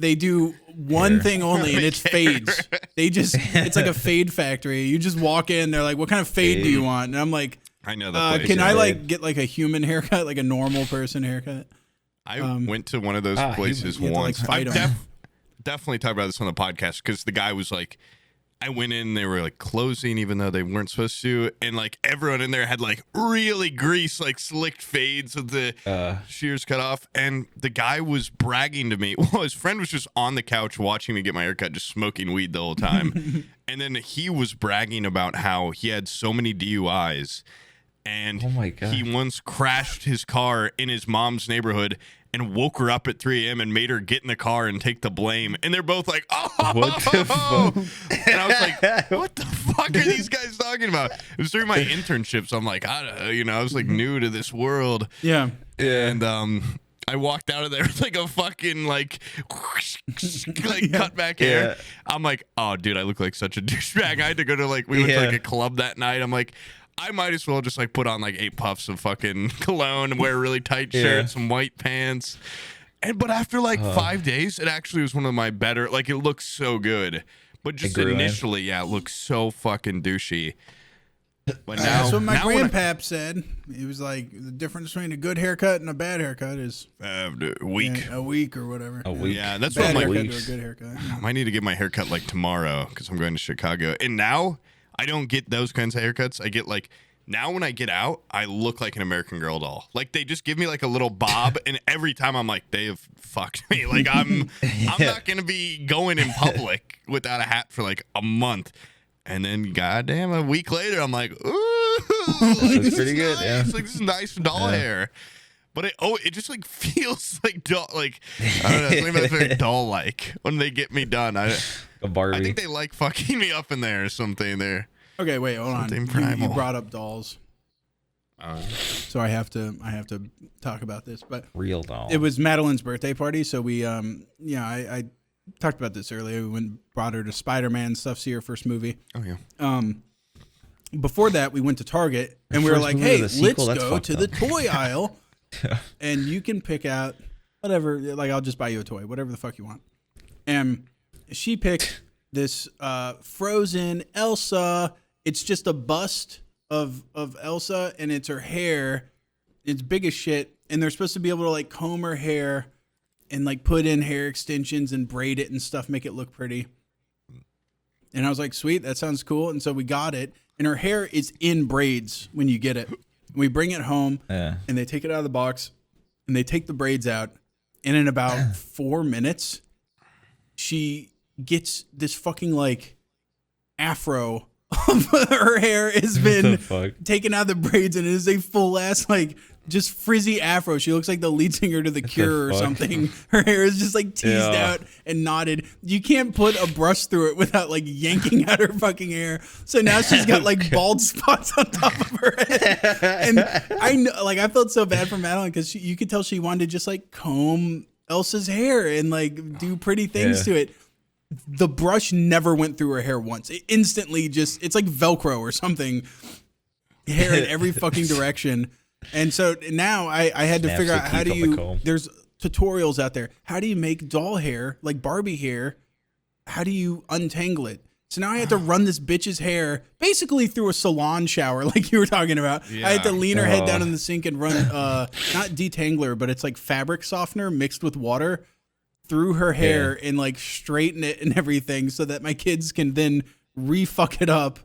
they do one thing only, and it's fades. It's like a fade factory. You just walk in, they're like, what kind of fade do you want? And I'm like, I know that place. Can I like get like a human haircut, like a normal person haircut? I went to one of those places once. Like definitely talk about this on the podcast because the guy was like, I went in, they were like closing even though they weren't supposed to, and like everyone in there had like really greased, like slicked fades with the shears cut off, and the guy was bragging to me. Well, his friend was just on the couch watching me get my haircut, just smoking weed the whole time, and then he was bragging about how he had so many DUIs. And he once crashed his car in his mom's neighborhood and woke her up at 3 a.m. and made her get in the car and take the blame. And they're both like, oh, what the fuck? And I was like, what the fuck are these guys talking about? It was during my internship, so I'm like, I was like new to this world. Yeah. And I walked out of there with like a fucking like cut back hair. I'm like, oh, dude, I look like such a douchebag. I had to go to we went to like a club that night. I'm like, I might as well just like put on like 8 puffs of fucking cologne and wear a really tight shirt, some white pants. But after like 5 days, it actually was one of my better. Like it looks so good, but just initially, it looks so fucking douchey. But now, that's what my grandpap said. He was like, the difference between a good haircut and a bad haircut is a week. A week or whatever. A week. Yeah, that's bad what I'm like. To a good haircut. I need to get my haircut like tomorrow because I'm going to Chicago. And now I don't get those kinds of haircuts. I get like, now when I get out, I look like an American Girl doll. Like they just give me like a little bob, and every time I'm like, they have fucked me. Like I'm not gonna be going in public without a hat for like a month. And then, goddamn, a week later, I'm like, ooh, that's pretty good. Nice. Yeah, like this is nice doll hair. But it just like feels like doll. Like I don't know, it's maybe very doll like when they get me done. I think they like fucking me up in there or something there. Okay, wait, hold on. You brought up dolls, so I have to talk about this. But real doll. It was Madeline's birthday party, so we I talked about this earlier. We went and brought her to Spider-Man stuff, see her first movie. Oh, yeah. Before that, we went to Target, and we were like, hey, let's go to the toy aisle, and you can pick out whatever. Like, I'll just buy you a toy, whatever the fuck you want. And she picked this Frozen Elsa. It's just a bust of Elsa, and it's her hair. It's big as shit, and they're supposed to be able to like comb her hair and like put in hair extensions and braid it and stuff, make it look pretty. And I was like, sweet, that sounds cool. And so we got it, and her hair is in braids when you get it. We bring it home, and they take it out of the box, and they take the braids out, and in about 4 minutes, she gets this fucking like afro. Her hair has been taken out of the braids, and it is a full ass like just frizzy afro. She looks like the lead singer to The Cure or something. Her hair is just like teased out and knotted. You can't put a brush through it without like yanking out her fucking hair. So now she's got like bald spots on top of her head. And I know, like, I felt so bad for Madeline because you could tell she wanted to just like comb Elsa's hair and like do pretty things to it. The brush never went through her hair once. It instantly just, it's like Velcro or something. Hair in every fucking direction. And so now I had to figure out how do you, there's tutorials out there. How do you make doll hair, like Barbie hair? How do you untangle it? So now I had to run this bitch's hair basically through a salon shower like you were talking about. Yeah. I had to lean her head down in the sink and run, not detangler, but it's like fabric softener mixed with water through her hair and like straighten it and everything so that my kids can then re-fuck it up.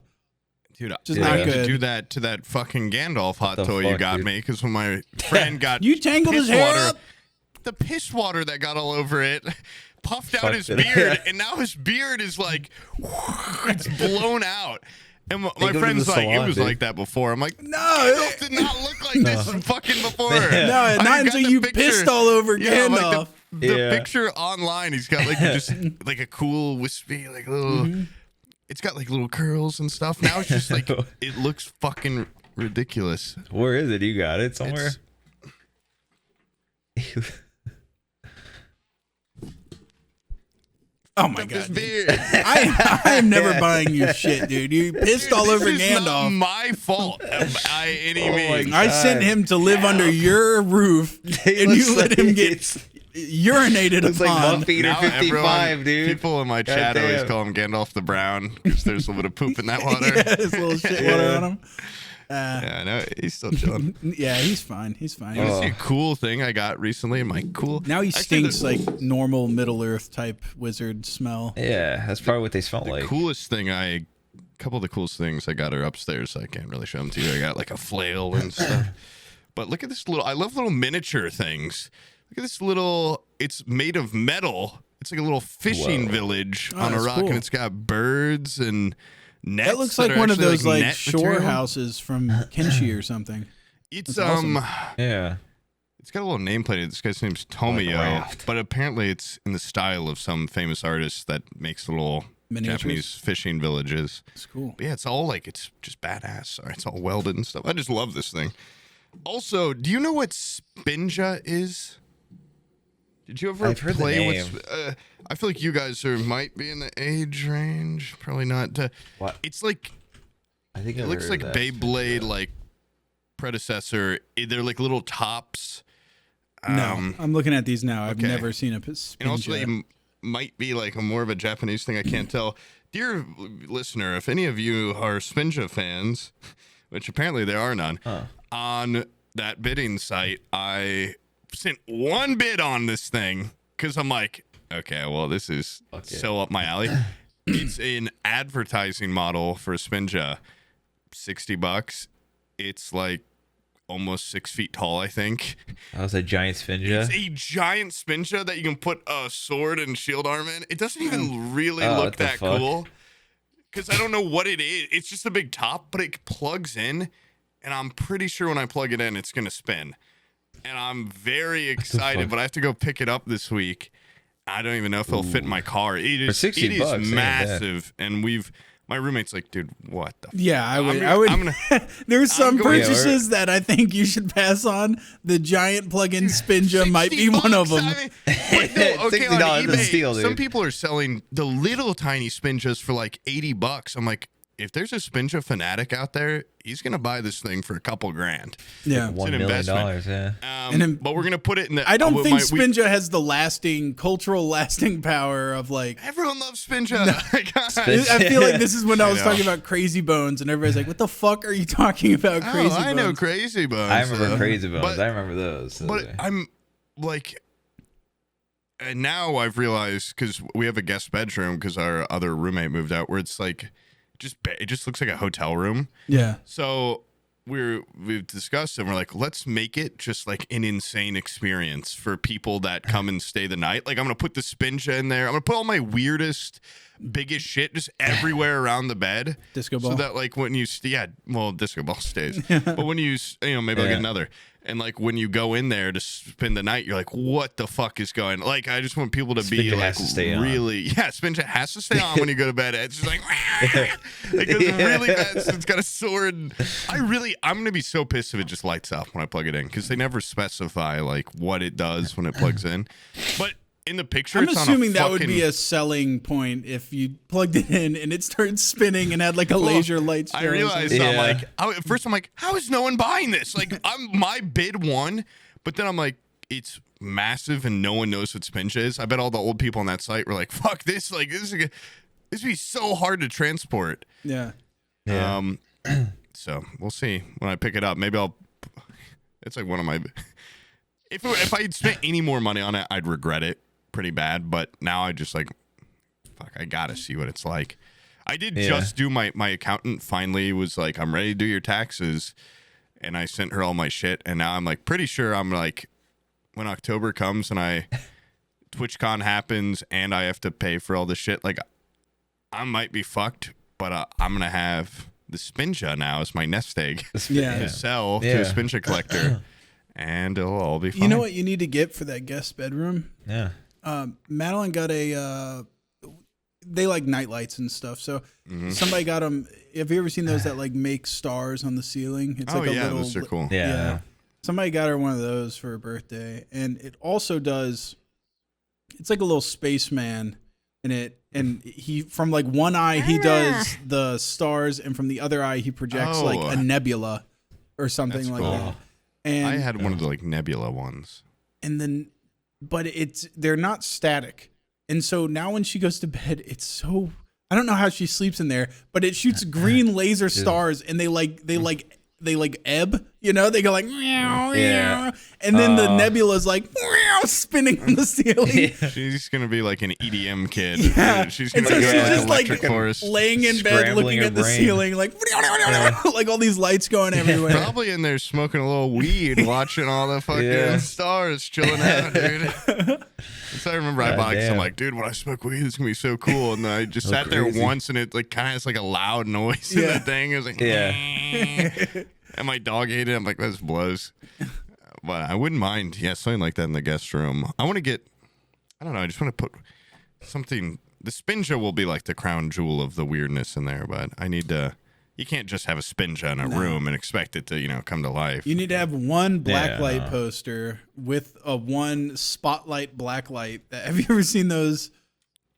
Dude, just I not had good. to do that to that fucking Gandalf hot toy you got me because when my friend got you tangled his hair up? The piss water that got all over it puffed out his beard, and now his beard is like it's blown out. And my friend's like, it was like that before. I'm like, no, it did not look like this fucking before. No, not until you pissed all over Gandalf. Like the picture online, he's got like just like a cool wispy like little. It's got like little curls and stuff. Now it's just like it looks fucking ridiculous. Where is it? You got it somewhere? Oh my god! I am never buying you shit, dude. You pissed all over Gandalf. It's not my fault by any means. I sent him to live under your roof, and you let him get urinated upon. It's like Muffeater 55, dude. People in my chat always call him Gandalf the Brown because there's a little bit of poop in that water. Yeah, there's a little shit water on him. Yeah, I know. He's still chilling. Yeah, he's fine. He's fine. You see a cool thing I got recently in my cool. Now he stinks like normal Middle Earth type wizard smell. Yeah, that's probably what they smell like. Coolest thing a couple of the coolest things I got are upstairs. So I can't really show them to you. I got like a flail and stuff. But look at this I love little miniature things. Look at this little, it's made of metal. It's like a little fishing village on a rock, and it's got birds and nets. That looks like one of those like shore houses from Kenshi or something. It's awesome. It's got a little nameplate. This guy's name's Tomio, but apparently it's in the style of some famous artist that makes little Japanese fishing villages. It's cool. But yeah, it's all like, it's just badass. It's all welded and stuff. I just love this thing. Also, do you know what Spinja is? Did you ever play with? I feel like you guys might be in the age range. Probably not. What? It's like, I think it looks like Beyblade, like predecessor. They're like little tops. No, I'm looking at these now. I've never seen a Spinja. And also, they might be like more of a Japanese thing. I can't tell. Dear listener, if any of you are Spinja fans, which apparently there are none, on that bidding site, I sent one bid on this thing because I'm like, okay, well, this is so up my alley. It's an advertising model for Spinja, $60. It's like almost 6 feet tall, I think. That was a giant Spinja. It's a giant Spinja that you can put a sword and shield arm in. It doesn't even really look that cool because I don't know what it is. It's just a big top, but it plugs in, and I'm pretty sure when I plug it in, it's going to spin. And I'm very excited, but I have to go pick it up this week. I don't even know if it'll fit in my car. It is massive, and My roommate's like, dude, what the? Yeah, I would. There's some purchases that I think you should pass on. The giant plug-in Spinja might be one of them. Okay, on eBay, steal, dude. some people are selling the little tiny Spinjas for like $80. I'm like, if there's a Spinja fanatic out there, he's gonna buy this thing for a couple grand. Yeah, it's an investment. Yeah. But we're gonna put it in the. I don't think Spinja has the cultural lasting power of like. Everyone loves Spinja. I feel like this is when I was talking about Crazy Bones, and everybody's like, "What the fuck are you talking about, Crazy Bones?" I know Crazy Bones. I remember Crazy Bones. I remember those. But I'm like. And now I've realized, because we have a guest bedroom because our other roommate moved out, where it's like. It just looks like a hotel room. Yeah. So we've discussed and we're like, let's make it just like an insane experience for people that come and stay the night. Like I'm gonna put the Spinja in there. I'm gonna put all my weirdest, biggest shit just everywhere around the bed. Disco ball. So that like when you disco ball stays. But when you maybe I'll get another. And like when you go in there to spend the night, you're like, what the fuck is going on? Like I just want people to be like really Spinja has to stay on when you go to bed. It's just like it goes really fast. It's got a sword. I'm gonna be so pissed if it just lights up when I plug it in, because they never specify like what it does when it plugs in. But in the picture, I'm assuming that would be a selling point if you plugged it in and it started spinning and had like a laser light. I realized at first I'm like, how is no one buying this? Like my bid won, but then I'm like, it's massive and no one knows what Spinja is. I bet all the old people on that site were like, fuck this. Like this would be so hard to transport. Yeah. So we'll see when I pick it up. Maybe it's like one of my. If I had spent any more money on it, I'd regret it pretty bad. But now I just like, fuck, I gotta see what it's like. I did just do my accountant finally was like, I'm ready to do your taxes, and I sent her all my shit, and now I'm like pretty sure I'm like, when October comes and TwitchCon happens and I have to pay for all this shit, like I might be fucked, but I'm gonna have the Spinja now as my nest egg to sell to a Spinja collector. And it'll all be fine. You know what you need to get for that guest bedroom? Yeah. Madeline got they like night lights and stuff. So somebody got them. Have you ever seen those that like make stars on the ceiling? It's like a little, those are cool. Yeah. Somebody got her one of those for her birthday. And it also does, it's like a little spaceman in it. And he, from like one eye, he does the stars, and from the other eye, he projects like a nebula or something like that. And I had one of the like nebula ones. And then, but they're not static. And so now when she goes to bed, it's so, I don't know how she sleeps in there, but it shoots green laser stars, and they ebb, they go like, meow, meow. And then the nebula's like, meow, spinning on the ceiling. She's going to be like an EDM kid. Yeah. She's going to be like Electric like Forest. Laying in bed, looking at the ceiling, like, like all these lights going everywhere. Probably in there smoking a little weed, watching all the fucking stars chilling out, dude. So I remember I bought, I'm like, dude, when I smoke weed, it's going to be so cool. And then I just sat there once, and it like kind of has like a loud noise in the thing. It was like, and my dog ate it. I'm like, this blows. But I wouldn't mind, something like that in the guest room. I want to get, I don't know, I just want to put something, the Spinja will be like the crown jewel of the weirdness in there, but I need to, you can't just have a Spinja in a room and expect it to, come to life. You need to have one blacklight poster with a one spotlight blacklight. Have you ever seen those,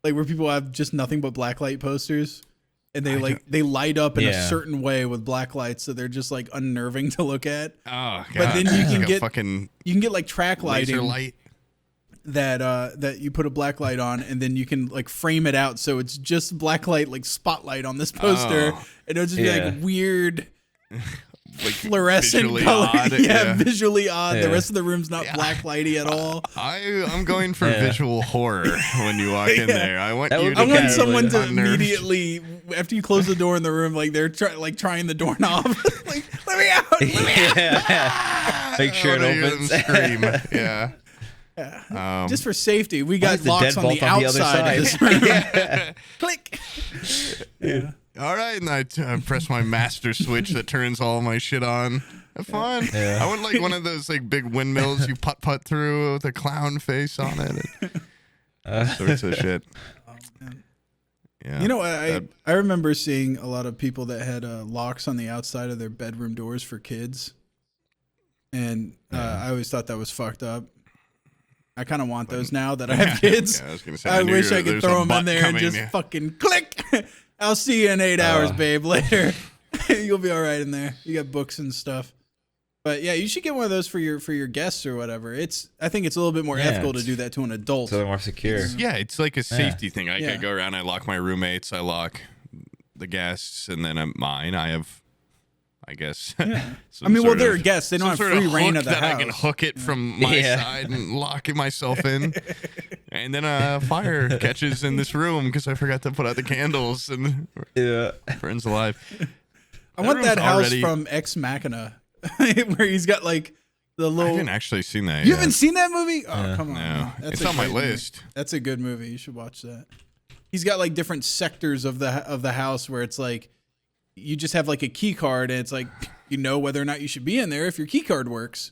like where people have just nothing but blacklight posters? And they light up in a certain way with black lights, so they're just like unnerving to look at. Oh god! But then you can get like track lighting light that you put a black light on, and then you can like frame it out so it's just black light, like spotlight on this poster, and it'll just be like weird. Like fluorescent color, visually odd. The rest of the room's not black lighty at all. I'm going for visual horror when you walk in there. I want someone to immediately, after you close the door in the room, like they're trying the doorknob, like let me out, make sure it opens. Scream, just for safety, we got locks on the outside of this room. Click. Yeah. All right, and I press my master switch that turns all my shit on. Have fun. Yeah. I want like one of those like big windmills you putt through with a clown face on it. And sorts of shit. Yeah. You know, I remember seeing a lot of people that had locks on the outside of their bedroom doors for kids. And I always thought that was fucked up. I kind of want those now that I have kids. Yeah, I was gonna say, I wish I could throw them in there and just fucking click. I'll see you in 8 hours, babe, later. You'll be all right in there. You got books and stuff. But yeah, you should get one of those for your guests or whatever. I think it's a little bit more ethical to do that to an adult. So they're more secure. It's like a safety thing. I go around, I lock my roommates, I lock the guests, and then mine. I have, I guess. Yeah. I mean, well, they're guests. They don't have free reign of the house. I can hook it from my side and lock it myself in. And then a fire catches in this room because I forgot to put out the candles and friends alive. I want that house from Ex Machina where he's got like the little. I haven't actually seen that. You haven't seen that movie? Oh, come on. No, it's on my list. Movie. That's a good movie. You should watch that. He's got like different sectors of the house where it's like you just have like a key card and it's like you know whether or not you should be in there if your key card works.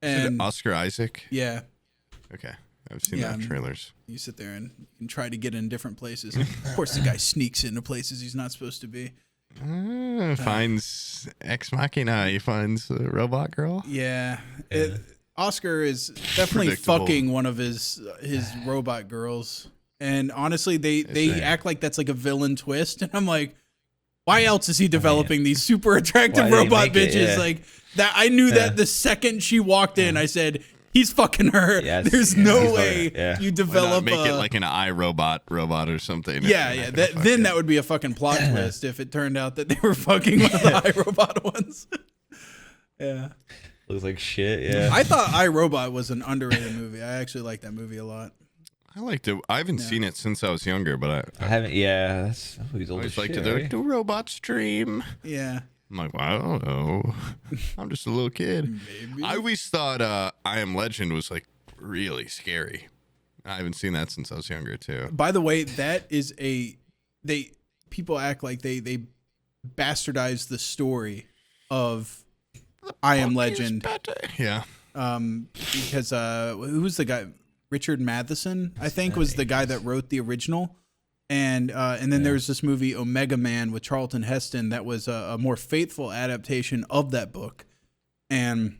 And is it Oscar Isaac? Yeah. Okay. I've seen that trailers. You sit there and you can try to get in different places. Of course, the guy sneaks into places he's not supposed to be. Finds Ex Machina. He finds the robot girl. Yeah. Oscar is definitely fucking one of his robot girls. And honestly, they act like that's like a villain twist. And I'm like, why else is he developing these super attractive robot bitches? Like that, I knew that the second she walked in, I said, he's fucking her. There's no way you develop make it like an iRobot robot or something. Yeah. Then that would be a fucking plot twist if it turned out that they were fucking one of the iRobot ones. Yeah. Looks like shit. Yeah. I thought iRobot was an underrated movie. I actually like that movie a lot. I liked it. I haven't seen it since I was younger, but I haven't. Yeah, that's always old. I always liked to do robots dream. Yeah. I'm like, well, I don't know. I'm just a little kid. Maybe. I always thought I Am Legend was like really scary. I haven't seen that since I was younger too. By the way, that is people act like they bastardize the story of I Am Legend. Yeah. Because who was the guy? Richard Matheson, I think, was the guy that wrote the original. And then there's this movie Omega Man with Charlton Heston that was a more faithful adaptation of that book. And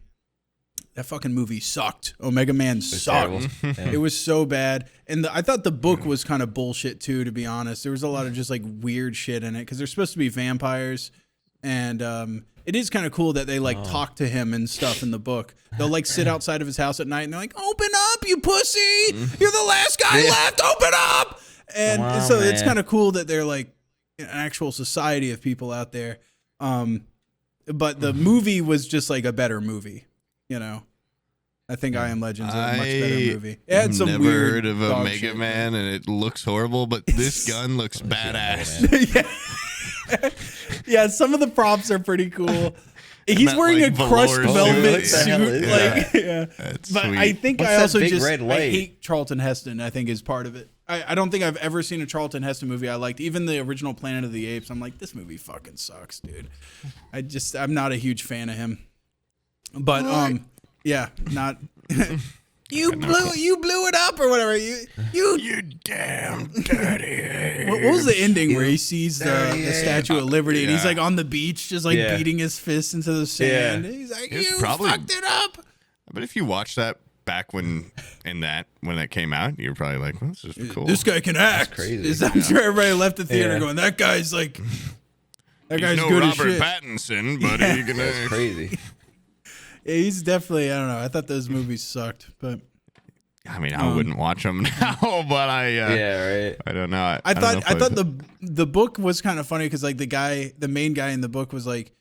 that fucking movie sucked. Omega Man sucked. It was so bad. And I thought the book was kind of bullshit too, to be honest. There was a lot of just like weird shit in it because they're supposed to be vampires. And it is kind of cool that they like talk to him and stuff in the book. They'll like sit outside of his house at night and they're like, "Open up, you pussy! You're the last guy left. Open up!" And it's kind of cool that they're like an actual society of people out there. But the movie was just like a better movie, you know. I think I Am Legend's a much better movie. It had some weird heard of Omega Man, and it looks horrible, but this gun looks badass. Yeah, some of the props are pretty cool. He's wearing a crushed velvet suit. But sweet. I think I also I hate Charlton Heston, I think is part of it. I don't think I've ever seen a Charlton Heston movie I liked. Even the original Planet of the Apes, I'm like, this movie fucking sucks, dude. I'm not a huge fan of him. But not you blew it up or whatever. You damn dirty. What was the ending where he sees the Statue of Liberty and he's like on the beach just like beating his fist into the sand? He's like, fucked it up. But if you watch that back when that came out, you're probably like, well, this is cool. This guy can act. That's crazy. I'm sure everybody left the theater going, that guy's like, that guy's good as shit. Robert Pattinson, but he can act. That's crazy. Yeah, he's definitely, I don't know. I thought those movies sucked, but I mean, I wouldn't watch them now, but I don't know. I thought the book was kind of funny because like the main guy in the book was like,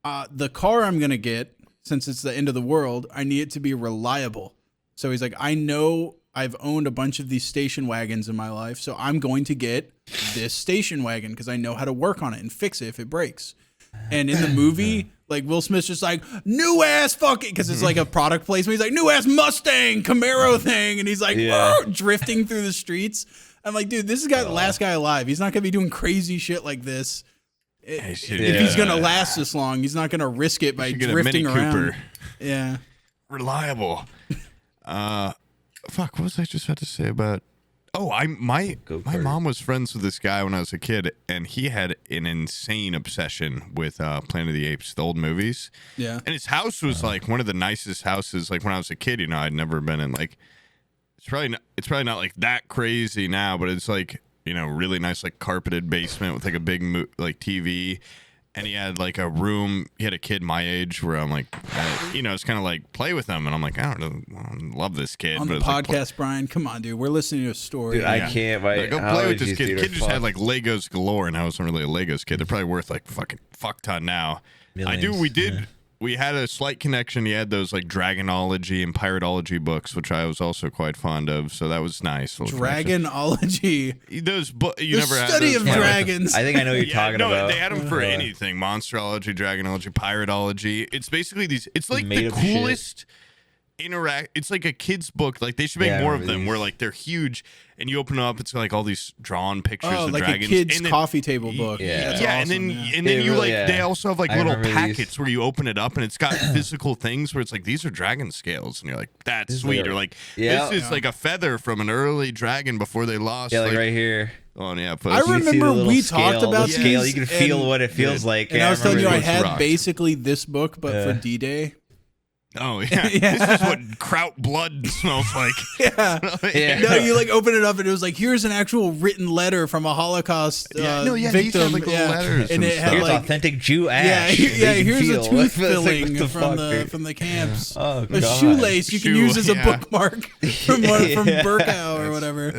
the car I'm gonna get, since it's the end of the world, I need it to be reliable. So he's like, I know I've owned a bunch of these station wagons in my life, so I'm going to get this station wagon because I know how to work on it and fix it if it breaks. And in the movie, like Will Smith's just like, new ass fucking, because it's like a product placement. He's like, new ass Mustang Camaro thing. And he's like, drifting through the streets. I'm like, dude, this is the last guy alive. He's not going to be doing crazy shit like this. If he's going to last this long, he's not going to risk it by drifting around. Cooper. Yeah. Reliable. Fuck, what was I just about to say about Oh, my mom was friends with this guy when I was a kid, and he had an insane obsession with Planet of the Apes, the old movies. Yeah. And his house was like one of the nicest houses. Like when I was a kid, I'd never been in like. It's probably not like that crazy now, but it's like really nice like carpeted basement with like a big like TV. And he had like a room. He had a kid my age where I'm like, it's kind of like play with him. And I'm like, I love this kid. On the podcast, Brian, come on, dude. We're listening to a story. Dude, I can't. Go play with this kid. The kid just had like Legos galore, and I wasn't really a Legos kid. They're probably worth like fuck ton now. Millions. We had a slight connection. He had those like Dragonology and Piratology books, which I was also quite fond of. So that was nice. Dragonology. Those you the never had study those? of dragons. I think I know what you're talking about. They had them for anything: Monsterology, Dragonology, Piratology. It's basically these. It's like the coolest. It's like a kid's book. Like they should make more of them where like they're huge and you open up, it's like all these drawn pictures of like dragons. A kid's coffee table book. Yeah, awesome, and then you really, like they also have like little packets where you open it up and it's got physical things where it's like these are dragon scales and you're like that's sweet, or like this is like a feather from an early dragon before they lost. Yeah, like right here. Oh yeah, I remember we talked about the scale. You can feel what it feels like. And I was telling you I had basically this book, but for D-Day. Oh yeah. This is what kraut blood smells like. No, you like open it up and it was like, here's an actual written letter from a Holocaust victim. These have, like, little letters and it had here's like authentic Jew ash. Here's a tooth filling from the camps. Oh, a shoelace you can use as a bookmark from Burkow or whatever.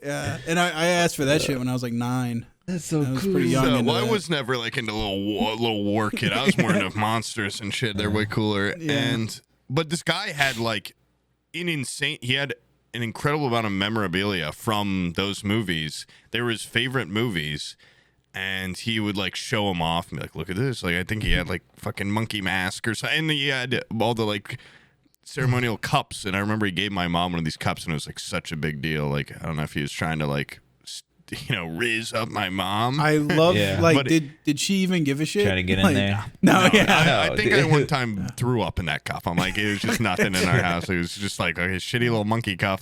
Yeah, and I asked for that shit when I was like 9. That's so cool. I was pretty young. I was never like into little war kid. I was more into monsters and shit. They're way cooler. Yeah. But this guy had like he had an incredible amount of memorabilia from those movies. They were his favorite movies, and he would like show them off and be like, "Look at this!" Like I think he had like fucking monkey mask or something. And he had all the like ceremonial cups. And I remember he gave my mom one of these cups, and it was like such a big deal. Like I don't know if he was trying to like. Riz up my mom. I love like did she even give a shit? Trying to get in there? No, I think I one time threw up in that cup. I'm like, it was just nothing in our house. It was just like a shitty little monkey cup.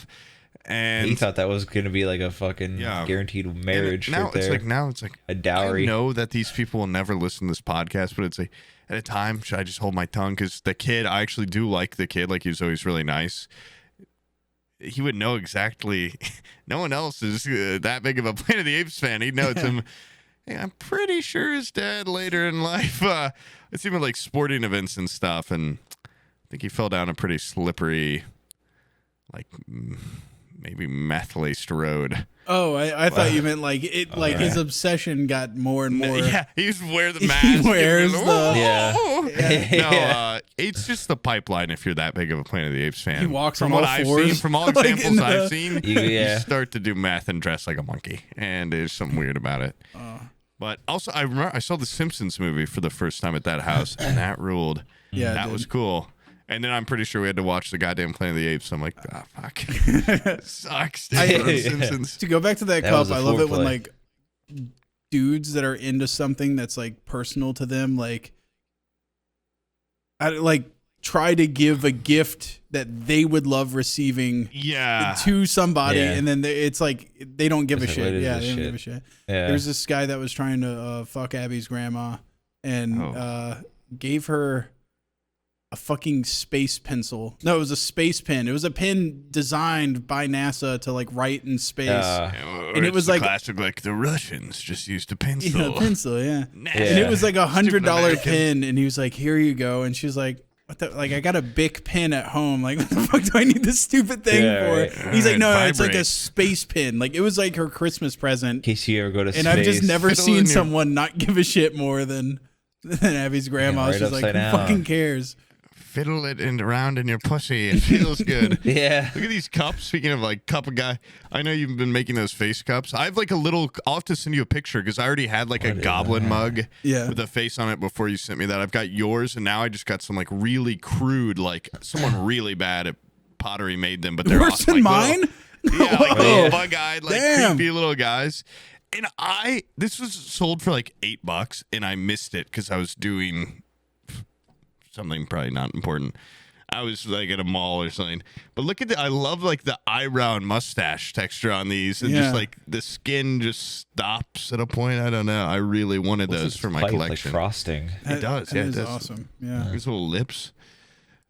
And he thought that was gonna be like a fucking guaranteed marriage. Now it's like a dowry. I know that these people will never listen to this podcast, but it's like at a time, should I just hold my tongue? Because the kid, I actually do like the kid. Like he was always really nice. He would know exactly. No one else is that big of a Planet of the Apes fan. He'd know it's him. Hey, I'm pretty sure his dad later in life. It's even like sporting events and stuff, and I think he fell down a pretty slippery, like maybe meth-laced road. Oh, I thought you meant like it. Like his obsession got more and more. Yeah, he used to wear the mask. He wears it's just the pipeline. If you're that big of a Planet of the Apes fan, he walks from on what all I've fours. seen, from all examples I've seen, you start to do meth and dress like a monkey, and there's something weird about it. But also, I remember I saw the Simpsons movie for the first time at that house, and that ruled. Yeah, that was cool. And then I'm pretty sure we had to watch the goddamn Planet of the Apes. So I'm like, fuck. Sucks. Simpsons. To go back to that cup, I love it when like dudes that are into something that's like personal to them, like try to give a gift that they would love receiving to somebody, and then it's like they don't give a shit. Yeah, they don't give a shit. Yeah. There's this guy that was trying to fuck Abby's grandma and gave her a fucking space pencil. No, it was a space pen. It was a pen designed by NASA to like write in space. And it was like classic, like the Russians just used a pencil. Yeah, pencil, yeah. And it was like $100 pen, and he was like, "Here you go." And she's like, "What the? Like, I got a Bic pen at home. Like, what the fuck do I need this stupid thing for?" Right. He's like, "No, it's like a space pen. Like, it was like her Christmas present." In case you ever go to space. And I've just never seen someone not give a shit more than Abby's grandma. She's like, "Who fucking cares?" Fiddle it around in your pussy. It feels good. Yeah. Look at these cups. Speaking of like cup of guy, I know you've been making those face cups. I have like a little. I'll have to send you a picture because I already had like a goblin mug with a face on it before you sent me that. I've got yours, and now I just got some like really crude, like someone really bad at Pottery made them, but they're worse awesome, than like, mine. Yeah, like little bug-eyed, like creepy little guys. And this was sold for like $8, and I missed it because I was doing something probably not important. I was like at a mall or something. But look at I love like the eyebrow and mustache texture on these, and just like the skin just stops at a point. I don't know. I really wanted those for my collection. Like frosting. It does. Yeah, it does. Awesome. Yeah. These little lips.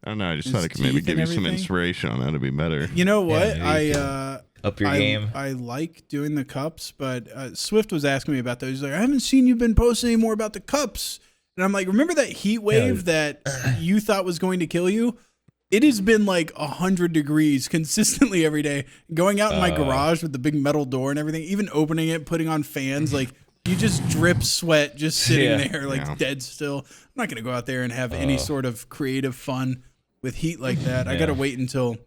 I don't know. I just thought it could maybe give you some inspiration on how to be better. You know what? Yeah, up your game. I like doing the cups, but Swift was asking me about those. He's like, I haven't seen you been posting any more about the cups. And I'm like, remember that heat wave that you thought was going to kill you? It has been like 100 degrees consistently every day. Going out in my garage with the big metal door and everything, even opening it, putting on fans, like you just drip sweat just sitting there like dead still. I'm not going to go out there and have any sort of creative fun with heat like that. I got to wait until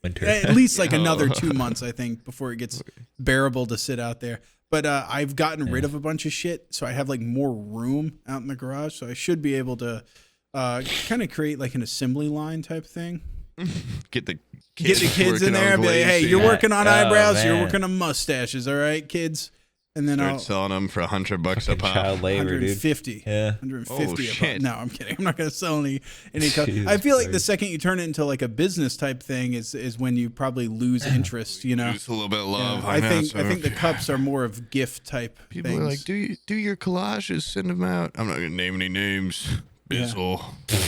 winter. At least like another 2 months, I think, before it gets bearable to sit out there. But I've gotten rid of a bunch of shit, so I have like more room out in the garage. So I should be able to kind of create like an assembly line type thing. Get the kids in there and be like, hey, you're working on eyebrows, you're working on mustaches, all right, kids? And then I'll selling them for $100 a pop. Child labor, 150. Dude. Yeah. 150 a pop. No, I'm kidding. I'm not going to sell any I feel like the second you turn it into like a business type thing is when you probably lose interest, you know. Lose a little bit of love. Yeah, I think the cups are more of gift type People things. are like, do your collages, send them out. I'm not going to name any names. Bizzle.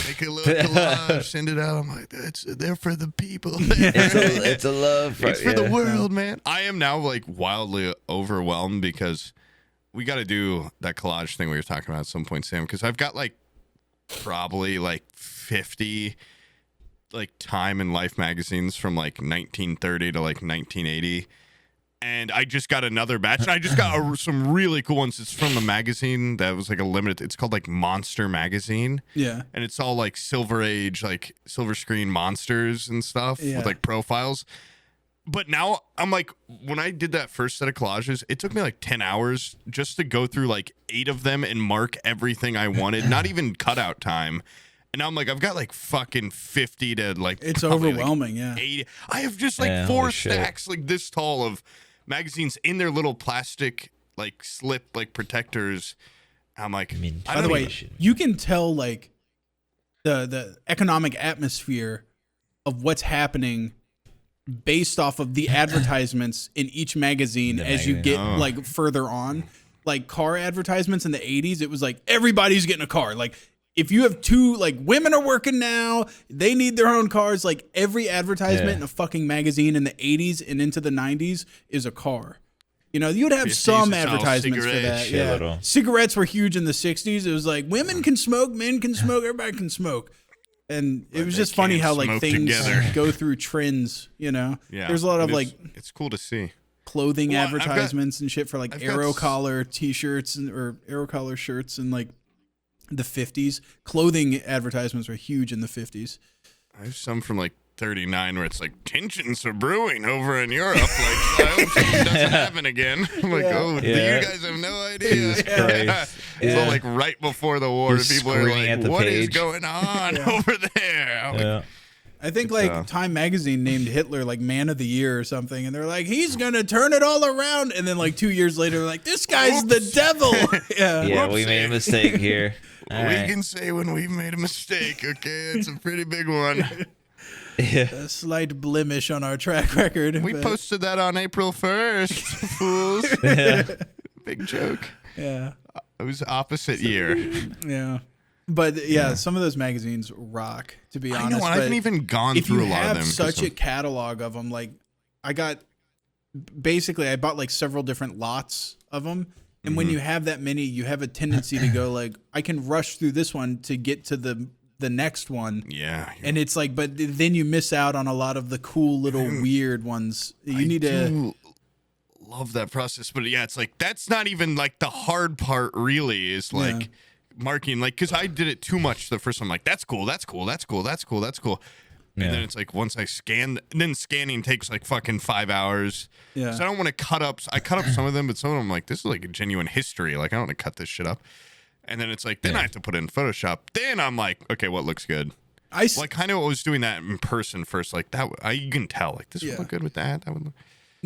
Make a little collage, send it out. I'm like, they're for the people. It's a love. It's for the world, man. I am now like wildly overwhelmed because we got to do that collage thing we were talking about at some point, Sam. Because I've got like probably like 50 like Time and Life magazines from like 1930 to like 1980. And I just got another batch. And I just got some really cool ones. It's from a magazine that was like a limited. It's called like Monster Magazine. Yeah. And it's all like Silver Age, like silver screen monsters and stuff with like profiles. But now I'm like, when I did that first set of collages, it took me like 10 hours just to go through like 8 of them and mark everything I wanted. Not even cutout time. And now I'm like, I've got like fucking 50 to like. It's overwhelming, like 80. I have just like 4 stacks like this tall of magazines in their little plastic like slip like protectors. I'm like, by the way, you can tell like the economic atmosphere of what's happening based off of the advertisements in each magazine you get like further on. Like car advertisements in the 80s, it was like everybody's getting a car. Like if you have 2, like women are working now, they need their own cars. Like every advertisement in a fucking magazine in the 80s and into the 90s is a car. You know, you'd have some advertisements for that. Yeah. Cigarettes were huge in the 60s. It was like women can smoke, men can smoke, everybody can smoke. And it was just funny how like things go through trends, you know? Yeah. There's a lot of like it's cool to see. Clothing advertisements and shit for like arrow collar t-shirts or arrow collar shirts and like the 50s. Clothing advertisements were huge in the 50s. I have some from like 39 where it's like tensions are brewing over in Europe. Like, I hope something doesn't happen again. I'm like, you guys have no idea. It's all like right before the war. People are like, what is going on over there? I think like Time Magazine named Hitler like Man of the Year or something, and they're like, he's gonna turn it all around. And then like 2 years later, they're like, this guy's the devil. We made a mistake here. Can say when we've made a mistake. Okay, it's a pretty big one. A slight blemish on our track record. We posted that on April 1st, fools. Big joke. Yeah. It was opposite year. Yeah. But some of those magazines rock, to be honest. I know, I haven't even gone through a lot of them. If you have such a catalog of them, like I bought like several different lots of them. And when you have that many, you have a tendency to go like, I can rush through this one to get to the next one. Yeah. And it's like, but then you miss out on a lot of the cool little weird ones. You love that process. But yeah, it's like, that's not even like the hard part really is like marking, like, because I did it too much the first time. I'm like, that's cool. And then it's like once I scan, then scanning takes like fucking 5 hours. Yeah. So I don't want to cut up. I cut up some of them, but some of them I'm like, this is like a genuine history. Like I don't want to cut this shit up. And then it's like, then I have to put it in Photoshop. Then I'm like, okay, what looks good? Like kind of was doing that in person first. Like that, you can tell like this would look good with that. That would look.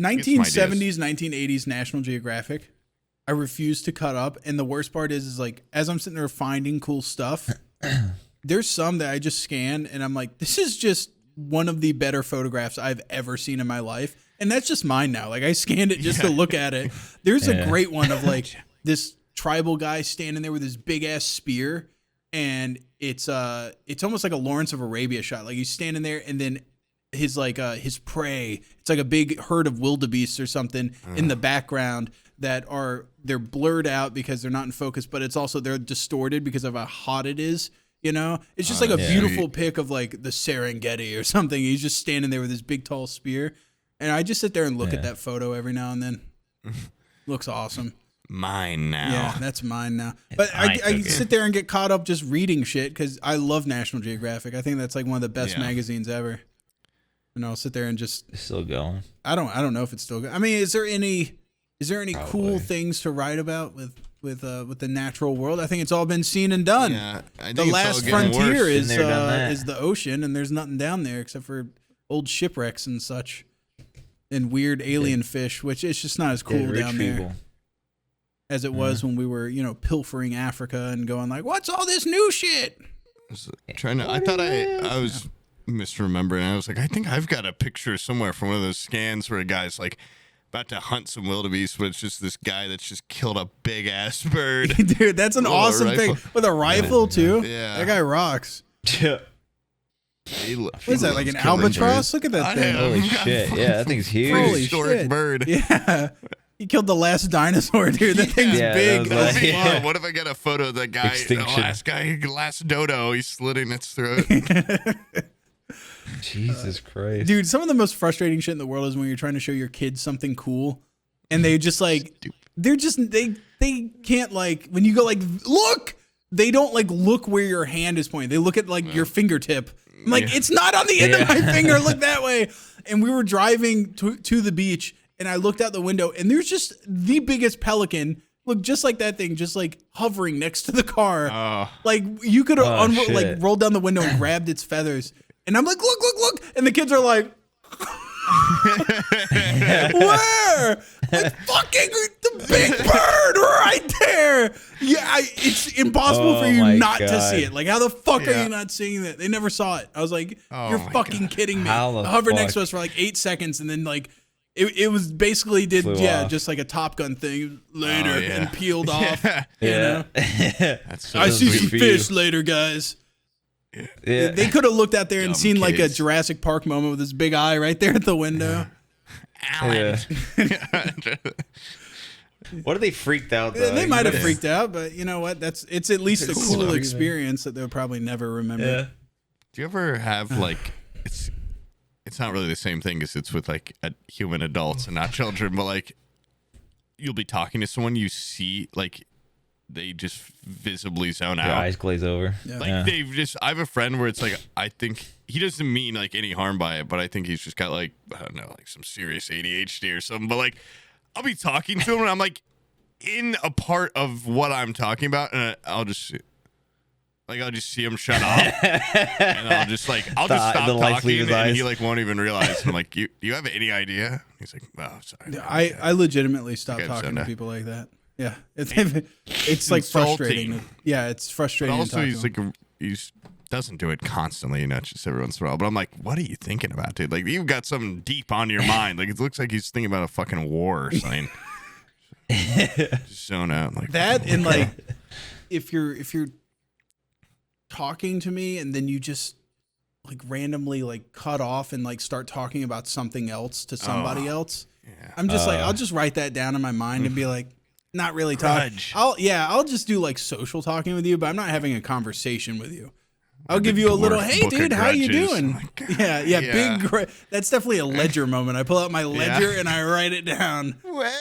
1970s, 1980s National Geographic. I refuse to cut up. And the worst part is like, as I'm sitting there finding cool stuff, there's some that I just scan and I'm like, this is just one of the better photographs I've ever seen in my life. And that's just mine now. Like I scanned it just to look at it. There's a great one of like this tribal guy standing there with his big ass spear. And it's almost like a Lawrence of Arabia shot. Like he's standing there and then his prey, it's like a big herd of wildebeests or something in the background they're blurred out because they're not in focus, but it's also they're distorted because of how hot it is. You know, it's just like a beautiful pic of like the Serengeti or something. He's just standing there with his big tall spear, and I just sit there and look at that photo every now and then. Looks awesome. Mine now. Yeah, that's mine now. But I sit there and get caught up just reading shit because I love National Geographic. I think that's like one of the best magazines ever. And I'll sit there and just it's still going. I don't know if it's still going. I mean, is there any cool things to write about with the natural world? I think it's all been seen and done. Yeah, I think the last frontier is is the ocean, and there's nothing down there except for old shipwrecks and such, and weird alien fish, which it's just not as cool down there as it was when we were, pilfering Africa and going like, what's all this new shit? I thought I was misremembering. I was like, I think I've got a picture somewhere from one of those scans where a guy's like about to hunt some wildebeest, but it's just this guy that's just killed a big ass bird. Dude, that's an awesome thing. With a rifle too. Yeah. That guy rocks. Yeah. What is that, like an albatross? Look at that thing. Holy shit. Yeah, that thing's huge. Prehistoric bird. Yeah. He killed the last dinosaur, dude. That thing's big. What if I get a photo of that guy, last dodo, he's slitting its throat. Jesus Christ. Dude, some of the most frustrating shit in the world is when you're trying to show your kids something cool and they just like, they're just, they can't like, when you go like, look, they don't like look where your hand is pointing. They look at like your fingertip. I'm like, it's not on the end of my finger. Look that way. And we were driving to the beach and I looked out the window and there's just the biggest pelican. Look, just like that thing, just like hovering next to the car. Like you could have like rolled down the window and grabbed its feathers. And I'm like, look. And the kids are like, where? Like, fucking the big bird right there. Yeah, it's impossible for you not to see it. Like, how the fuck are you not seeing that? They never saw it. I was like, you're fucking kidding me. It hovered next to us for like 8 seconds and then like, it was basically just like a Top Gun thing later and peeled off. You know? I see some fish later, guys. Yeah. They could have looked out there and seen like a Jurassic Park moment with this big eye right there at the window. Yeah. What are they freaked out though? They might have freaked out, but you know what? It's at least a cool experience that they'll probably never remember. Yeah. Do you ever have like it's not really the same thing because it's with like human adults and not children, but like you'll be talking to someone you see like they just visibly zone out. Your eyes glaze over. Yeah. Like they've just. I have a friend where it's like I think he doesn't mean like any harm by it, but I think he's just got like I don't know, like some serious ADHD or something. But like I'll be talking to him and I'm like in a part of what I'm talking about, and I'll just see him shut off, and I'll just stop talking, and he like won't even realize. And I'm like, you have any idea? He's like, oh, sorry. I legitimately stopped talking to people like that. Yeah, it's like frustrating. Yeah, it's frustrating. But also, he doesn't do it constantly, not just every once in a while. But I'm like, what are you thinking about, dude? Like, you've got something deep on your mind. Like, it looks like he's thinking about a fucking war or something. Just zone out like that. And like, if you're talking to me and then you just like randomly like cut off and like start talking about something else to somebody else, I'm just like, I'll just write that down in my mind and be like. Not really talking. I'll just do like social talking with you, but I'm not having a conversation with you. I'll give you a little, hey dude, how you doing? Big. That's definitely a ledger moment. I pull out my ledger and I write it down. Well,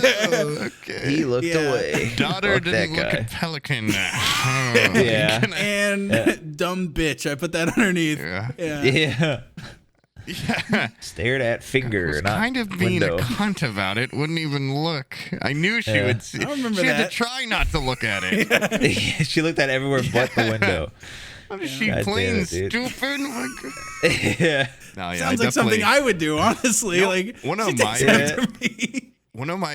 okay. He looked away. Daughter didn't look at pelican. And dumb bitch. I put that underneath. Yeah. Stared at finger. I was kind of being a cunt about it. Wouldn't even look. I knew she would see. I remember she had to try not to look at it. She looked at everywhere but the window. Is she plain stupid? Sounds like something I would do, honestly. Like one of my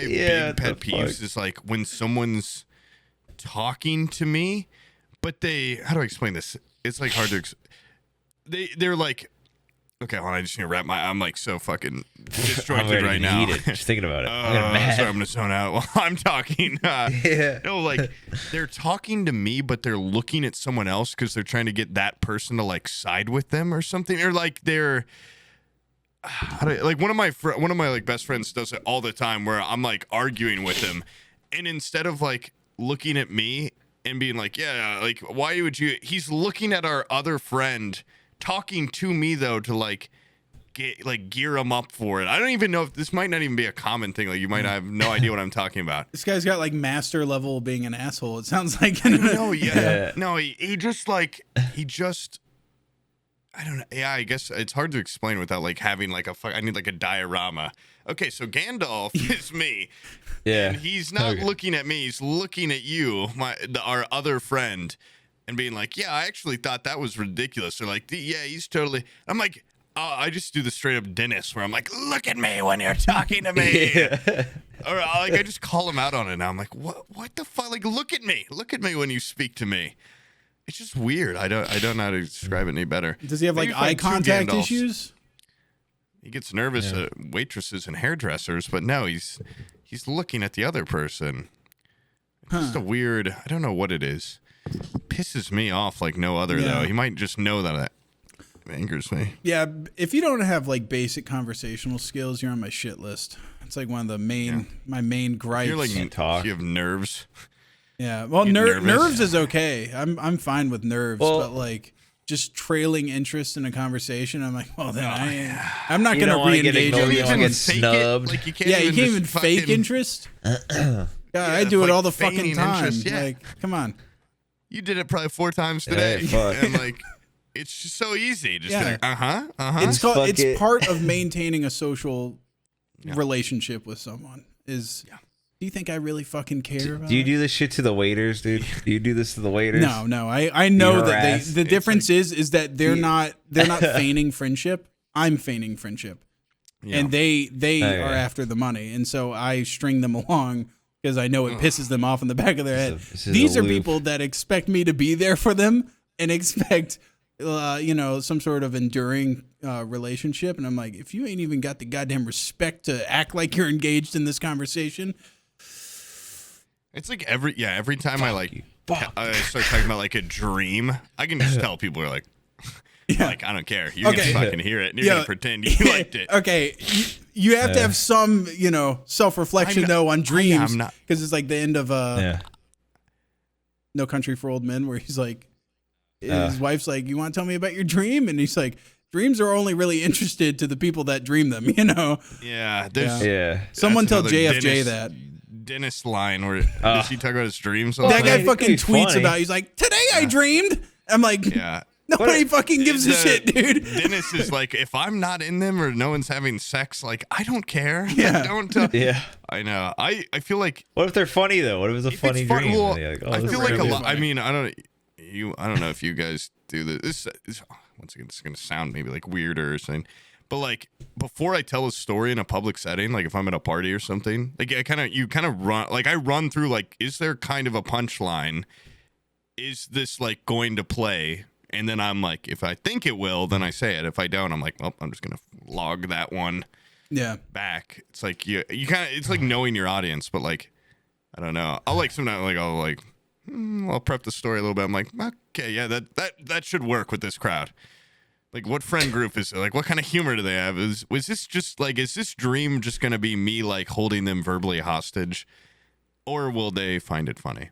big pet peeves is like when someone's talking to me, but how do I explain this? it's like hard to. They're like, okay, hold on, I just need to wrap I'm like so fucking disjointed right now. Just thinking about it. Sorry, I'm gonna zone out while I'm talking. No, like they're talking to me, but they're looking at someone else because they're trying to get that person to like side with them or something, or like they're. Like one of my like best friends does it all the time, where I'm like arguing with him, and instead of like looking at me and being like, yeah, like why would you? He's looking at our other friend. Talking to me though to like get like gear him up for it. I don't even know if this might not even be a common thing. Like you might have no idea what I'm talking about. This guy's got like master level being an asshole. It sounds like. No, yeah. No, he just I don't know. Yeah, I guess it's hard to explain without like having like I need like a diorama. Okay, so Gandalf is me. Yeah. And he's not looking at me. He's looking at you, our other friend. And being like, yeah, I actually thought that was ridiculous. Or like, yeah, he's totally. I'm like, I just do the straight up Dennis where I'm like, look at me when you're talking to me. Or like, I just call him out on it now. I'm like, what the fuck? Like, look at me when you speak to me. It's just weird. I don't know how to describe it any better. Does he have like eye contact issues? He gets nervous at waitresses and hairdressers, but no, he's looking at the other person. It's just a weird. I don't know what it is. Pisses me off like no other though. He might just know that it angers me. Yeah, if you don't have like basic conversational skills, you're on my shit list. It's like one of the my main gripes. You're like talk. You have nerves. Yeah, well, nerves is okay. I'm fine with nerves, but like just trailing interest in a converson, I'm like, well, then I'm not gonna re-engage. You don't get snubbed. Like you can't you can't even fake interest. God, I do it all the fucking time. Like, come on. You did it probably 4 times today, and like, it's just so easy. Just be like, It's part of maintaining a social relationship with someone. Do you think I really fucking care about? Do you do this shit to the waiters, dude? Do you do this to the waiters? No. I know that the difference is that they're not feigning friendship. I'm feigning friendship, and they are after the money, and so I string them along. Because I know it pisses them off in the back of their head. These are people that expect me to be there for them and expect, some sort of enduring relationship. And I'm like, if you ain't even got the goddamn respect to act like you're engaged in this conversation. It's like every time I start talking about like a dream, I can just tell people are like, like, I don't care. You're going to fucking hear it and you're going to pretend you liked it. Okay. You have to have some, self-reflection though on dreams, because it's like the end of No Country for Old Men, where he's like, his wife's like, you want to tell me about your dream? And he's like, dreams are only really interested to the people that dream them, Yeah. Someone tell JFJ that. Dennis line where does he talk about his dreams? That guy fucking tweets about, he's like, today I dreamed. I'm like, nobody fucking gives a shit, dude. Dennis is like, if I'm not in them or no one's having sex, like, I don't care. Yeah. I know. I feel like. What if they're funny though? What if it's a funny dream? Well, I feel like a lot. I mean, I don't know if you guys do this. Once again, this is gonna sound maybe like weirder or something, but like before I tell a story in a public setting, like if I'm at a party or something, like I run through like, is there kind of a punchline? Is this like going to play? And then I'm like, if I think it will, then I say it. If I don't, I'm like, well, I'm just gonna log that one. Back. It's like you kind of. It's like knowing your audience, but like, I don't know. I'll like sometimes like I'll prep the story a little bit. I'm like, okay, yeah, that should work with this crowd. Like, what friend group is it? Like, what kind of humor do they have? Is this dream just gonna be me like holding them verbally hostage, or will they find it funny?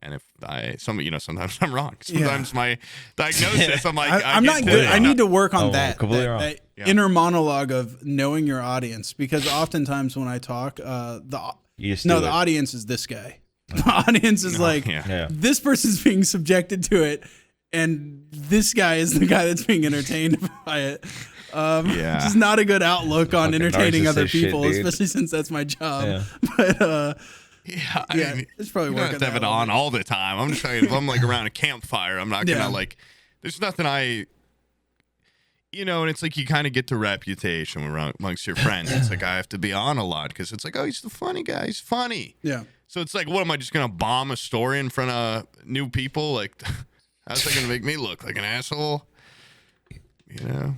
And if sometimes I'm wrong. Sometimes my diagnosis, I'm like, I'm not good. I need to work on that completely wrong. That inner monologue of knowing your audience, because oftentimes when I talk, the audience is this guy. The audience is this person's being subjected to it, and this guy is the guy that's being entertained by it. Just not a good outlook on entertaining other people, especially since that's my job. But I mean, it's probably working. To have it on all the time. I'm just saying, if I'm like around a campfire, I'm not gonna like. There's nothing and it's like you kind of get the reputation amongst your friends. It's like I have to be on a lot because it's like, oh, he's the funny guy. He's funny. Yeah. So it's like, what am I just gonna bomb a story in front of new people? Like, How's that gonna make me look like an asshole? You know,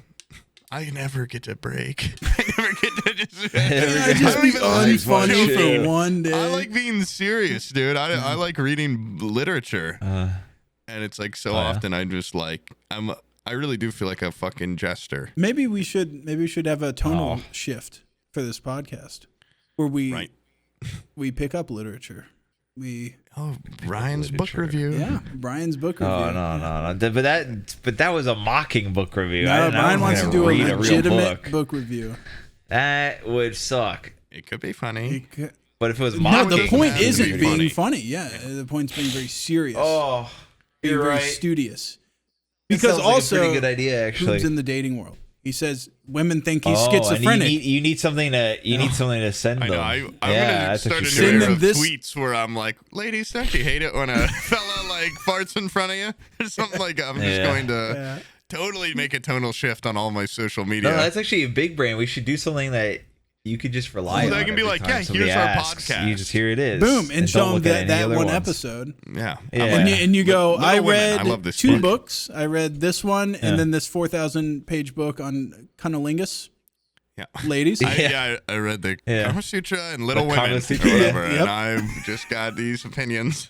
I never get to break. I never get to just. I just be unfunny for one day. I like being serious, dude. I like reading literature, and it's like so often I just like I really do feel like a fucking jester. Maybe we should have a tonal shift for this podcast, where we pick up literature. Ryan's book review. Yeah, Brian's book review. Oh no. But that was a mocking book review. No, Brian wants to do a legitimate book review. That would suck. It could be funny. But if it was mocking, no, the point isn't being funny. funny. Yeah, the point's being very serious. Oh, being you're very right. studious. That Because sounds like also, a pretty good idea, actually. Poob's in the dating world. He says women think he's schizophrenic. You need something to send them. I know. I'm gonna start a new Send era them of this- tweets where I'm like, ladies, don't you hate it when a fella like farts in front of you or something like? I'm just going to totally make a tonal shift on all my social media. No, that's actually a big brain. We should do something that you could just rely on. That can be like, yeah, here's our podcast. You just hear it is. Boom, and show don't them look at that any other one ones. episode. Yeah. And you go, Little I Women. read I love this 2 book. books. I read this one and then this 4,000-page book on cunnilingus. Yeah. Ladies. I read the Kama Sutra and Little The Women Kama or Sutra. whatever, Yep. and I've just got these opinions.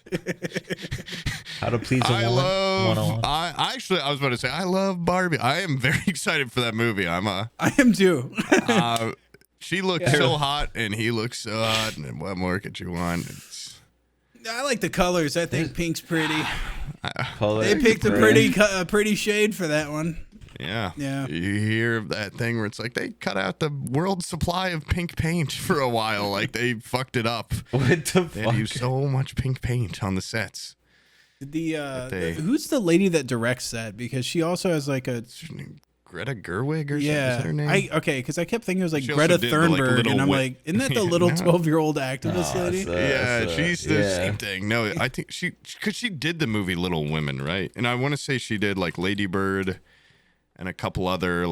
How to please a woman. 101. I was about to say, I love Barbie. I am very excited for that movie. I am too. She looked so hot and he looked so hot. And what more could you want? I like the colors. I think pink's pretty. Color. They picked a pretty shade for that one. Yeah. Yeah. You hear that thing where it's like they cut out the world supply of pink paint for a while. Like they fucked it up. What the They fuck? use so much pink paint on the sets. Who's the lady that directs that? Because she also has like a Greta Gerwig or something? Is that her name? Because I kept thinking it was like She also Greta did the, like, Thunberg, Little and I'm Wi- like, isn't that the little No. 12-year-old activist lady? She's the same thing. No, I think because she did the movie Little Women, right? And I want to say she did like Lady Bird and a couple other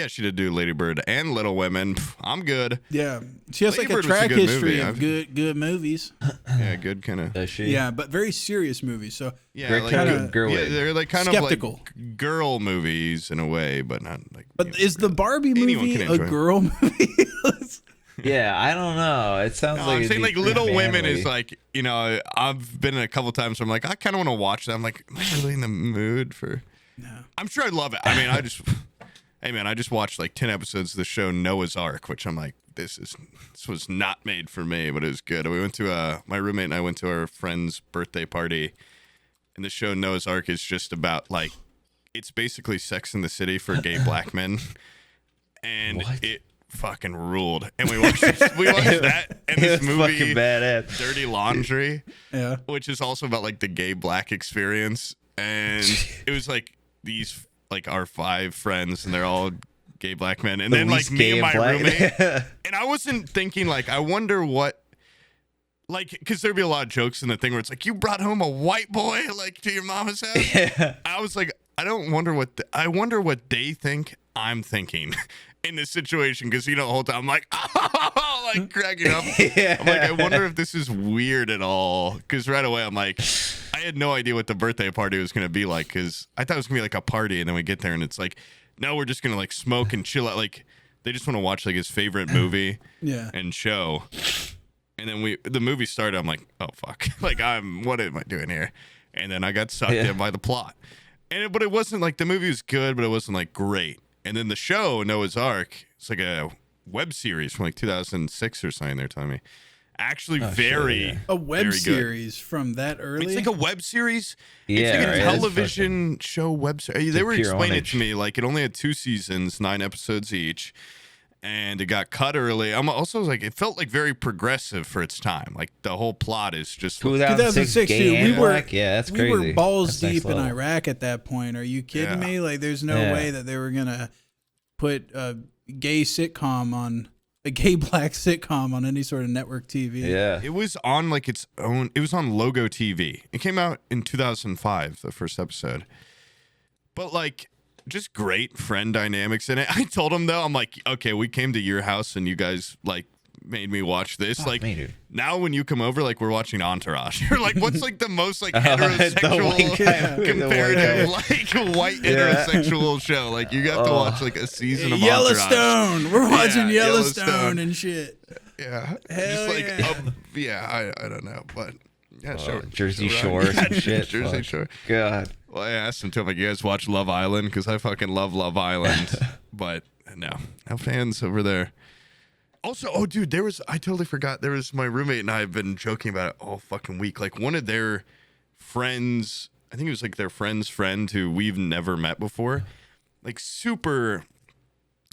she did do Lady Bird and Little Women. I'm good. Yeah, she has Lady like a Bird was a track good history movie. of good movies. Yeah, good kind of. Does she? Yeah, but very serious movies. So Yeah, Greta like Gerwig. yeah, they're like kind Skeptical. of like girl movies in a way, but not like. But is the Barbie Anyone movie can a enjoy it. girl movie? Yeah, I don't know. It sounds No, like I'm it'd saying be like pretty Little Women manly. is like, I've been in a couple times where I'm like, I kind of want to watch that. I'm like, am I really in the mood for? No. I'm sure I'd love it. I mean, I just watched like 10 episodes of the show Noah's Ark, which I'm like, this was not made for me, but it was good. We went to my roommate and I went to our friend's birthday party, and the show Noah's Ark is just about like, it's basically Sex in the City for gay black men, and it fucking ruled. And we watched that and this It's movie fucking badass. Dirty Laundry, Yeah. which is also about like the gay black experience, and it was like these like our 5 friends, and they're all gay black men, and then like least me gay and my and black. roommate, and I wasn't thinking like, I wonder what. Like, because there'd be a lot of jokes in the thing where it's like, you brought home a white boy, like, to your mama's house. Yeah. I was like, I wonder what they think I'm thinking in this situation. Because, the whole time I'm like, oh, like cracking up. Yeah. I'm like, I wonder if this is weird at all. Because right away I'm like, I had no idea what the birthday party was going to be like. Because I thought it was going to be like a party. And then we get there and it's like, no, we're just going to like smoke and chill out. Like, they just want to watch like his favorite movie and show. And then the movie started. I'm like, oh fuck! Like what am I doing here? And then I got sucked in by the plot. But it wasn't like the movie was good, but it wasn't like great. And then the show Noah's Ark, it's like a web series from like 2006 or something. They're telling me, actually A web very good. series from that early. It's like a web series. Yeah, it's like a right. television show web series. They were pure explaining it onage. to me like it only had 2 seasons, 9 episodes each. And it got cut early. I'm also like, it felt like very progressive for its time. Like the whole plot is just 2006, dude. gay and We were black? Yeah, that's crazy. We were balls That's next deep in level. Iraq at that point. Are you kidding me? Like, there's no way that they were gonna put a gay black sitcom on any sort of network TV. Yeah. It was on like its own. It was on Logo TV. It came out in 2005, the first episode. But like, just great friend dynamics in it. I told him though, I'm like, okay, we came to your house and you guys like made me watch this. Fuck like me, dude. now when you come over, like we're watching Entourage. You're like, what's like the most like heterosexual comparative like white heterosexual show? Like you have to watch like a season of Yellowstone. Entourage. We're watching Yellowstone and shit. Yeah, Hell just like I don't know, but yeah, sure. Jersey Shore, some shit. Jersey Shore. God. Well, I asked him too, like, you guys watch Love Island? Because I fucking love Love Island. But no fans over there. Also, oh, dude, I totally forgot. There was my roommate and I have been joking about it all fucking week. Like, one of their friends, I think it was like their friend's friend who we've never met before. Like, super,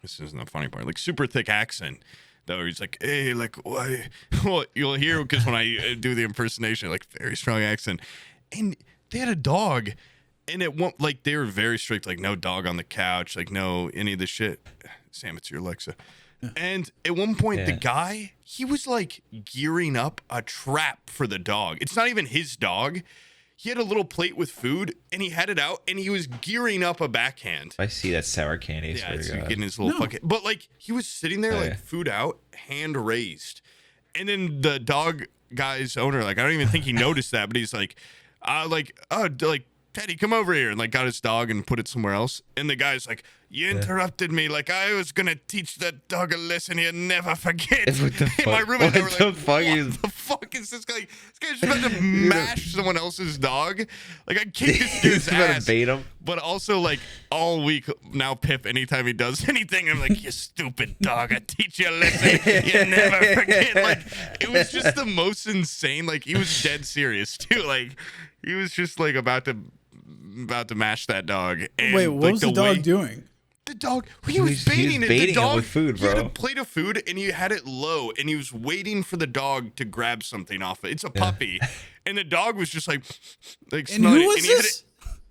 this isn't the funny part, like, super thick accent. Though he's like, hey, like, why? Well, you'll hear because when I do the impersonation, like, very strong accent. And they had a dog. And it won't, like, they were very strict, like, no dog on the couch, like, no any of the shit. Sam, it's your Alexa. And at one point, the guy, he was, like, gearing up a trap for the dog. It's not even his dog. He had a little plate with food, and he had it out, and he was gearing up a backhand. I see that sour candy. Yeah, it's getting his little fucking... But, like, he was sitting there, like, food out, hand raised. And then the dog guy's owner, like, I don't even think he noticed that, but he's like, Teddy, come over here, and like got his dog and put it somewhere else. And the guy's like, you interrupted me. Like I was gonna teach that dog a lesson he'll never forget. What the fuck? My roommate and I were like, what the fuck is this guy? This guy's just about to mash someone else's dog. Like I kick this dude's ass. Bait him. But also like all week now, Pip, anytime he does anything, I'm like, you stupid dog, I teach you a lesson you never forget. Like it was just the most insane. Like he was dead serious too. Like he was just like about to mash that dog. And, wait, what like, was the dog doing? The dog, he was baiting it. Baiting the dog, it with food, bro. He had a plate of food and he had it low and he was waiting for the dog to grab something off it. It's a puppy. And the dog was just like and smelling who was it. And this?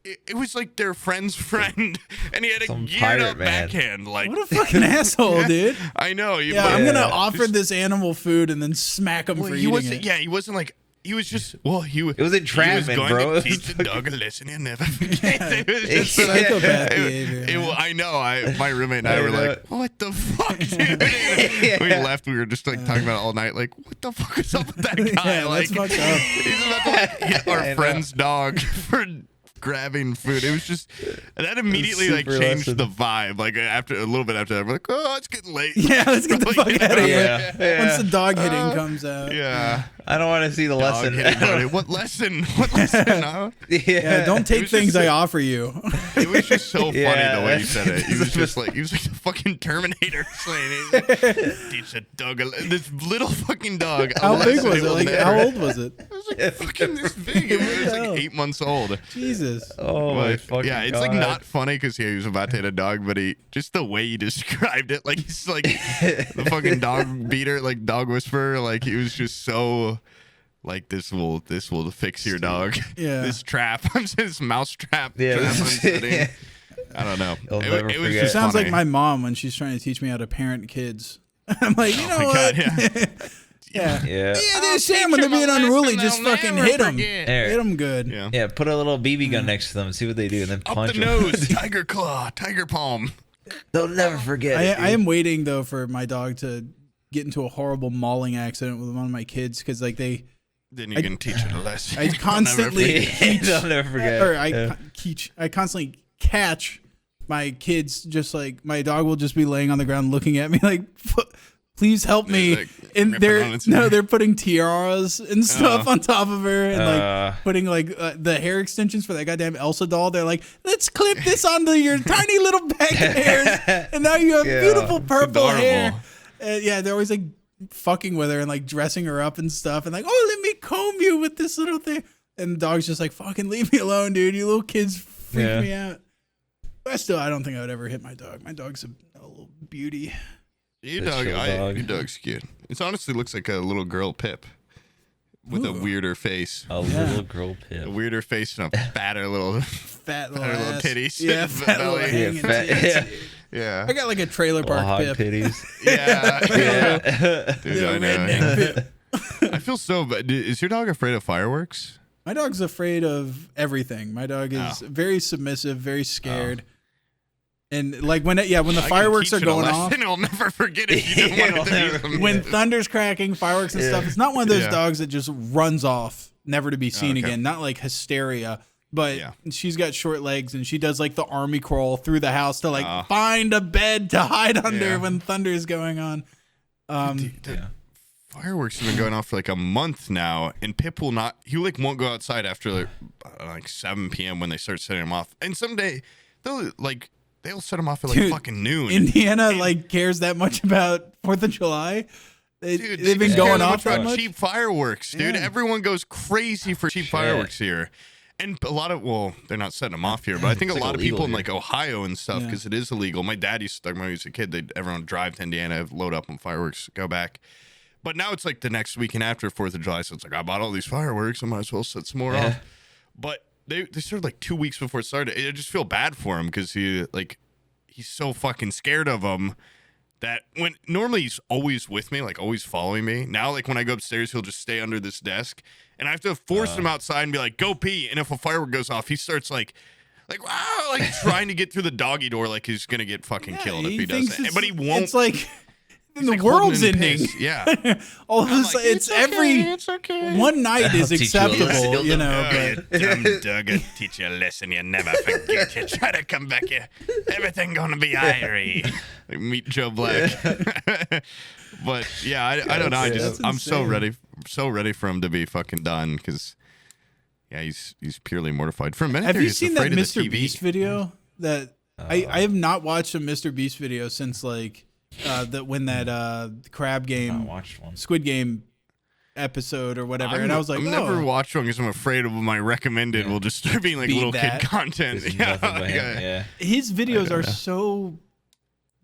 It was like their friend's friend, and he had a Some geared pirate up man. backhand. Like, What a fucking asshole, dude. I know. Yeah, I'm gonna offer this animal food and then smack him for eating it. Yeah, he wasn't like. He was just. Well, he was. It was entrapment, he was going bro. to teach the dog a lesson he'll never forget. It was just Psychopath behavior. I know. My roommate and I were like, "What the fuck, dude?" We left. We were just like talking about it all night. Like, what the fuck is up with that guy? Yeah, like, that's fucked up. he's about to like, hit our friend's dog for grabbing food. It was just that immediately like changed the vibe. Like after a little bit after that, we're like, oh, it's getting late. Yeah, let's get the fuck out of here. Yeah. Once the dog hitting comes out. Yeah. I don't want to see the lesson. What lesson? What lesson? Huh? Yeah, don't take things I offer you. It was just so funny Yeah, the way he said it. He was just like, he was like the fucking Terminator saying, teach a dog this little fucking dog. How big was it? Like, how old was it? It was like fucking this big. It was like 8 months old. Jesus. Oh my fucking yeah, it's like not funny because he was about to hit a dog, but he just the way he described it, like he's like the fucking dog beater, like dog whisperer, like he was just so like this will fix your dog. Yeah, this trap. I'm saying this mouse trap. Yeah, trap I'm setting. I don't know. It was It just sounds funny. like my mom when she's trying to teach me how to parent kids. I'm like, you know my what? God, yeah. Yeah, dude, Sam, when they're being unruly, just fucking hit them. There. Hit them good. Yeah. Put a little BB gun next to them and see what they do, and then Up punch the them. nose, tiger claw, tiger palm. They'll never forget it. I am waiting though for my dog to get into a horrible mauling accident with one of my kids because like they. Then you can teach it a lesson. I constantly They'll never forget. Or I constantly catch my kids just like my dog will just be laying on the ground looking at me like please help me, like, and they're putting tiaras and stuff on top of her and like putting like the hair extensions for that goddamn Elsa doll. They're like, let's clip this onto your tiny little back hairs and now you have beautiful purple hair. Yeah, they're always like fucking with her and like dressing her up and stuff and like, oh, let me comb you with this little thing, and the dog's just like, fucking leave me alone, dude, you little kids freak me out. But I don't think I would ever hit my dog. My dog's a little beauty. Your dog's cute. It honestly looks like a little girl Pip with a weirder face. A little girl Pip. A weirder face and a fatter little little titties. Yeah, fat little hanging titties. Yeah. I got like a trailer park hog Pip. titties. Yeah. Dude, I know. Redneck Pip. I feel so bad. Is your dog afraid of fireworks? My dog's afraid of everything. My dog is very submissive, very scared. And like when the fireworks are going off, I'll never forget it. If you didn't want to do them. When thunder's cracking, fireworks and stuff. It's not one of those dogs that just runs off, never to be seen again. Not like Hysteria, but she's got short legs and she does like the army crawl through the house to like find a bed to hide under when thunder is going on. Fireworks have been going off for like a month now, and Pip will not. He like won't go outside after like 7 p.m. when they start setting them off. And someday they'll set them off at like fucking noon. Indiana like cares that much about 4th of July. They've been going off that much. Cheap fireworks, dude. Yeah. Everyone goes crazy for cheap fireworks here. And a lot of, they're not setting them off here, but I think a lot of people in like Ohio and stuff, because it is illegal. My dad used to, when he was a kid, everyone drive to Indiana, load up on fireworks, go back. But now it's like the next weekend after 4th of July, so it's like, I bought all these fireworks, I might as well set some more off. But they started like 2 weeks before it started. I just feel bad for him because he's so fucking scared of them that when normally he's always with me, like always following me. Now, like when I go upstairs, he'll just stay under this desk. And I have to force him outside and be like, go pee. And if a firework goes off, he starts like wow, like trying to get through the doggy door like he's going to get fucking killed if he doesn't. But he won't. It's like the world's ending. Yeah. All of a sudden, it's okay. One night is acceptable, you know. But dumb dog, I'll teach you a lesson you never forget. You try to come back here, everything gonna be irie. Like meet Joe Black. But yeah, I don't know. I'm so ready for him to be fucking done because he's purely mortified. For a minute, have you seen that Mr. Beast video? That I have not watched a Mr. Beast video since like. When that crab game, Squid Game episode or whatever, and I was like, I've never watched one because I'm afraid of my recommended will just start being like little kid content. His videos are so.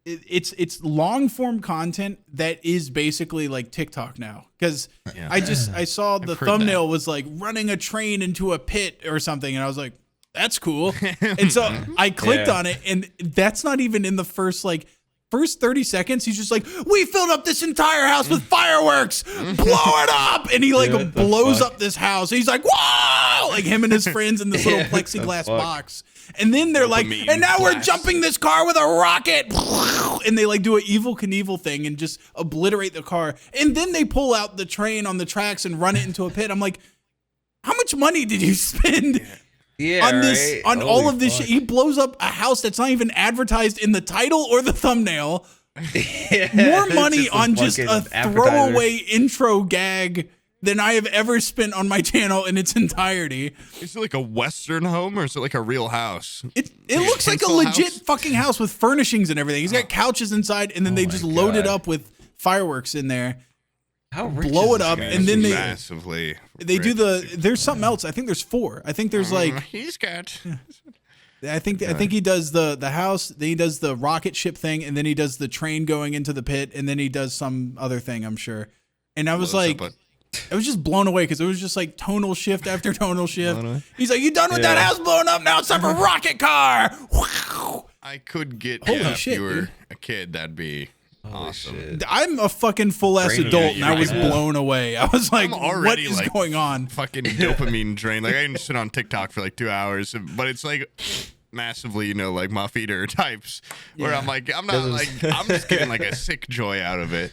It's long form content that is basically like TikTok now because I saw the thumbnail was like running a train into a pit or something, and I was like, that's cool, and so I clicked on it, and that's not even in the first 30 seconds, he's just like, we filled up this entire house with fireworks, blow it up, and he like blows up this house. He's like, whoa, like him and his friends in this little plexiglass box. And then they're like, and now we're jumping this car with a rocket, and they like do an Evel Knievel thing and just obliterate the car. And then they pull out the train on the tracks and run it into a pit. I'm like, how much money did you spend? On all of this shit? He blows up a house that's not even advertised in the title or the thumbnail. More money on just a throwaway intro gag than I have ever spent on my channel in its entirety. Is it like a Western home or is it like a real house? It looks like a legit fucking house with furnishings and everything. He's got couches inside, and then they just load it up with fireworks in there. How rich blow it up, and then they do there's something else. I think there's 4. I think there's like he's got. I think he does the house, then he does the rocket ship thing, and then he does the train going into the pit, and then he does some other thing, I'm sure. And I was like, I was just blown away because it was just like tonal shift after tonal shift. He's like, you done with that house blowing up? Now it's time for a rocket car. I could get if you were a kid, that'd be. Awesome. Shit. I'm a fucking full ass adult, and I was blown away. I was like, "What is going on?" Fucking dopamine drain. Like I can sit on TikTok for like 2 hours, but it's like massively, like Muffeater types, where I'm like, I'm just getting like a sick joy out of it.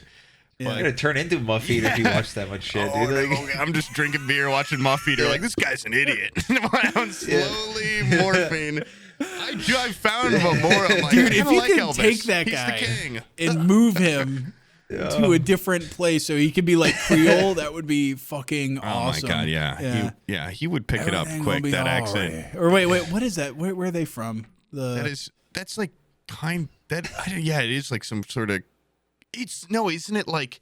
Yeah. You're gonna turn into Muffeater if you watch that much shit, dude. I'm just drinking beer, watching Muffeater. Like this guy's an idiot. I'm slowly morphing. I found him more. I'm like, dude, if you like can Elvis. Take that guy and move him to a different place so he could be like Creole, that would be fucking awesome. Oh my god, yeah. He would pick it up quick. That accent. Right. Or wait, what is that? Where are they from? That's like it is like some sort of. Isn't it like?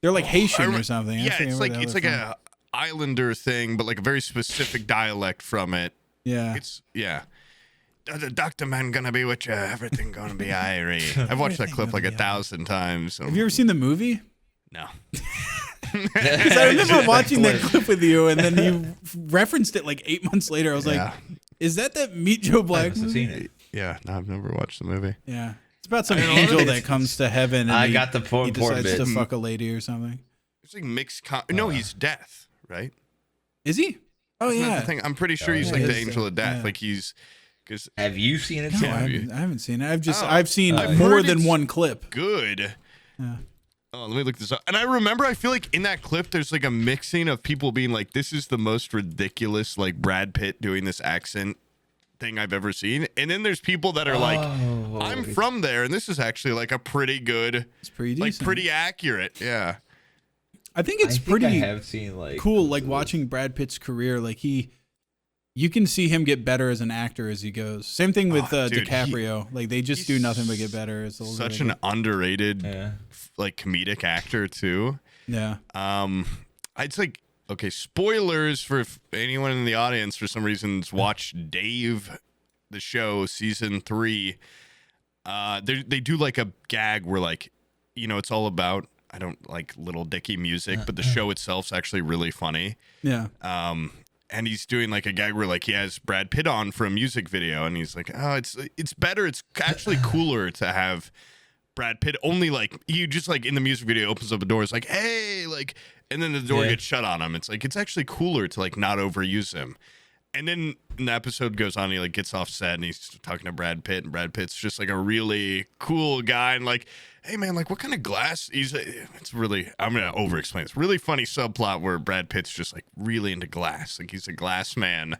They're like Haitian or something. Yeah, it's like a islander thing, but like a very specific dialect from it. Yeah. The doctor man gonna be with you. Everything gonna be irie. I've watched that clip like 1,000 times. So. Have you ever seen the movie? No. Because I remember watching that clip with you, and then you referenced it like 8 months later. I was like, "Is that Meet Joe Black movie?" Seen it. Yeah, no, I've never watched the movie. Yeah, it's about some angel that comes to heaven and he decides to fuck a lady or something. It's like mixed. No, he's death, right? Is he? Oh Isn't yeah. that the thing? I'm pretty sure he's like the angel of death. Yeah. Like he's Because have you seen it? No, I haven't seen it. I've seen more than one clip. Good. Yeah. Oh, let me look this up. And I feel like in that clip, there's like a mixing of people being like, this is the most ridiculous, like Brad Pitt doing this accent thing I've ever seen. And then there's people that are like, I'm from there. And this is actually like a pretty good, it's pretty decent. Like pretty accurate. Yeah. I think it's pretty I have seen, like, cool. Like watching Brad Pitt's career, like you can see him get better as an actor as he goes. Same thing with DiCaprio. Like they just do nothing but get better. As such an underrated, like comedic actor too. Yeah. It's like, okay, spoilers for anyone in the audience for some reasons watch Dave, the show, season 3. They do like a gag where like, it's all about, I don't like Little Dicky music, but the show itself's actually really funny. Yeah. And he's doing like a gag where like he has Brad Pitt on for a music video, and he's like, oh, it's better. It's actually cooler to have Brad Pitt. Only like you just like in the music video opens up a door, it's like, hey, like, and then the door gets shut on him. It's like it's actually cooler to like not overuse him. And then the episode goes on, he like gets off set and he's talking to Brad Pitt, and Brad Pitt's just like a really cool guy, and like, hey man, like what kind of glass? It's really, I'm gonna over explain. It's really funny subplot where Brad Pitt's just like really into glass, like he's a glass man,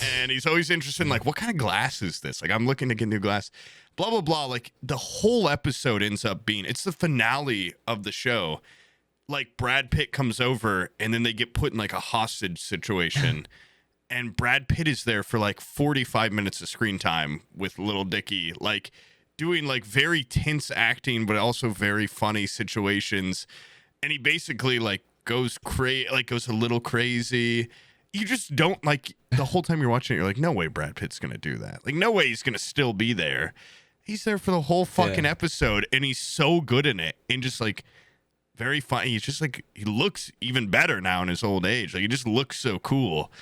and he's always interested in like what kind of glass is this? Like I'm looking to get new glass, blah blah blah. Like the whole episode ends up being, it's the finale of the show. Like Brad Pitt comes over and then they get put in like a hostage situation. And Brad Pitt is there for like 45 minutes of screen time with Little Dicky, like doing like very tense acting, but also very funny situations. And he basically like goes goes a little crazy. You just don't like the whole time you're watching it. You're like, no way Brad Pitt's going to do that. Like, no way he's going to still be there. He's there for the whole fucking episode. And he's so good in it. And just like very funny. He's just like, he looks even better now in his old age. Like he just looks so cool.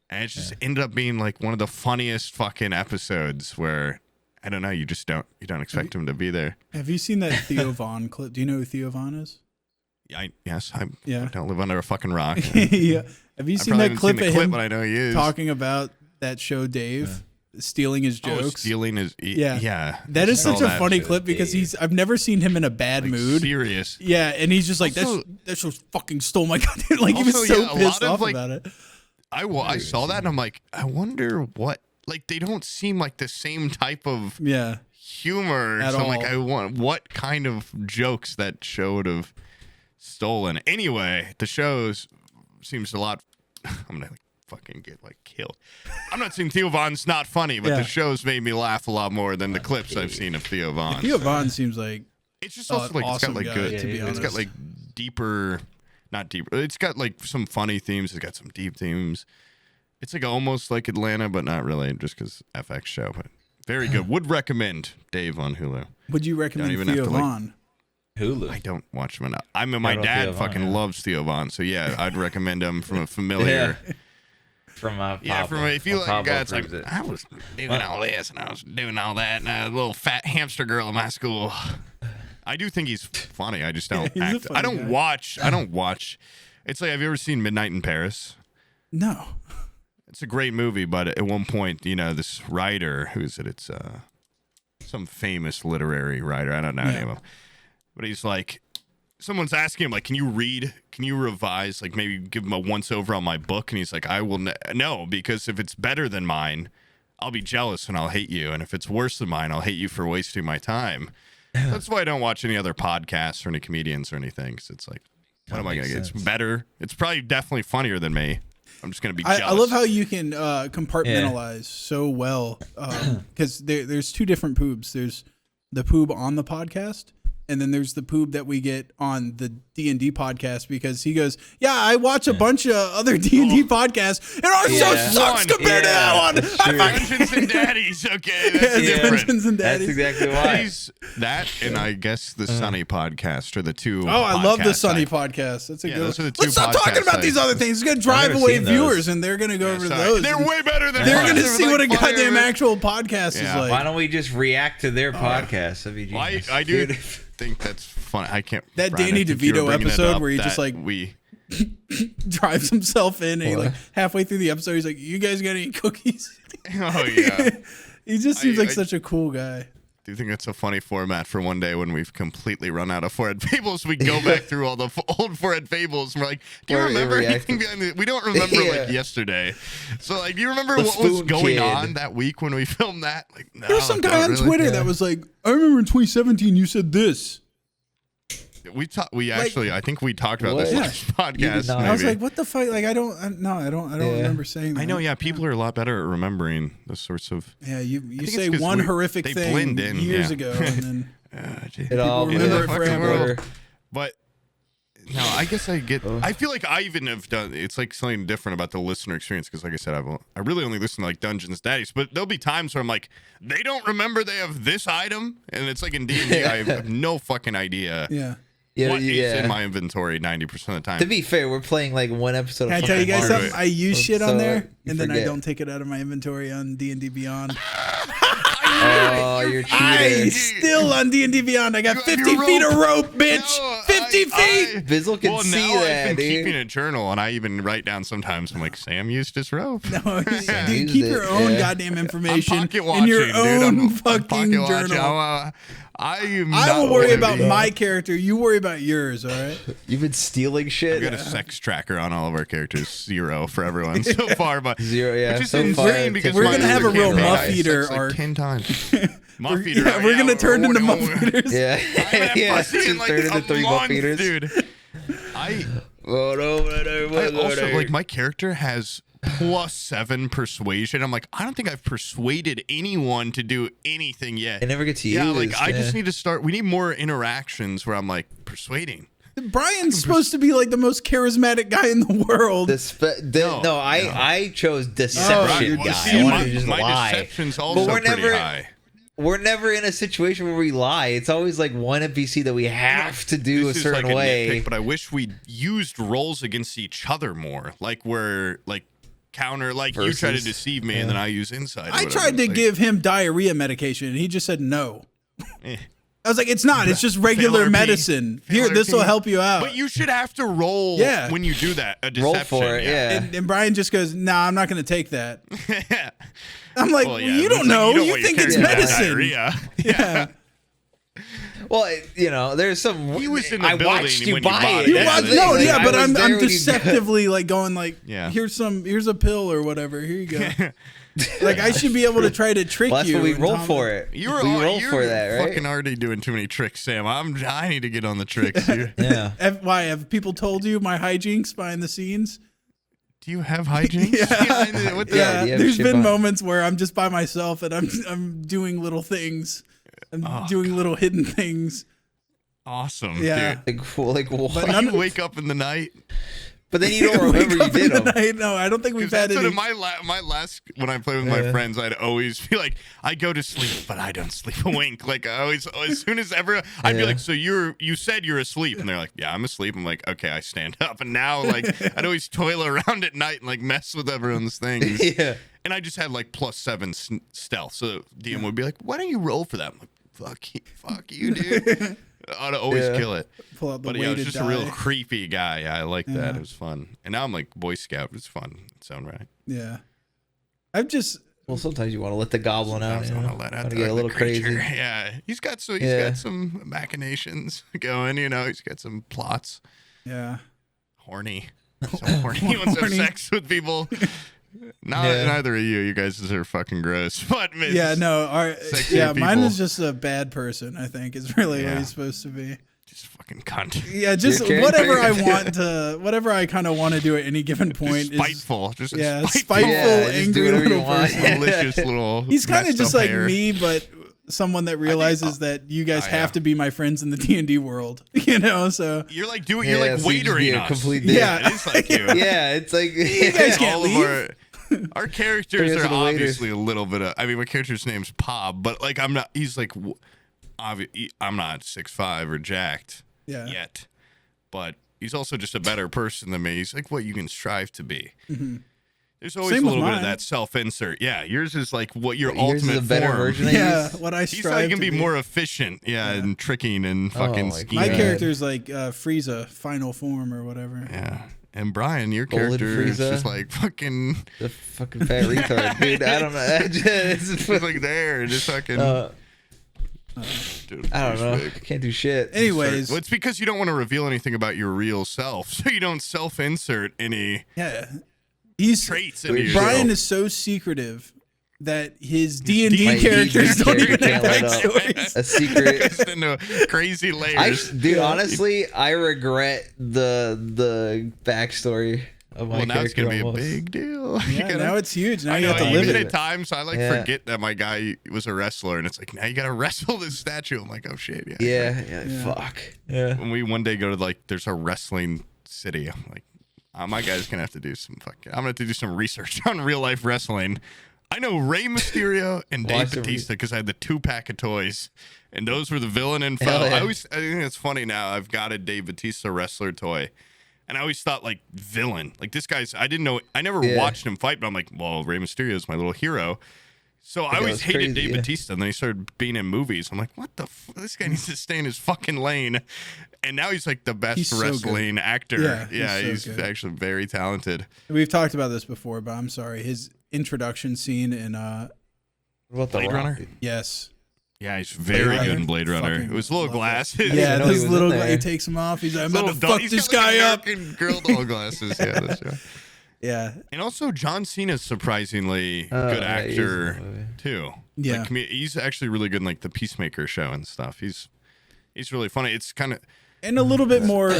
And it just ended up being like one of the funniest fucking episodes where, I don't know, you don't expect him to be there. Have you seen that Theo Von clip? Do you know who Theo Von is? I don't live under a fucking rock. Yeah. Have you seen that clip of him but I know he is. talking about that show Dave? Stealing his jokes. Stealing his yeah. That is such a funny clip because I've never seen him in a bad mood. Serious. Yeah, and he's just like, that show fucking stole my goddamn. Like he was so pissed off about it. I saw that and I'm like, I wonder what, like they don't seem like the same type of humor. At all. I'm like, I want what kind of jokes that show would have stolen. Anyway, the show seems a lot. I'm gonna like fucking get like killed. I'm not saying Theo Von's not funny, but the show's made me laugh a lot more than the clips I've seen of Theo Von. Theo Von seems like it's just also like awesome it's got like guy, good. to be honest. It's got like deeper. Not deep. It's got like some funny themes. It's got some deep themes. It's like almost like Atlanta, but not really, just because FX show. But very good. Would recommend Dave on Hulu. Would you recommend Theo Von? Hulu. I don't watch him enough. My dad fucking loves Theo Von, so yeah, I'd recommend him from a familiar. From if you like guys like I was doing all this and I was doing all that, and a little fat hamster girl in my school. I do think he's funny. I just don't act. I don't watch. It's like, have you ever seen Midnight in Paris? No. It's a great movie, but at one point, this writer, who is it? It's some famous literary writer. I don't know the name of him. But he's like, someone's asking him, like, can you read? Can you revise? Like, maybe give him a once over on my book. And he's like, I will no, because if it's better than mine, I'll be jealous and I'll hate you. And if it's worse than mine, I'll hate you for wasting my time. That's why I don't watch any other podcasts or any comedians or anything. Because it's like, what am I going to get? It's better. It's probably definitely funnier than me. I'm just going to be jealous. I love how you can compartmentalize so well. Because there's two different Poobs. There's the Poob on the podcast, and then there's the Poob that we get on the D&D podcast, because he goes, I watch a bunch of other D&D podcasts, and our show sucks compared to that one. Dungeons and Daddies. Okay, that's different. Dungeons and Daddies. That's exactly why. That and I guess the Sunny podcast are the two. Oh, I love the Sunny podcast. That's a good one. Those are the two. Let's stop talking about these other things. It's going to drive away viewers, and they're going to go over to those. They're way better than they're going to see what a goddamn actual podcast is like. Why don't we just react to their podcast? That'd be genius. I do think that's funny. I can't. That Danny DeVito episode where he just like drives himself in, and he like halfway through the episode, he's like, "You guys got any cookies?" Oh yeah. He just seems like such a cool guy. Do you think that's a funny format for one day when we've completely run out of Forehead Fables? We go back through all the old Forehead Fables and we're like, do you remember anything behind it? We don't remember like yesterday. So like, do you remember what was going on that week when we filmed that? Like, no, there was some guy on Twitter that was like, I remember in 2017 you said this. We actually, I think we talked about this last podcast. I was like, what the fuck? Like, I don't remember saying that. I know, yeah, people are a lot better at remembering those sorts of. Yeah, you say one horrific thing years ago, and then it all remember it forever. But no, I guess I get. I feel like I even have done. It's like something different about the listener experience because, like I said, I really only listen to like Dungeons Daddies. But there'll be times where I'm like, they don't remember they have this item, and it's like in D&D, I have no fucking idea. Yeah. What is in my inventory 90% of the time? To be fair, we're playing like one episode. Can I tell you guys something? I use shit on there, and then I don't take it out of my inventory on D&D Beyond. Oh, you're cheating. I still on D&D Beyond. I got 50 feet of rope, bitch. No, 50 feet. Bizzle can see that, I've been dude. keeping a journal, and I even write down sometimes. I'm like, Sam used his rope. No, dude, keep your own goddamn information I'm in your own I'm fucking journal. I will worry about my character. You worry about yours, all right? You've been stealing shit. I've got a sex tracker on all of our characters. 0 for everyone so far, but 0, yeah. which is so insane far, because we're gonna have a real Muffeater like arc. 10 times. Muffeater. Yeah, we're gonna turn into Muffeaters. Yeah, Just turn into 3 Muffeaters, dude. I also like my character has +7 persuasion. I'm like, I don't think I've persuaded anyone to do anything yet. It never gets used. Yeah, like I just need to start. We need more interactions where I'm like persuading. Brian's supposed to be like the most charismatic guy in the world. I chose deception guy. See, I wanted to just my lie. deception's also pretty high. We're never in a situation where we lie. It's always like one NPC that we have to do a certain way. Nitpick, but I wish we used rolls against each other more. Like we're like counter, like you try to deceive me and then I use insight. I tried to give him diarrhea medication and he just said no. I was like, it's not. It's just regular medicine. Here, this will help you out. But you should have to roll when you do that. A deception. Roll for it, yeah. And Brian just goes, nah, I'm not going to take that. I'm like, well, you don't know. You think it's medicine. Yeah. Well, you know, there's some. He was in the I building watched you when buy you it. bought No, but I'm deceptively like going like, Yeah. here's a pill or whatever. Here you go. Like I should be able to try to trick that's you. What we roll for it. We roll for that, right? Fucking already doing too many tricks, Sam. I need to get on the tricks here. Yeah. Why have people told you my hijinks behind the scenes? Do you have hijinks? Yeah. There's been moments where I'm just by myself and I'm doing little things. I'm doing little hidden things. Awesome. Yeah. Dude. Like what? But you wake up in the night. But then you don't remember you did them. No, I don't think we've had any. My last when I play with my friends, I'd always feel like I go to sleep, but I don't sleep a wink. Like I always, as soon as ever, I'd be like, "So you said you're asleep?" And they're like, "Yeah, I'm asleep." I'm like, "Okay, I stand up." And now, like, I'd always toil around at night and like mess with everyone's things. Yeah. And I just had like +7 stealth, so DM would be like, "Why don't you roll for that?" I'm like, "Fuck you, dude." I'd always kill it. Pull out the but yeah, I was just a real creepy guy. Yeah, I like that. It was fun. And now I'm like Boy Scout. It's fun. It's own right. Yeah. Well, sometimes you want to let the goblin out. You want to get a little creature. crazy. Yeah, he's got some machinations going. You know, he's got some plots. Yeah. Horny. So horny. He wants to have sex with people. Neither of you guys are fucking gross. But mine is just a bad person. I think is really what he's supposed to be. Just fucking cunt. Yeah, just whatever I want to, whatever I kind of want to do at any given point. Just spiteful, spiteful, angry little person. Delicious little. He's kind of just like me, but someone that realizes that you guys have to be my friends in the D&D world. You know, so you're like you're like waitering us. Yeah, it is like you. Yeah, it's like you guys can't leave. Our characters are obviously a little bit of. I mean, my character's name's Poob, but like I'm not. He's like, I'm not 6'5" or jacked yet, but he's also just a better person than me. He's like what you can strive to be. Mm-hmm. There's always a little bit of that self-insert. Yeah, yours is like what your ultimate is a better form. version of what I strive. He's like can be more efficient. And tricking and fucking scheming. My character's like Frieza, final form or whatever. Yeah. And Brian, your Golden character is Frieza. just like fucking The fucking fat retard, dude. I don't know. it's like there, just fucking. Dude, I don't know. big. I can't do shit. Anyways, Well, it's because you don't want to reveal anything about your real self, so you don't self-insert any yeah, he's traits into yourself. Brian is so secretive that his D&D My characters D&D don't even character have can't let up. backstories. A secret. It's into crazy layers. Dude, honestly, I regret the backstory of my Well, now it's character gonna be almost. a big deal. You Yeah, gotta- now it's huge. Now I you know, have to live even it. at times, I like Yeah. forget that my guy was a wrestler, and it's like now you gotta wrestle this statue. I'm like, oh shit, yeah. Yeah, fuck. Yeah. When we one day go to like, there's a wrestling city. I'm like, my guy's gonna have to do some fucking. I'm gonna have to do some research on real life wrestling. I know Rey Mysterio and Dave Bautista because I had the 2-pack of toys, and those were the villain info. Hell yeah. I think it's funny now. I've got a Dave Bautista wrestler toy. And I always thought like villain, like this guy's. I didn't know. I never watched him fight, but I'm like, well, Rey Mysterio is my little hero. So I always hated Dave Bautista. And then he started being in movies. I'm like, what the? This guy needs to stay in his fucking lane. And now he's like the best wrestling actor. Yeah, he's so good. actually very talented. We've talked about this before, but I'm sorry. His introduction scene in What about the Blade Rock? Runner? yes. Yeah, he's very Runner? good in Blade Runner. Fucking It was little love it. glasses. Yeah, know he this was little in guy, there. he takes him off. He's like, I'm about to Little fuck he's this got, like, guy up. American Girl doll glasses. Yeah, that's right. Yeah. And also, John Cena's surprisingly good yeah, he is actor in the movie. too. Yeah. Like, he's actually really good in like the Peacemaker show and stuff. He's really funny. It's kind of And a little bit more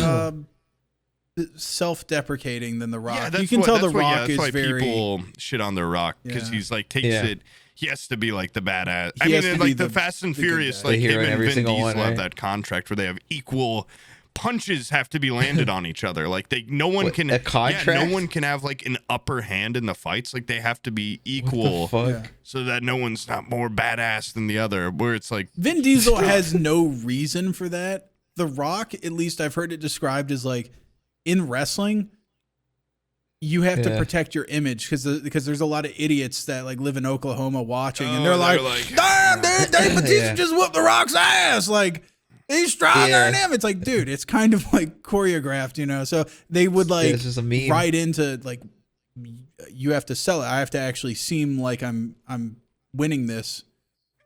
self-deprecating than The Rock. yeah. That's You can what, tell that's The why, Rock that's is why very. people shit on The Rock because Yeah. he's like takes Yeah. it. He has to be like the badass. He I has mean, to like be the the- Fast and the good Furious, guy. like The hero him in and every Vin single Diesel one, have right? that contract where they have equal punches have to be landed on each other. Like no one What, can a contract? Yeah, no one can have like an upper hand in the fights. Like they have to be equal. What the fuck? Yeah. So that no one's not more badass than the other. Where it's like Vin Diesel has no reason for that. The Rock, at least I've heard it described as like in wrestling, you have to Yeah. protect your image because there's a lot of idiots that like live in Oklahoma watching and Oh, they're like, they're like, damn, dude, Dave Bautista Yeah. just whooped The Rock's ass. Like, he's stronger Yeah. than him. It's like, dude, it's kind of like choreographed, you know? So they would like it's just a meme. write into like, you have to sell it. I have to actually seem like I'm winning this.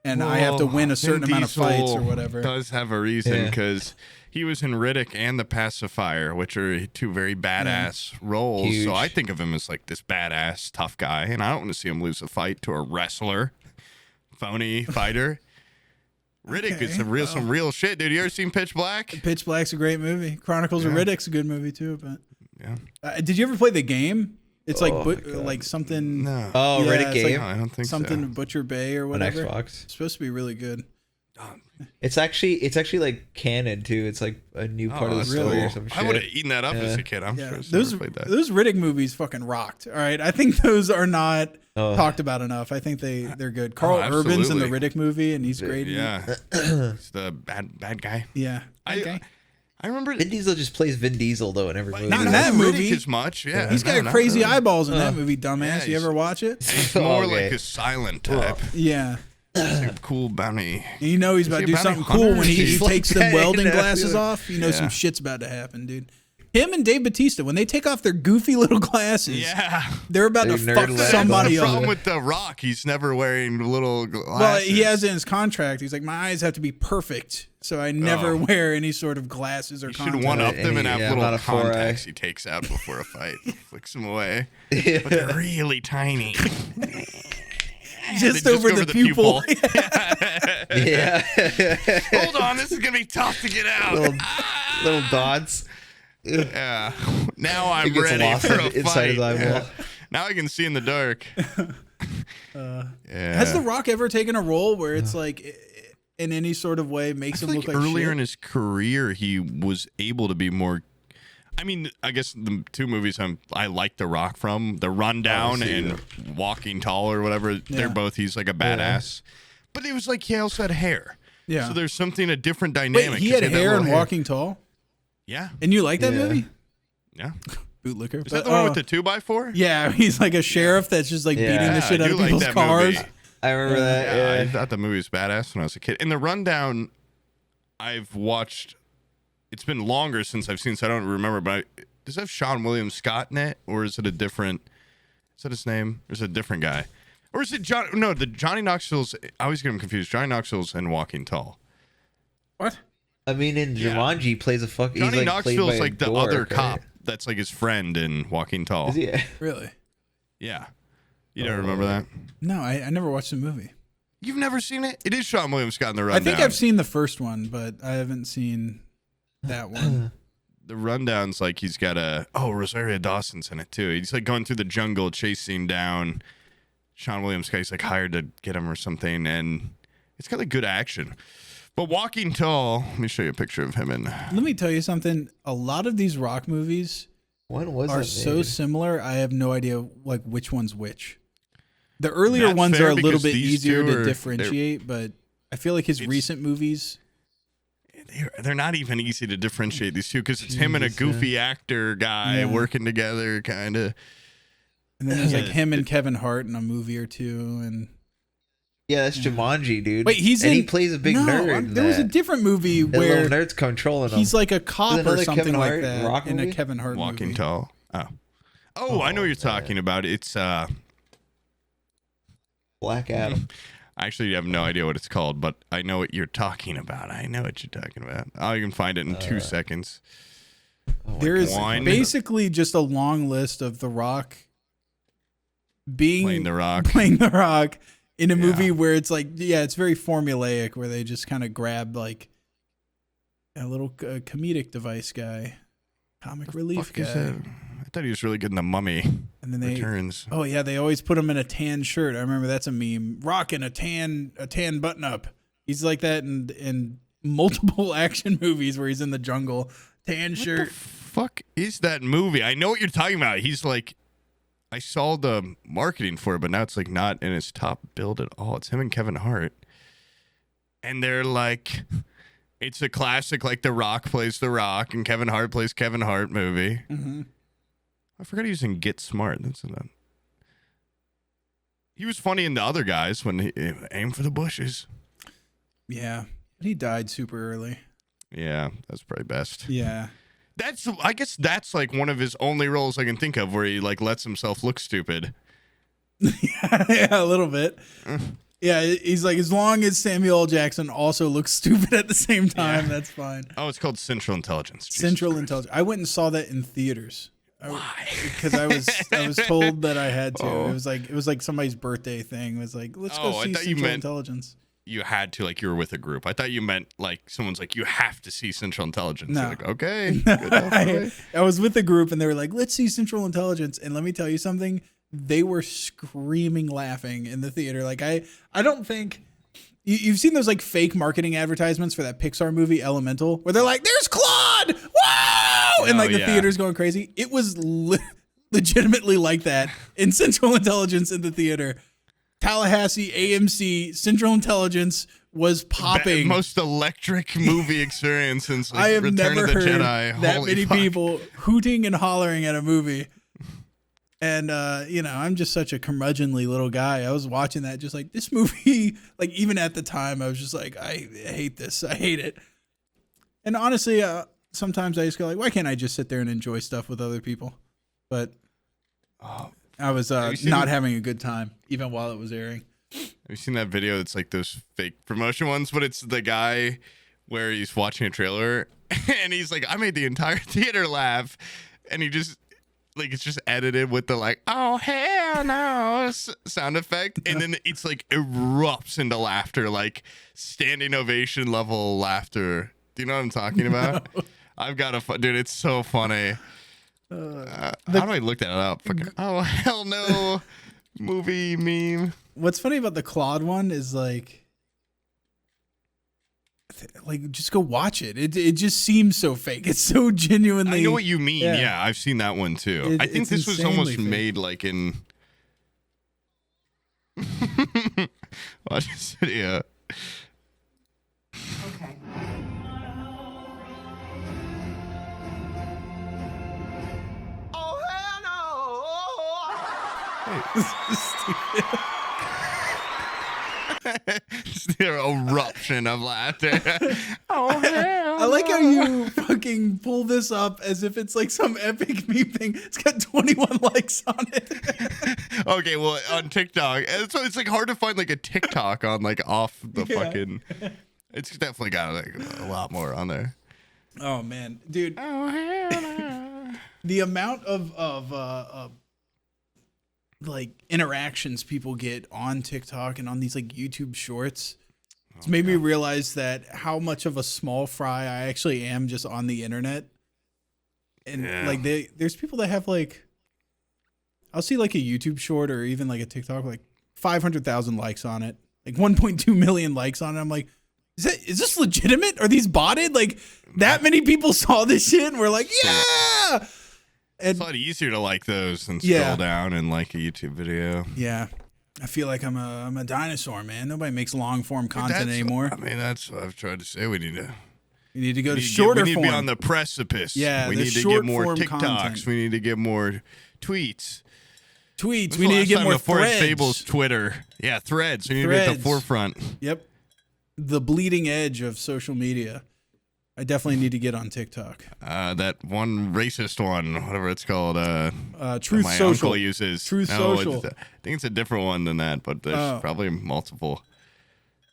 And I have to win a certain Vin amount of fights or Diesel whatever. Does have a reason Yeah. because he was in Riddick and The Pacifier, which are two very badass roles. Huge. So I think of him as like this badass tough guy, and I don't want to see him lose a fight to a wrestler, phony fighter. Riddick is Okay, some real shit, dude. You ever seen Pitch Black? Pitch Black's a great movie. Chronicles of Yeah. Riddick's a good movie too. But Yeah. did you ever play the game? It's like Oh, my God. like something. No. Oh, Yeah, Reddit it's game No, I don't think Something so. Butcher Bay or on whatever. Xbox. It's supposed to be really good. It's actually like canon too. It's like a new part of the that's story really or cool. some shit. I would have eaten that up as a Yeah. kid. I'm Yeah, sure. I've those never played that. those Riddick movies fucking rocked. All right, I think those are not Oh. talked about enough. I think they're good. Carl Urban's in the absolutely. Riddick movie, and he's great. in it. Yeah, he's the bad guy. Yeah. Okay. I remember Vin Diesel just plays Vin Diesel though in every movie. Not in that movie. as much. Yeah, He's got not crazy really. eyeballs in that movie, dumbass. yeah, you he's- ever watch it? He's more Okay. like a silent type. Yeah. He's a cool bounty. And you know he's about he to do a bounty something cool hunter? when he He's like takes that them welding in that glasses movie. off. You know some Yeah. shit's about to happen, dude. Him and Dave Bautista, when they take off their goofy little glasses, Yeah. they're about They're to nerd fuck lab. somebody The problem up. with The Rock, he's never wearing little glasses. Well, he has in his contract. He's like, my eyes have to be perfect, so I never Oh. wear any sort of glasses or You should contacts. one up them and Yeah, have not little a 4-eye. contacts he takes out before a fight. Flicks them away. Yeah. But they're really tiny. just They over the pupil. Yeah. Hold on, this is gonna be tough to get out. little dots. Yeah. Now I'm It gets ready lost for a inside fight. his eyeball. Yeah. Now I can see in the dark. Yeah. Has The Rock ever taken a role where it's like, in any sort of way, makes I him feel look like like earlier shit? in his career, he was able to be more. I mean, I guess the two movies I like The Rock from, The Rundown and Walking Tall or whatever. Yeah. They're both. He's like a badass, but it was like he also had hair. Yeah. So there's something a different dynamic. Wait, he 'cause had that hair little in Walking Tall, Yeah. and you like that Yeah. movie? Yeah. Bootlicker. Is that the one with the 2x4? Yeah, he's like a sheriff that's just like beating the shit I out do of like people's that cars. movie. I remember that. Yeah, I Yeah. thought the movie was badass when I was a kid. In The Rundown, I've watched. It's been longer since I've seen, so I don't remember. But does it have Sean William Scott in it, or is it a different? Is that his name? Or is it a different guy? Or is it John? No, the Johnny Knoxville's. I always get him confused. Johnny Knoxville's in Walking Tall. What? I mean, in Jumanji, he plays a fuck. Johnny he's like Knoxville's like the dork, other right? cop. That's like his friend in Walking Tall. Is he? Really? Yeah. You don't remember that? No, I never watched the movie. You've never seen it? It is Sean William Scott in the Rundown. I think I've seen the first one, but I haven't seen that one. The Rundown's like he's got Rosario Dawson's in it too. He's like going through the jungle chasing down Sean William Scott. He's like hired to get him or something, and it's got like good action. But Walking Tall, let me show you a picture of him in. Let me tell you something. A lot of these rock movies are so similar. I have no idea like which one's which. The earlier ones are a little bit easier to differentiate, but I feel like his recent movies, they're not even easy to differentiate, these two, because it's him and a goofy actor guy working together, kind of. And then there's like him and Kevin Hart in a movie or two, and that's Jumanji, dude. Wait, he plays a big nerd. There was a different movie where little nerd's controlling him. He's like a cop or something like that rock in movie? a Kevin Hart Walking movie. Tall. Oh, I know what you're talking about. It's Black Adam. I actually have no idea what it's called, but I know what you're talking about. I can find it in 2 seconds. There is basically just a long list of The Rock playing the Rock in a movie where it's like, it's very formulaic, where they just kind of grab like a little comedic device guy, comic relief guy. I thought he was really good in The Mummy. And then Returns. They always put him in a tan shirt. I remember that's a meme. Rock in a tan button up. He's like that in multiple action movies where he's in the jungle, tan shirt. What the fuck is that movie? I know what you're talking about. He's like, I saw the marketing for it, but now it's like not in his top build at all. It's him and Kevin Hart. And they're like, it's a classic, like The Rock plays The Rock and Kevin Hart plays Kevin Hart movie. Mm-hmm. I forgot he was in Get Smart. He was funny in The Other Guys when he aimed for the bushes. Yeah. He died super early. Yeah, that's probably best. Yeah. I guess that's like one of his only roles I can think of where he like lets himself look stupid. Yeah, a little bit. Yeah, he's like, as long as Samuel L. Jackson also looks stupid at the same time, that's fine. Oh, it's called Central Intelligence. Central Intelligence. I went and saw that in theaters. Why? Because I was told that I had to. Oh. It was like somebody's birthday thing. It was like, let's go see Central Intelligence. You had to, like you were with a group. I thought you meant like someone's like, you have to see Central Intelligence. No. You're like, okay. Good enough, I was with a group and they were like, let's see Central Intelligence. And let me tell you something. They were screaming, laughing in the theater. Like I don't think you've seen those like fake marketing advertisements for that Pixar movie Elemental, where they're like, "There's Claude, wow!" and like the theater's going crazy. It was legitimately like that in Central Intelligence in the theater. Tallahassee AMC Central Intelligence was popping. Most electric movie experience since like, I have Return never of the heard Jedi. that Holy many fuck. people hooting and hollering at a movie. And, I'm just such a curmudgeonly little guy. I was watching that just like, this movie, like even at the time, I was just like, I hate this. I hate it. And honestly, sometimes I just go like, why can't I just sit there and enjoy stuff with other people? But I was not having a good time, even while it was airing. Have you seen that video? It's like those fake promotion ones, but it's the guy where he's watching a trailer and he's like, I made the entire theater laugh. And he just... like it's just edited with the like, oh hell no sound effect, and then it's like erupts into laughter, like standing ovation level laughter. Do you know what I'm talking about? No. I've got dude. It's so funny. How do I look that up? Oh hell no, movie meme. What's funny about the CLAUDE one is like just go watch it. It just seems so fake. It's so genuinely. I know what you mean. Yeah, I've seen that one too. I think this was almost fake. Made like in. Watch this video. Okay. Oh hell no! Hey, this is stupid. Just an eruption of laughter. Oh, hell I like how you fucking pull this up as if it's like some epic meme thing. It's got 21 likes on it. Okay, well, on TikTok, so it's like hard to find like a TikTok on like off the fucking. It's definitely got like a lot more on there. Oh man, dude. Oh hell no. The amount of like interactions people get on TikTok and on these like YouTube shorts. It's made me realize that how much of a small fry I actually am just on the internet. And like there's people that have like, I'll see like a YouTube short or even like a TikTok like 500,000 likes on it, like 1.2 million likes on it. I'm like, is this legitimate? Are these botted? Like that many people saw this shit and we're like, yeah. It's a lot easier to like those than scroll down and like a YouTube video. Yeah. I feel like I'm a dinosaur, man. Nobody makes long form content anymore. I mean, that's what I've tried to say. We need to go to shorter form. We need to be on the precipice. Yeah, we need to get more TikToks. Content. We need to get more tweets. We need to get more threads. Fables Twitter. Yeah, threads. We need to be at the forefront. Yep. The bleeding edge of social media. I definitely need to get on TikTok. That one racist one, whatever it's called. Truth my Social. Uncle uses. Truth Social. I think it's a different one than that, but there's probably multiple.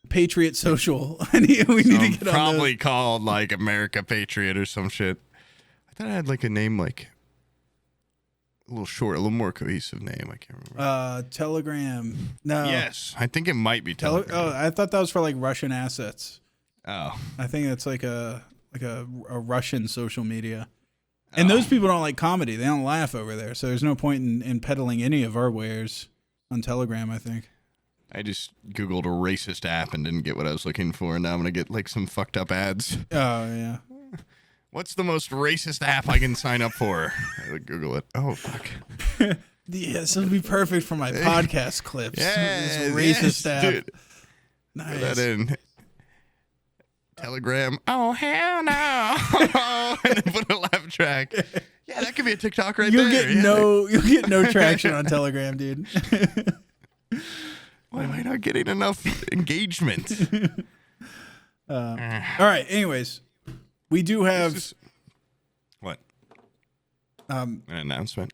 Patriot Social. We need to get on probably called like America Patriot or some shit. I thought I had like a name like a little short, a little more cohesive name. I can't remember. Telegram. No. Yes, I think it might be Telegram. I thought that was for like Russian assets. Oh. I think it's like a Russian social media. And those people don't like comedy. They don't laugh over there. So there's no point in peddling any of our wares on Telegram, I think. I just Googled a racist app and didn't get what I was looking for. And now I'm going to get like some fucked up ads. Oh, yeah. What's the most racist app I can sign up for? I would Google it. Oh, fuck. Yeah, this would be perfect for my podcast clips. Yeah, racist app. Dude. Nice. Put that in. Telegram. Oh, hell no. And then put a laugh track. Yeah, that could be a TikTok right You'll there. You'll get no traction on Telegram, dude. Why am I not getting enough engagement? All right. Anyways, we do have what? An announcement.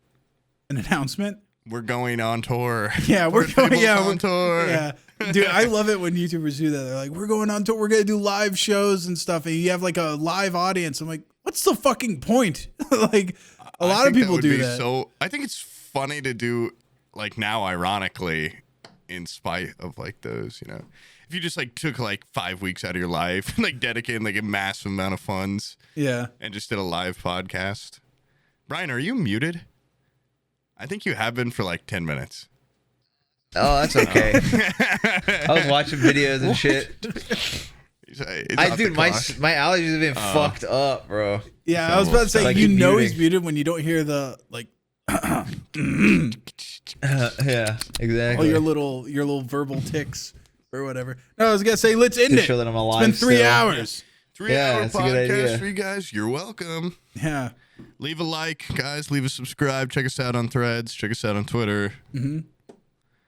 An announcement. We're going on tour. Yeah, we're going on tour. Yeah. Dude, I love it when YouTubers do that. They're like, we're going on tour. We're going to do live shows and stuff. And you have like a live audience. I'm like, what's the fucking point? Like, a lot of people do that. So I think it's funny to do like now, ironically, in spite of like those, you know, if you just like took like 5 weeks out of your life and like dedicated like a massive amount of funds. Yeah. And just did a live podcast. Brian, are you muted? I think you have been for like 10 minutes. Oh, that's okay. I was watching videos and shit. Dude, my allergies have been fucked up, bro. Yeah, I was about to say, like you know muting. He's muted when you don't hear the like. Yeah, exactly. All your little verbal tics or whatever. No, I was gonna say, let's end it. Show that I'm alive. It's been 3 hours. 3 hour podcast for you guys. You're welcome. Yeah. Leave a like, guys. Leave a subscribe. Check us out on Threads. Check us out on Twitter. Mm-hmm.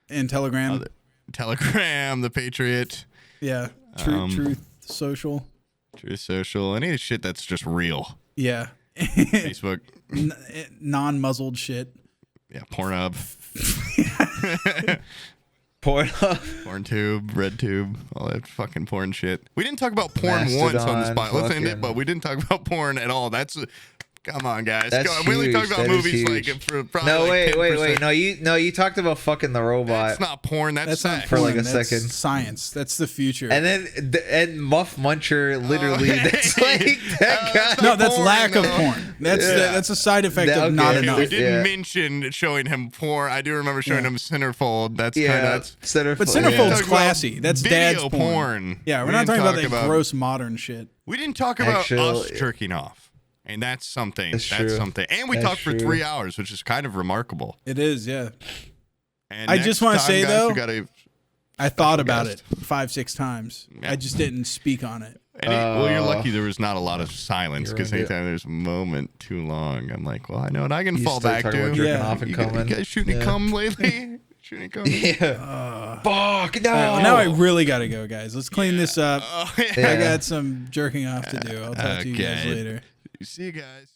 And Telegram. Telegram, the Patriot. Yeah. Truth Social. Truth Social. Any shit that's just real. Yeah. Facebook. Non-muzzled shit. Yeah. Pornhub. PornTube, RedTube, all that fucking porn shit. We didn't talk about porn once on this podcast. Let's end it, but we didn't talk about porn at all. Come on, guys. We only talked about movies like for probably. No, like wait. No, you talked about fucking the robot. That's not porn. That's sex. For like a that's second. Science. That's the future. And then Muff Muncher, literally. That's like that guy. No, that's lack of porn. That's a side effect of not enough. We didn't mention showing him porn. I do remember showing him Centerfold. That's kind of Centerfold. But Centerfold's classy. That's dad's porn. Yeah, we're not talking about that gross modern shit. We didn't talk about us jerking off. And that's something. That's something. And we talked for 3 hours, which is kind of remarkable. It is, yeah. And I just want to say, guys, though, I thought about it 5-6 times. Yeah. I just didn't speak on it. Well, you're lucky there was not a lot of silence, because anytime there's a moment too long, I'm like, well, I know what I can fall back to. Jerking off and coming. You guys shooting cum lately? Yeah. Fuck no. Well, now I really gotta go, guys. Let's clean this up. I got some jerking off to do. I'll talk to you guys later. See you guys.